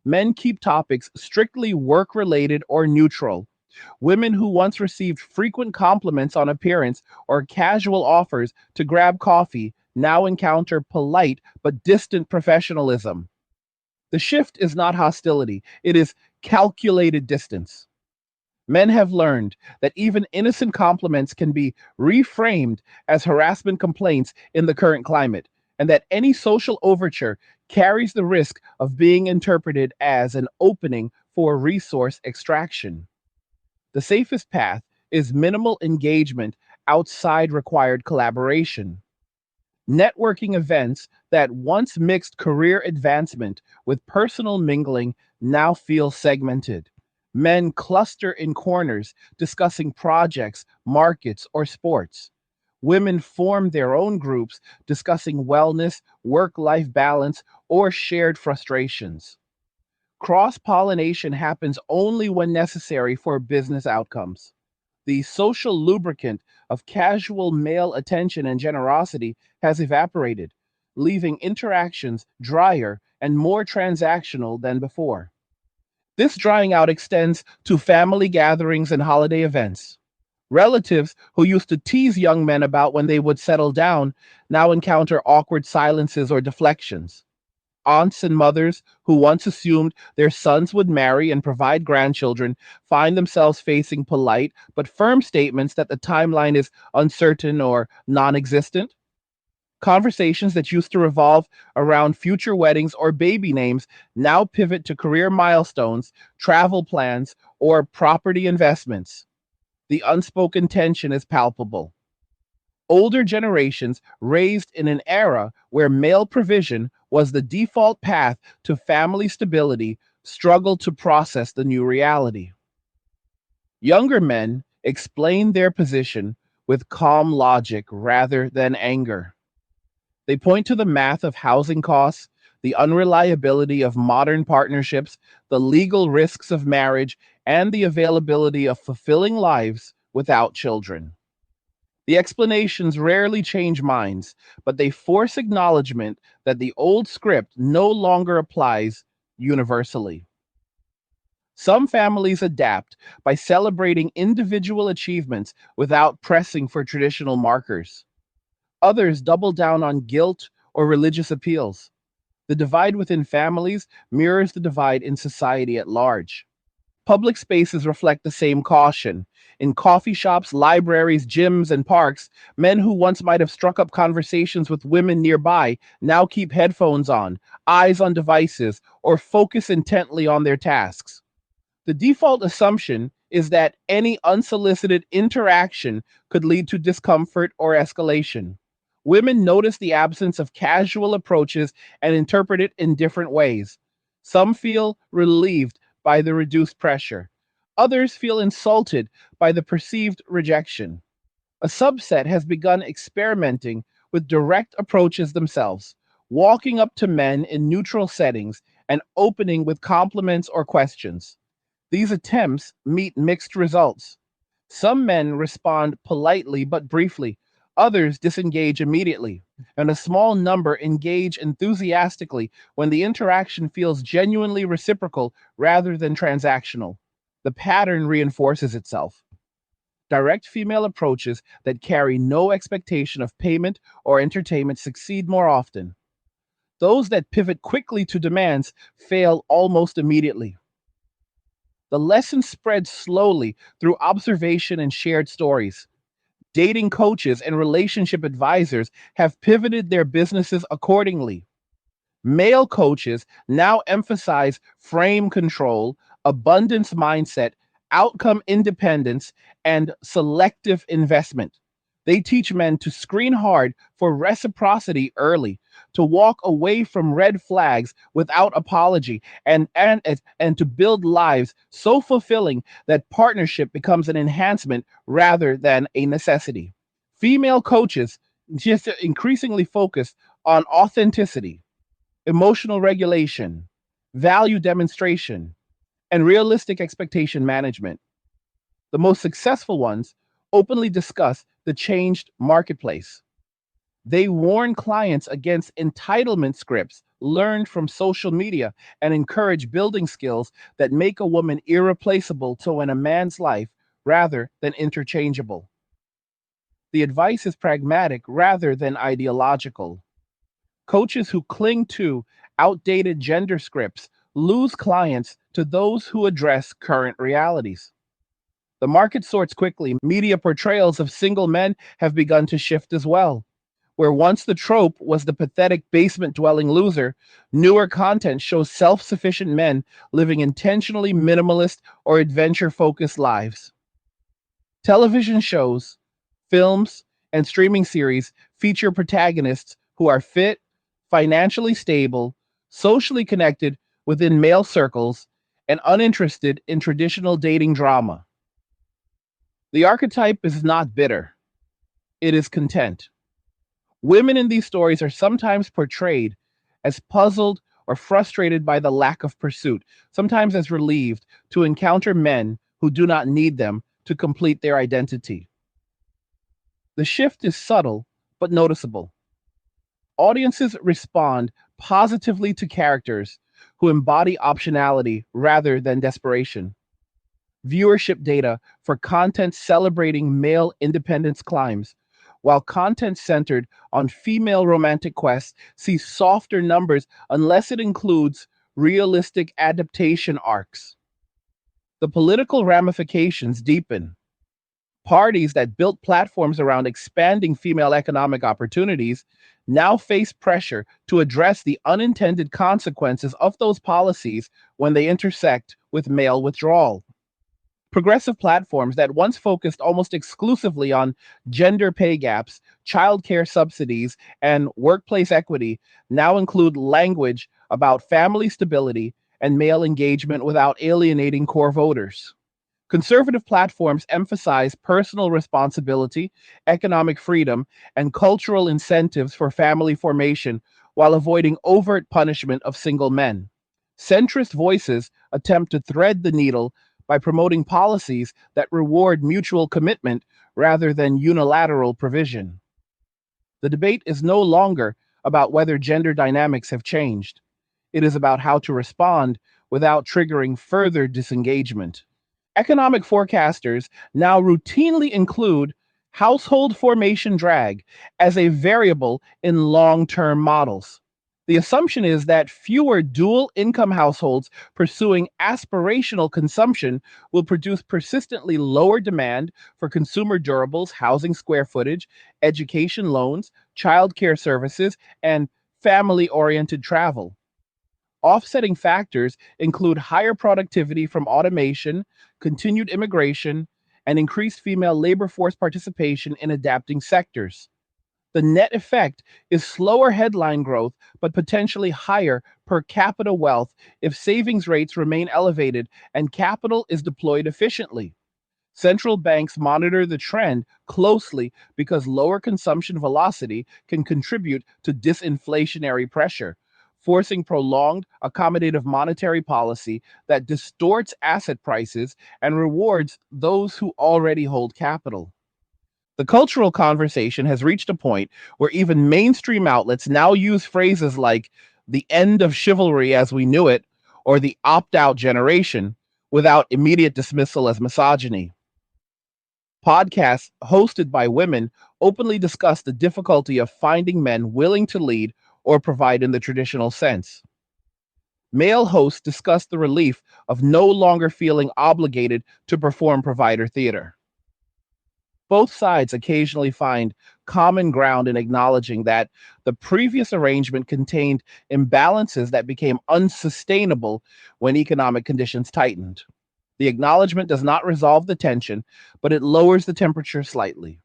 Men keep topics strictly work related or neutral. Women who once received frequent compliments on appearance or casual offers to grab coffee now encounter polite but distant professionalism. The shift is not hostility, it is calculated distance. Men have learned that even innocent compliments can be reframed as harassment complaints in the current climate, and that any social overture carries the risk of being interpreted as an opening for resource extraction. The safest path is minimal engagement outside required collaboration. Networking events that once mixed career advancement with personal mingling now feel segmented. Men cluster in corners discussing projects, markets, or sports. Women form their own groups discussing wellness, work life balance, or shared frustrations. Cross pollination happens only when necessary for business outcomes. The social lubricant of casual male attention and generosity has evaporated, leaving interactions drier and more transactional than before. This drying out extends to family gatherings and holiday events. Relatives who used to tease young men about when they would settle down now encounter awkward silences or deflections. Aunts and mothers who once assumed their sons would marry and provide grandchildren find themselves facing polite but firm statements that the timeline is uncertain or non existent. Conversations that used to revolve around future weddings or baby names now pivot to career milestones, travel plans, or property investments. The unspoken tension is palpable. Older generations raised in an era where male provision was the default path to family stability struggle to process the new reality. Younger men explain their position with calm logic rather than anger. They point to the math of housing costs, the unreliability of modern partnerships, the legal risks of marriage, and the availability of fulfilling lives without children. The explanations rarely change minds, but they force acknowledgement that the old script no longer applies universally. Some families adapt by celebrating individual achievements without pressing for traditional markers. Others double down on guilt or religious appeals. The divide within families mirrors the divide in society at large. Public spaces reflect the same caution. In coffee shops, libraries, gyms, and parks, men who once might have struck up conversations with women nearby now keep headphones on, eyes on devices, or focus intently on their tasks. The default assumption is that any unsolicited interaction could lead to discomfort or escalation. Women notice the absence of casual approaches and interpret it in different ways. Some feel relieved by the reduced pressure. Others feel insulted by the perceived rejection. A subset has begun experimenting with direct approaches themselves, walking up to men in neutral settings and opening with compliments or questions. These attempts meet mixed results. Some men respond politely but briefly, others disengage immediately, and a small number engage enthusiastically when the interaction feels genuinely reciprocal rather than transactional. The pattern reinforces itself. Direct female approaches that carry no expectation of payment or entertainment succeed more often. Those that pivot quickly to demands fail almost immediately. The lesson spreads slowly through observation and shared stories. Dating coaches and relationship advisors have pivoted their businesses accordingly. Male coaches now emphasize frame control, abundance mindset, outcome independence, and selective investment. They teach men to screen hard for reciprocity early, to walk away from red flags without apology, and to build lives so fulfilling that partnership becomes an enhancement rather than a necessity. Female coaches just increasingly focus on authenticity, emotional regulation, value demonstration, and realistic expectation management. The most successful ones openly discuss the changed marketplace. They warn clients against entitlement scripts learned from social media and encourage building skills that make a woman irreplaceable to in a man's life rather than interchangeable. The advice is pragmatic rather than ideological. Coaches who cling to outdated gender scripts lose clients to those who address current realities. The market sorts quickly. Media portrayals of single men have begun to shift as well. Where once the trope was the pathetic basement dwelling loser, newer content shows self sufficient men living intentionally minimalist or adventure focused lives. Television shows, films, and streaming series feature protagonists who are fit, financially stable, socially connected within male circles, and uninterested in traditional dating drama. The archetype is not bitter, it is content. Women in these stories are sometimes portrayed as puzzled or frustrated by the lack of pursuit, sometimes as relieved to encounter men who do not need them to complete their identity. The shift is subtle but noticeable. Audiences respond positively to characters who embody optionality rather than desperation. Viewership data for content celebrating male independence climbs, while content centered on female romantic quests sees softer numbers unless it includes realistic adaptation arcs. The political ramifications deepen. Parties that built platforms around expanding female economic opportunities now face pressure to address the unintended consequences of those policies when they intersect with male withdrawal. Progressive platforms that once focused almost exclusively on gender pay gaps, childcare subsidies, and workplace equity now include language about family stability and male engagement without alienating core voters. Conservative platforms emphasize personal responsibility, economic freedom, and cultural incentives for family formation while avoiding overt punishment of single men. Centrist voices attempt to thread the needle by promoting policies that reward mutual commitment rather than unilateral provision. The debate is no longer about whether gender dynamics have changed. It is about how to respond without triggering further disengagement. Economic forecasters now routinely include household formation drag as a variable in long term models. The assumption is that fewer dual income households pursuing aspirational consumption will produce persistently lower demand for consumer durables, housing square footage, education loans, childcare services, and family oriented travel. Offsetting factors include higher productivity from automation, continued immigration, and increased female labor force participation in adapting sectors. The net effect is slower headline growth, but potentially higher per capita wealth if savings rates remain elevated and capital is deployed efficiently. Central banks monitor the trend closely because lower consumption velocity can contribute to disinflationary pressure, forcing prolonged accommodative monetary policy that distorts asset prices and rewards those who already hold capital. The cultural conversation has reached a point where even mainstream outlets now use phrases like the end of chivalry as we knew it or the opt out generation without immediate dismissal as misogyny. Podcasts hosted by women openly discuss the difficulty of finding men willing to lead or provide in the traditional sense. Male hosts discuss the relief of no longer feeling obligated to perform provider theater. Both sides occasionally find common ground in acknowledging that the previous arrangement contained imbalances that became unsustainable when economic conditions tightened. The acknowledgement does not resolve the tension, but it lowers the temperature slightly.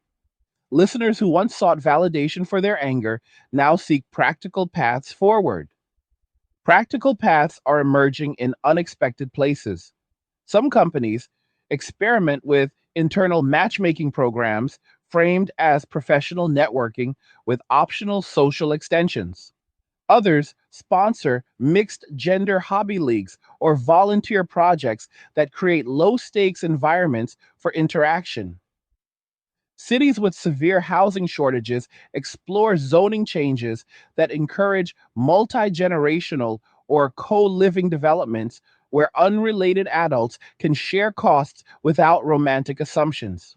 Listeners who once sought validation for their anger now seek practical paths forward. Practical paths are emerging in unexpected places. Some companies experiment with internal matchmaking programs framed as professional networking with optional social extensions. Others sponsor mixed gender hobby leagues or volunteer projects that create low stakes environments for interaction. Cities with severe housing shortages explore zoning changes that encourage multi generational or co living developments where unrelated adults can share costs without romantic assumptions.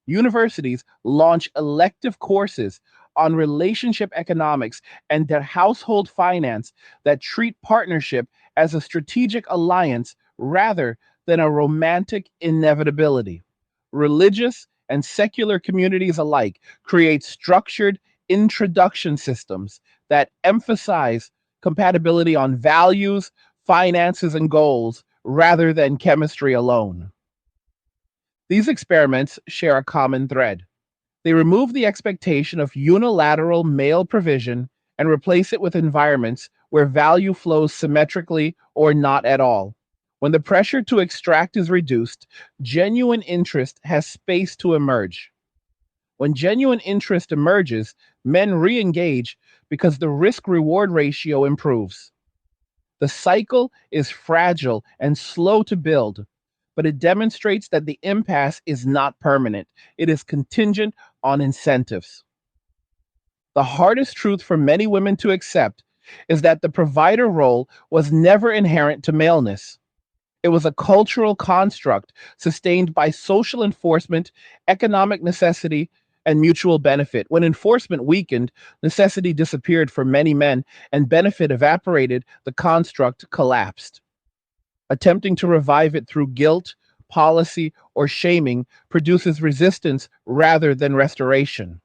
Universities launch elective courses on relationship economics and their household finance that treat partnership as a strategic alliance rather than a romantic inevitability. Religious and secular communities alike create structured introduction systems that emphasize compatibility on values, finances, and goals rather than chemistry alone. These experiments share a common thread. They remove the expectation of unilateral male provision and replace it with environments where value flows symmetrically or not at all. When the pressure to extract is reduced, genuine interest has space to emerge. When genuine interest emerges, men re engage because the risk reward ratio improves. The cycle is fragile and slow to build, but it demonstrates that the impasse is not permanent. It is contingent on incentives. The hardest truth for many women to accept is that the provider role was never inherent to maleness. It was a cultural construct sustained by social enforcement, economic necessity, and mutual benefit. When enforcement weakened, necessity disappeared for many men and benefit evaporated, the construct collapsed. Attempting to revive it through guilt, policy, or shaming produces resistance rather than restoration.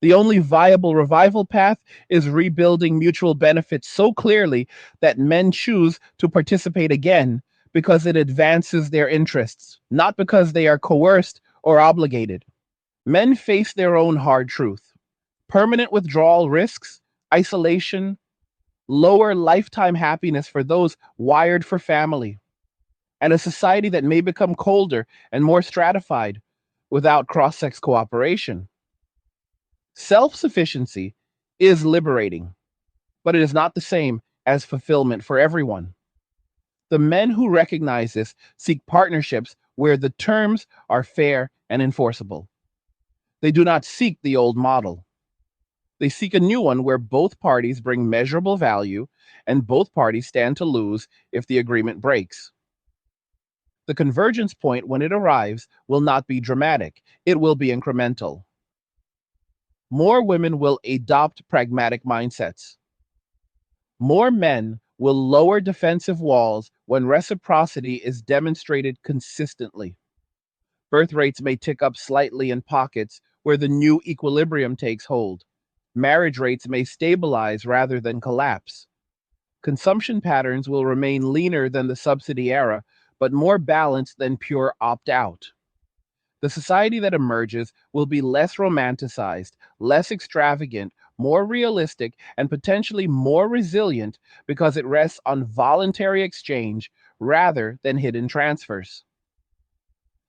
The only viable revival path is rebuilding mutual benefits so clearly that men choose to participate again because it advances their interests, not because they are coerced or obligated. Men face their own hard truth. Permanent withdrawal risks, isolation, lower lifetime happiness for those wired for family, and a society that may become colder and more stratified without cross sex cooperation. Self sufficiency is liberating, but it is not the same as fulfillment for everyone. The men who recognize this seek partnerships where the terms are fair and enforceable. They do not seek the old model. They seek a new one where both parties bring measurable value and both parties stand to lose if the agreement breaks. The convergence point, when it arrives, will not be dramatic, it will be incremental. More women will adopt pragmatic mindsets. More men will lower defensive walls when reciprocity is demonstrated consistently. Birth rates may tick up slightly in pockets where the new equilibrium takes hold. Marriage rates may stabilize rather than collapse. Consumption patterns will remain leaner than the subsidy era, but more balanced than pure opt out. The society that emerges will be less romanticized, less extravagant, more realistic, and potentially more resilient because it rests on voluntary exchange rather than hidden transfers.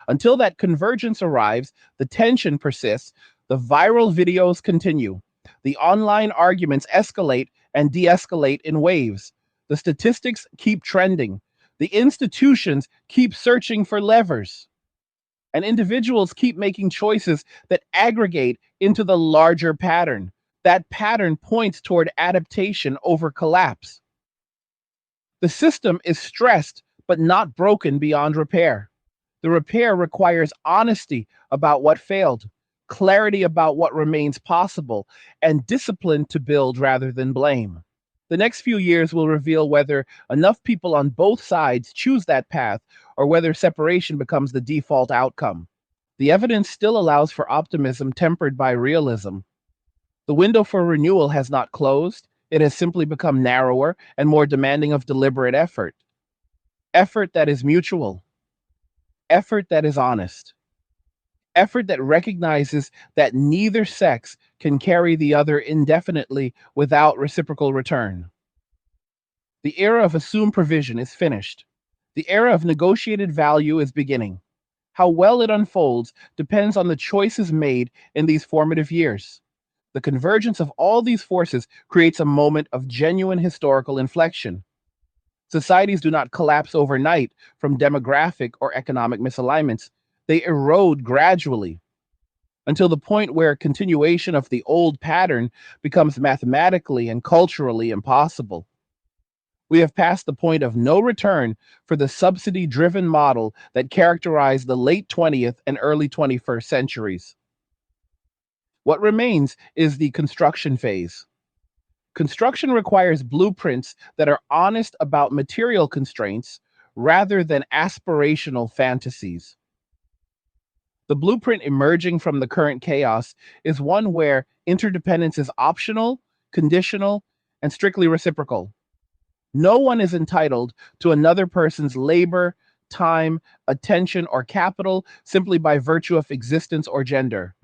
Until that convergence arrives, the tension persists, the viral videos continue, the online arguments escalate and de escalate in waves, the statistics keep trending, the institutions keep searching for levers, and individuals keep making choices that aggregate into the larger pattern. That pattern points toward adaptation over collapse. The system is stressed but not broken beyond repair. The repair requires honesty about what failed, clarity about what remains possible, and discipline to build rather than blame. The next few years will reveal whether enough people on both sides choose that path or whether separation becomes the default outcome. The evidence still allows for optimism tempered by realism. The window for renewal has not closed, it has simply become narrower and more demanding of deliberate effort. Effort that is mutual, effort that is honest, effort that recognizes that neither sex can carry the other indefinitely without reciprocal return. The era of assumed provision is finished. The era of negotiated value is beginning. How well it unfolds depends on the choices made in these formative years. The convergence of all these forces creates a moment of genuine historical inflection. Societies do not collapse overnight from demographic or economic misalignments. They erode gradually until the point where continuation of the old pattern becomes mathematically and culturally impossible. We have passed the point of no return for the subsidy driven model that characterized the late 20th and early 21st centuries. What remains is the construction phase. Construction requires blueprints that are honest about material constraints rather than aspirational fantasies. The blueprint emerging from the current chaos is one where interdependence is optional, conditional, and strictly reciprocal. No one is entitled to another person's labor, time, attention, or capital simply by virtue of existence or gender.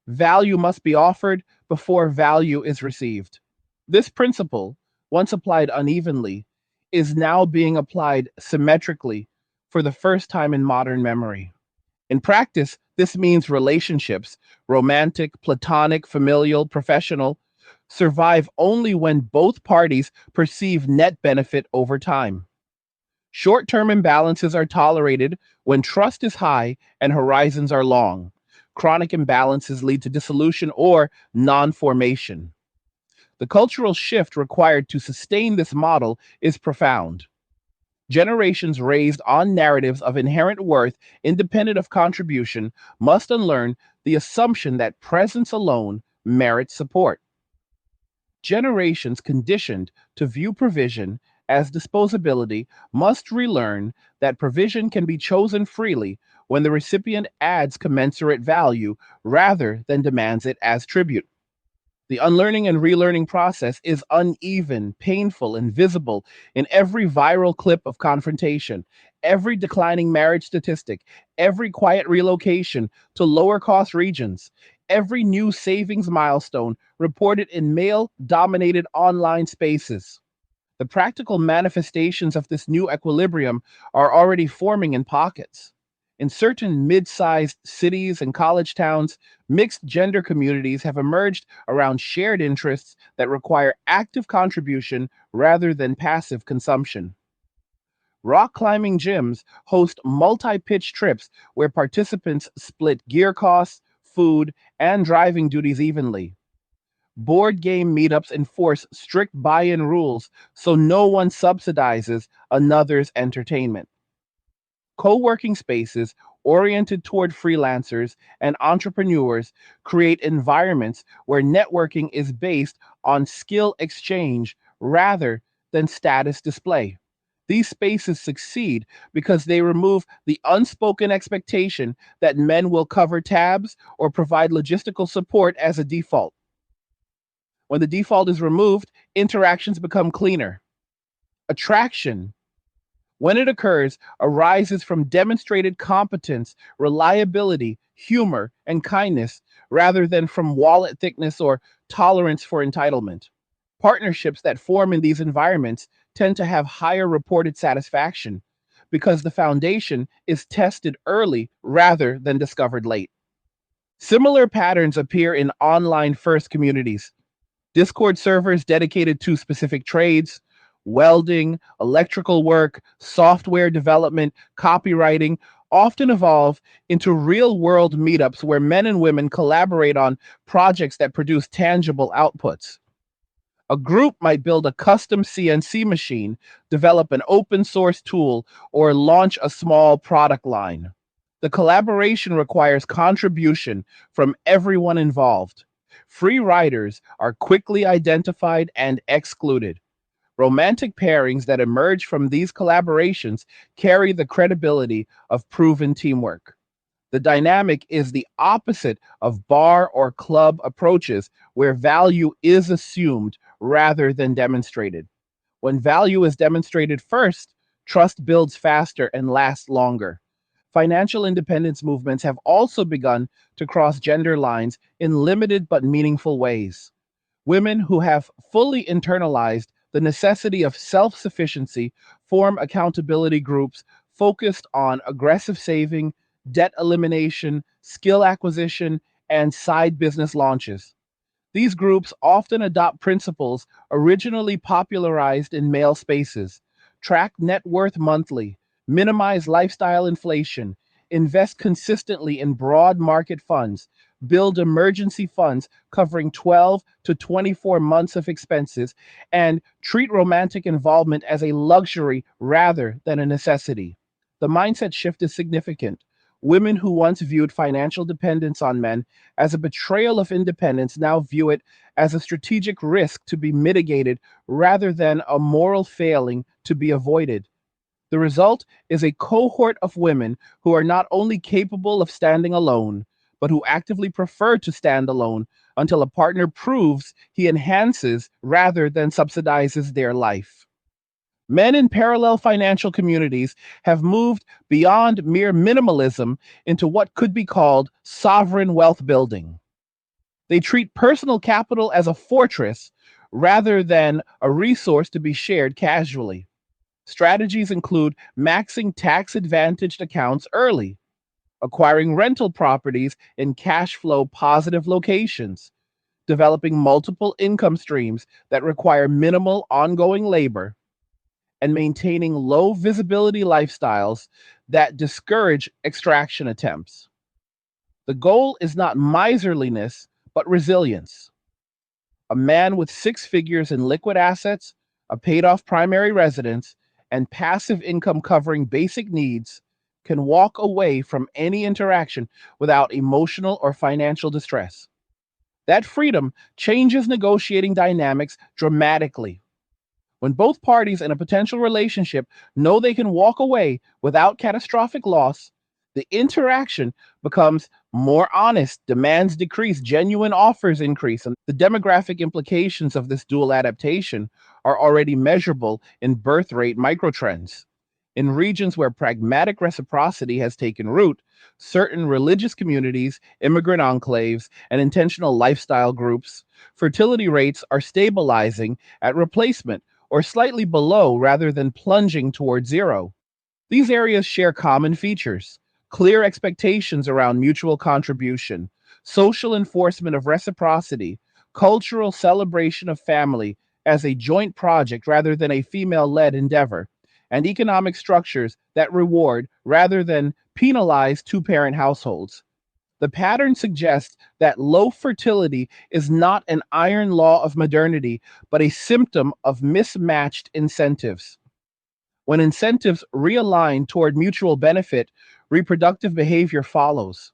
Value must be offered before value is received. This principle, once applied unevenly, is now being applied symmetrically for the first time in modern memory. In practice, this means relationships, romantic, platonic, familial, professional, survive only when both parties perceive net benefit over time. Short term imbalances are tolerated when trust is high and horizons are long. Chronic imbalances lead to dissolution or non formation. The cultural shift required to sustain this model is profound. Generations raised on narratives of inherent worth, independent of contribution, must unlearn the assumption that presence alone merits support. Generations conditioned to view provision as disposability must relearn that provision can be chosen freely when the recipient adds commensurate value rather than demands it as tribute. The unlearning and relearning process is uneven, painful, and visible in every viral clip of confrontation, every declining marriage statistic, every quiet relocation to lower cost regions, every new savings milestone reported in male dominated online spaces. The practical manifestations of this new equilibrium are already forming in pockets. In certain mid sized cities and college towns, mixed gender communities have emerged around shared interests that require active contribution rather than passive consumption. Rock climbing gyms host multi pitch trips where participants split gear costs, food, and driving duties evenly. Board game meetups enforce strict buy in rules so no one subsidizes another's entertainment. Co working spaces oriented toward freelancers and entrepreneurs create environments where networking is based on skill exchange rather than status display. These spaces succeed because they remove the unspoken expectation that men will cover tabs or provide logistical support as a default. When the default is removed, interactions become cleaner. Attraction, when it occurs, arises from demonstrated competence, reliability, humor, and kindness, rather than from wallet thickness or tolerance for entitlement. Partnerships that form in these environments tend to have higher reported satisfaction because the foundation is tested early rather than discovered late. Similar patterns appear in online first communities. Discord servers dedicated to specific trades, welding, electrical work, software development, copywriting, often evolve into real world meetups where men and women collaborate on projects that produce tangible outputs. A group might build a custom CNC machine, develop an open source tool, or launch a small product line. The collaboration requires contribution from everyone involved. Free riders are quickly identified and excluded. Romantic pairings that emerge from these collaborations carry the credibility of proven teamwork. The dynamic is the opposite of bar or club approaches where value is assumed rather than demonstrated. When value is demonstrated first, trust builds faster and lasts longer. Financial independence movements have also begun to cross gender lines in limited but meaningful ways. Women who have fully internalized the necessity of self sufficiency form accountability groups focused on aggressive saving, debt elimination, skill acquisition, and side business launches. These groups often adopt principles originally popularized in male spaces: track net worth monthly, minimize lifestyle inflation, invest consistently in broad market funds, build emergency funds covering 12 to 24 months of expenses, and treat romantic involvement as a luxury rather than a necessity. The mindset shift is significant. Women who once viewed financial dependence on men as a betrayal of independence now view it as a strategic risk to be mitigated rather than a moral failing to be avoided. The result is a cohort of women who are not only capable of standing alone, but who actively prefer to stand alone until a partner proves he enhances rather than subsidizes their life. Men in parallel financial communities have moved beyond mere minimalism into what could be called sovereign wealth building. They treat personal capital as a fortress rather than a resource to be shared casually. Strategies include maxing tax advantaged accounts early, acquiring rental properties in cash flow positive locations, developing multiple income streams that require minimal ongoing labor, and maintaining low visibility lifestyles that discourage extraction attempts. The goal is not miserliness, but resilience. A man with six figures in liquid assets, a paid off primary residence, and passive income covering basic needs can walk away from any interaction without emotional or financial distress. That freedom changes negotiating dynamics dramatically. When both parties in a potential relationship know they can walk away without catastrophic loss, the interaction becomes more honest, demands decrease, genuine offers increase, and the demographic implications of this dual adaptation are already measurable in birth rate microtrends. In regions where pragmatic reciprocity has taken root, certain religious communities, immigrant enclaves, and intentional lifestyle groups, fertility rates are stabilizing at replacement or slightly below rather than plunging toward zero. These areas share common features: clear expectations around mutual contribution, social enforcement of reciprocity, cultural celebration of family as a joint project rather than a female led endeavor, and economic structures that reward rather than penalize two parent households. The pattern suggests that low fertility is not an iron law of modernity, but a symptom of mismatched incentives. When incentives realign toward mutual benefit, reproductive behavior follows.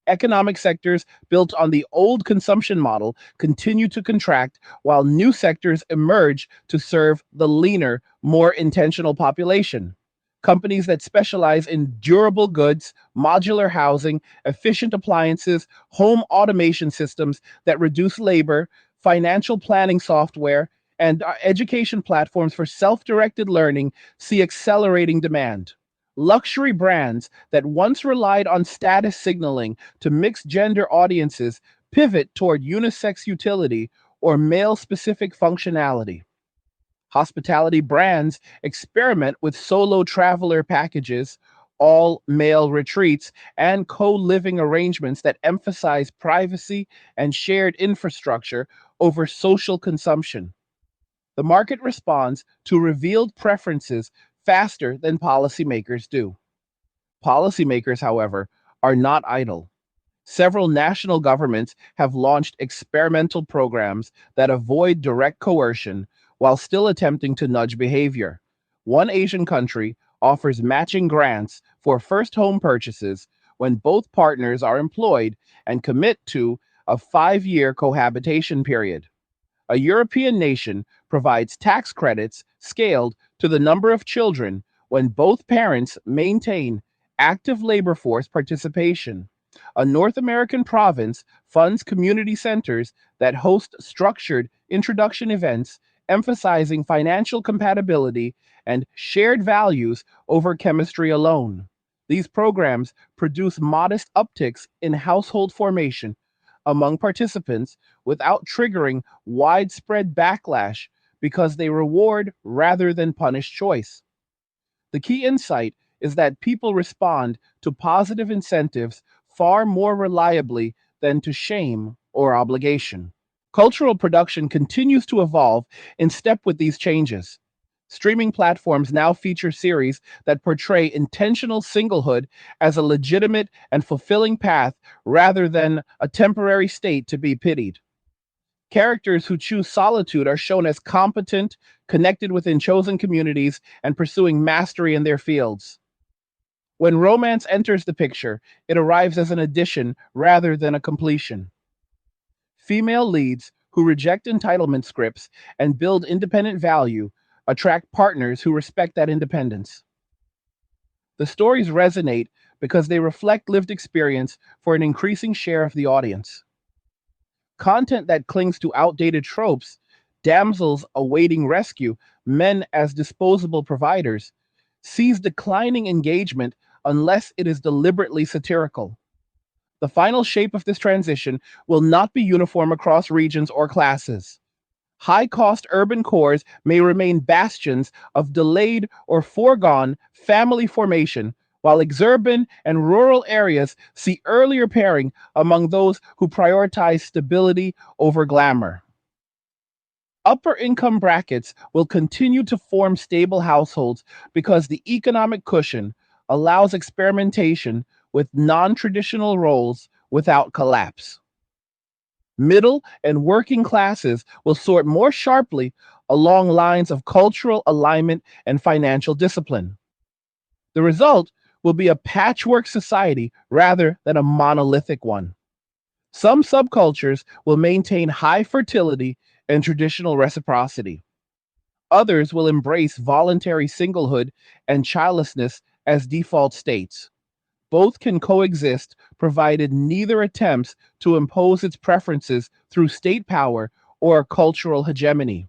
Economic sectors built on the old consumption model continue to contract, while new sectors emerge to serve the leaner, more intentional population. Companies that specialize in durable goods, modular housing, efficient appliances, home automation systems that reduce labor, financial planning software, And education platforms for self directed learning see accelerating demand. Luxury brands that once relied on status signaling to mixed gender audiences pivot toward unisex utility or male specific functionality. Hospitality brands experiment with solo traveler packages, all male retreats, and co living arrangements that emphasize privacy and shared infrastructure over social consumption. The market responds to revealed preferences faster than policymakers do. Policymakers, however, are not idle. Several national governments have launched experimental programs that avoid direct coercion while still attempting to nudge behavior. One Asian country offers matching grants for first home purchases when both partners are employed and commit to a 5 year cohabitation period. A European nation provides tax credits scaled to the number of children when both parents maintain active labor force participation. A North American province funds community centers that host structured introduction events emphasizing financial compatibility and shared values over chemistry alone. These programs produce modest upticks in household formation among participants without triggering widespread backlash because they reward rather than punish choice. The key insight is that people respond to positive incentives far more reliably than to shame or obligation. Cultural production continues to evolve in step with these changes. Streaming platforms now feature series that portray intentional singlehood as a legitimate and fulfilling path rather than a temporary state to be pitied. Characters who choose solitude are shown as competent, connected within chosen communities, and pursuing mastery in their fields. When romance enters the picture, it arrives as an addition rather than a completion. Female leads who reject entitlement scripts and build independent value attract partners who respect that independence. The stories resonate because they reflect lived experience for an increasing share of the audience. Content that clings to outdated tropes, damsels awaiting rescue, men as disposable providers, sees declining engagement unless it is deliberately satirical. The final shape of this transition will not be uniform across regions or classes. High cost urban cores may remain bastions of delayed or foregone family formation, while exurban and rural areas see earlier pairing among those who prioritize stability over glamour. Upper income brackets will continue to form stable households because the economic cushion allows experimentation with non traditional roles without collapse. Middle and working classes will sort more sharply along lines of cultural alignment and financial discipline. The result will be a patchwork society rather than a monolithic one. Some subcultures will maintain high fertility and traditional reciprocity. Others will embrace voluntary singlehood and childlessness as default states. Both can coexist provided neither attempts to impose its preferences through state power or cultural hegemony.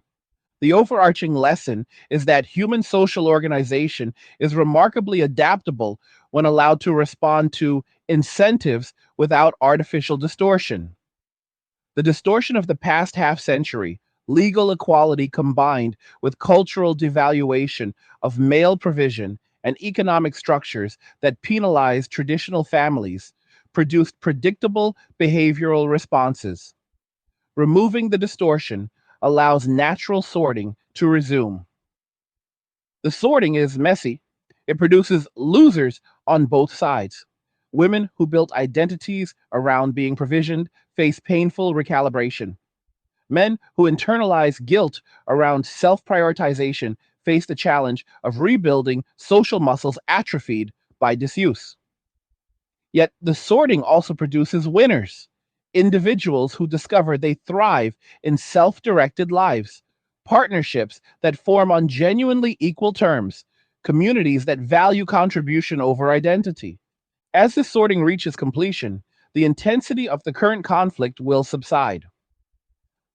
The overarching lesson is that human social organization is remarkably adaptable when allowed to respond to incentives without artificial distortion. The distortion of the past half century, legal equality combined with cultural devaluation of male provision and economic structures that penalize traditional families, produced predictable behavioral responses. Removing the distortion allows natural sorting to resume. The sorting is messy. It produces losers on both sides. Women who built identities around being provisioned face painful recalibration. Men who internalize guilt around self prioritization face the challenge of rebuilding social muscles atrophied by disuse. Yet the sorting also produces winners, individuals who discover they thrive in self directed lives, partnerships that form on genuinely equal terms, communities that value contribution over identity. As this sorting reaches completion, the intensity of the current conflict will subside.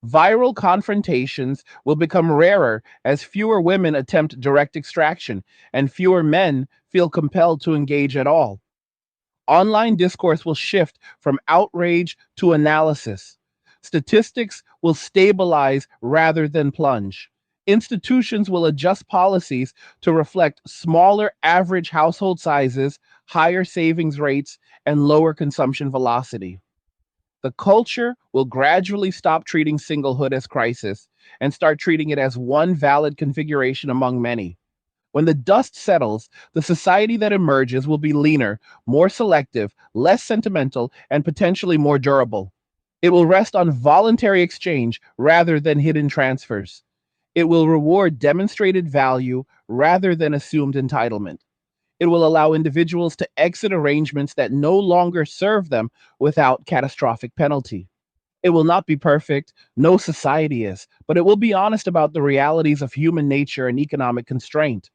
Viral confrontations will become rarer as fewer women attempt direct extraction and fewer men feel compelled to engage at all. Online discourse will shift from outrage to analysis. Statistics will stabilize rather than plunge. Institutions will adjust policies to reflect smaller average household sizes, higher savings rates, and lower consumption velocity. The culture will gradually stop treating singlehood as crisis and start treating it as one valid configuration among many. When the dust settles, the society that emerges will be leaner, more selective, less sentimental, and potentially more durable. It will rest on voluntary exchange rather than hidden transfers. It will reward demonstrated value rather than assumed entitlement. It will allow individuals to exit arrangements that no longer serve them without catastrophic penalty. It will not be perfect, no society is, but it will be honest about the realities of human nature and economic constraint.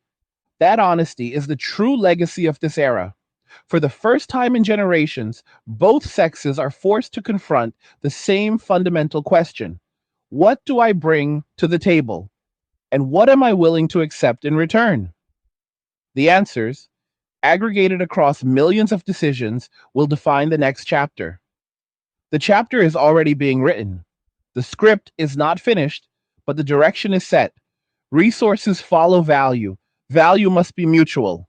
That honesty is the true legacy of this era. For the first time in generations, both sexes are forced to confront the same fundamental question: what do I bring to the table? And what am I willing to accept in return? The answers, aggregated across millions of decisions, will define the next chapter. The chapter is already being written. The script is not finished, but the direction is set. Resources follow value. Value must be mutual.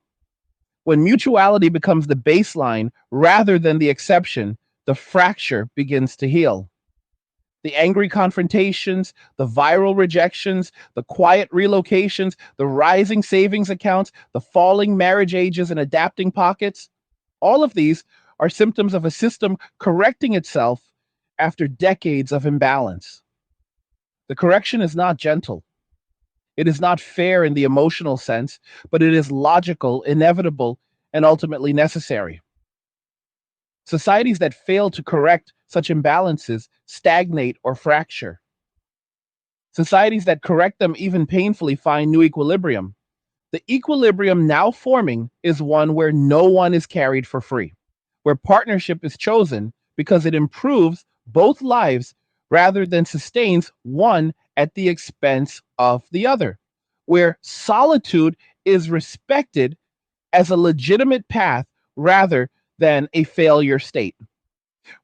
When mutuality becomes the baseline rather than the exception, the fracture begins to heal. The angry confrontations, the viral rejections, the quiet relocations, the rising savings accounts, the falling marriage ages and adapting pockets, all of these are symptoms of a system correcting itself after decades of imbalance. The correction is not gentle. It is not fair in the emotional sense, but it is logical, inevitable, and ultimately necessary. Societies that fail to correct such imbalances stagnate or fracture. Societies that correct them even painfully find new equilibrium. The equilibrium now forming is one where no one is carried for free, where partnership is chosen because it improves both lives rather than sustains one at the expense of the other, where solitude is respected as a legitimate path rather than a failure state,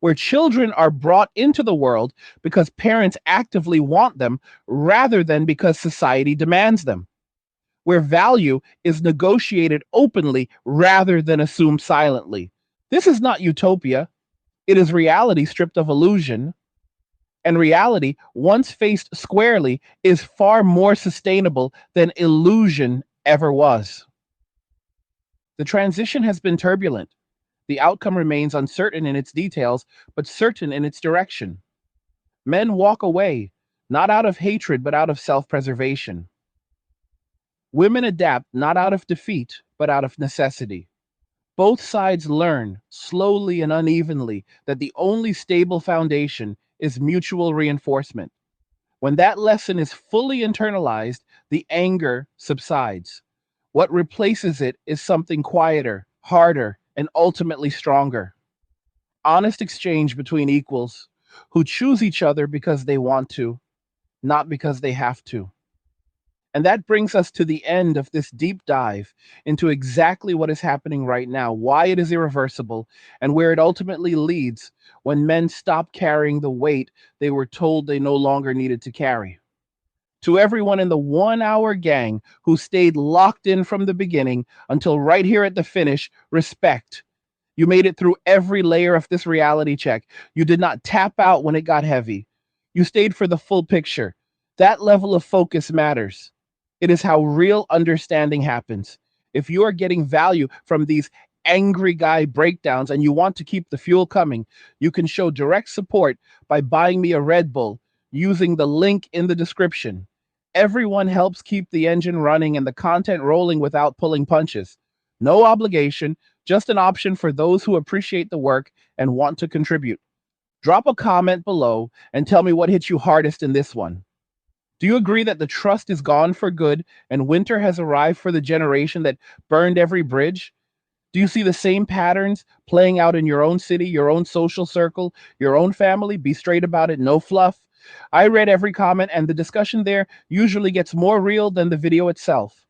where children are brought into the world because parents actively want them rather than because society demands them, where value is negotiated openly rather than assumed silently. This is not utopia, it is reality stripped of illusion. And reality, once faced squarely, is far more sustainable than illusion ever was. The transition has been turbulent. The outcome remains uncertain in its details, but certain in its direction. Men walk away, not out of hatred, but out of self preservation. Women adapt not out of defeat, but out of necessity. Both sides learn, slowly and unevenly, that the only stable foundation is mutual reinforcement. When that lesson is fully internalized, the anger subsides. What replaces it is something quieter, harder, and ultimately stronger. Honest exchange between equals who choose each other because they want to, not because they have to. And that brings us to the end of this deep dive into exactly what is happening right now, why it is irreversible, and where it ultimately leads when men stop carrying the weight they were told they no longer needed to carry. To everyone in the 1 hour gang who stayed locked in from the beginning until right here at the finish, respect. You made it through every layer of this reality check. You did not tap out when it got heavy. You stayed for the full picture. That level of focus matters. It is how real understanding happens. If you are getting value from these angry guy breakdowns and you want to keep the fuel coming, you can show direct support by buying me a Red Bull using the link in the description. Everyone helps keep the engine running and the content rolling without pulling punches. No obligation, just an option for those who appreciate the work and want to contribute. Drop a comment below and tell me what hit you hardest in this one. Do you agree that the trust is gone for good and winter has arrived for the generation that burned every bridge? Do you see the same patterns playing out in your own city, your own social circle, your own family? Be straight about it, no fluff. I read every comment, and the discussion there usually gets more real than the video itself.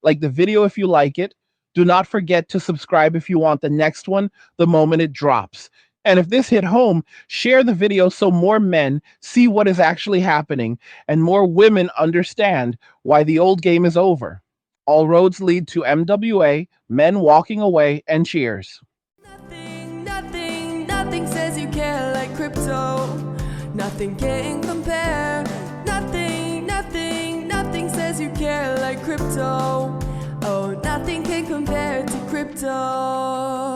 Like the video if you like it. Do not forget to subscribe if you want the next one the moment it drops. And if this hit home, share the video so more men see what is actually happening and more women understand why the old game is over. All roads lead to MWA, men walking away, and cheers. Nothing says you care like crypto. Nothing can compare. Nothing says you care like crypto. Oh, nothing can compare to crypto.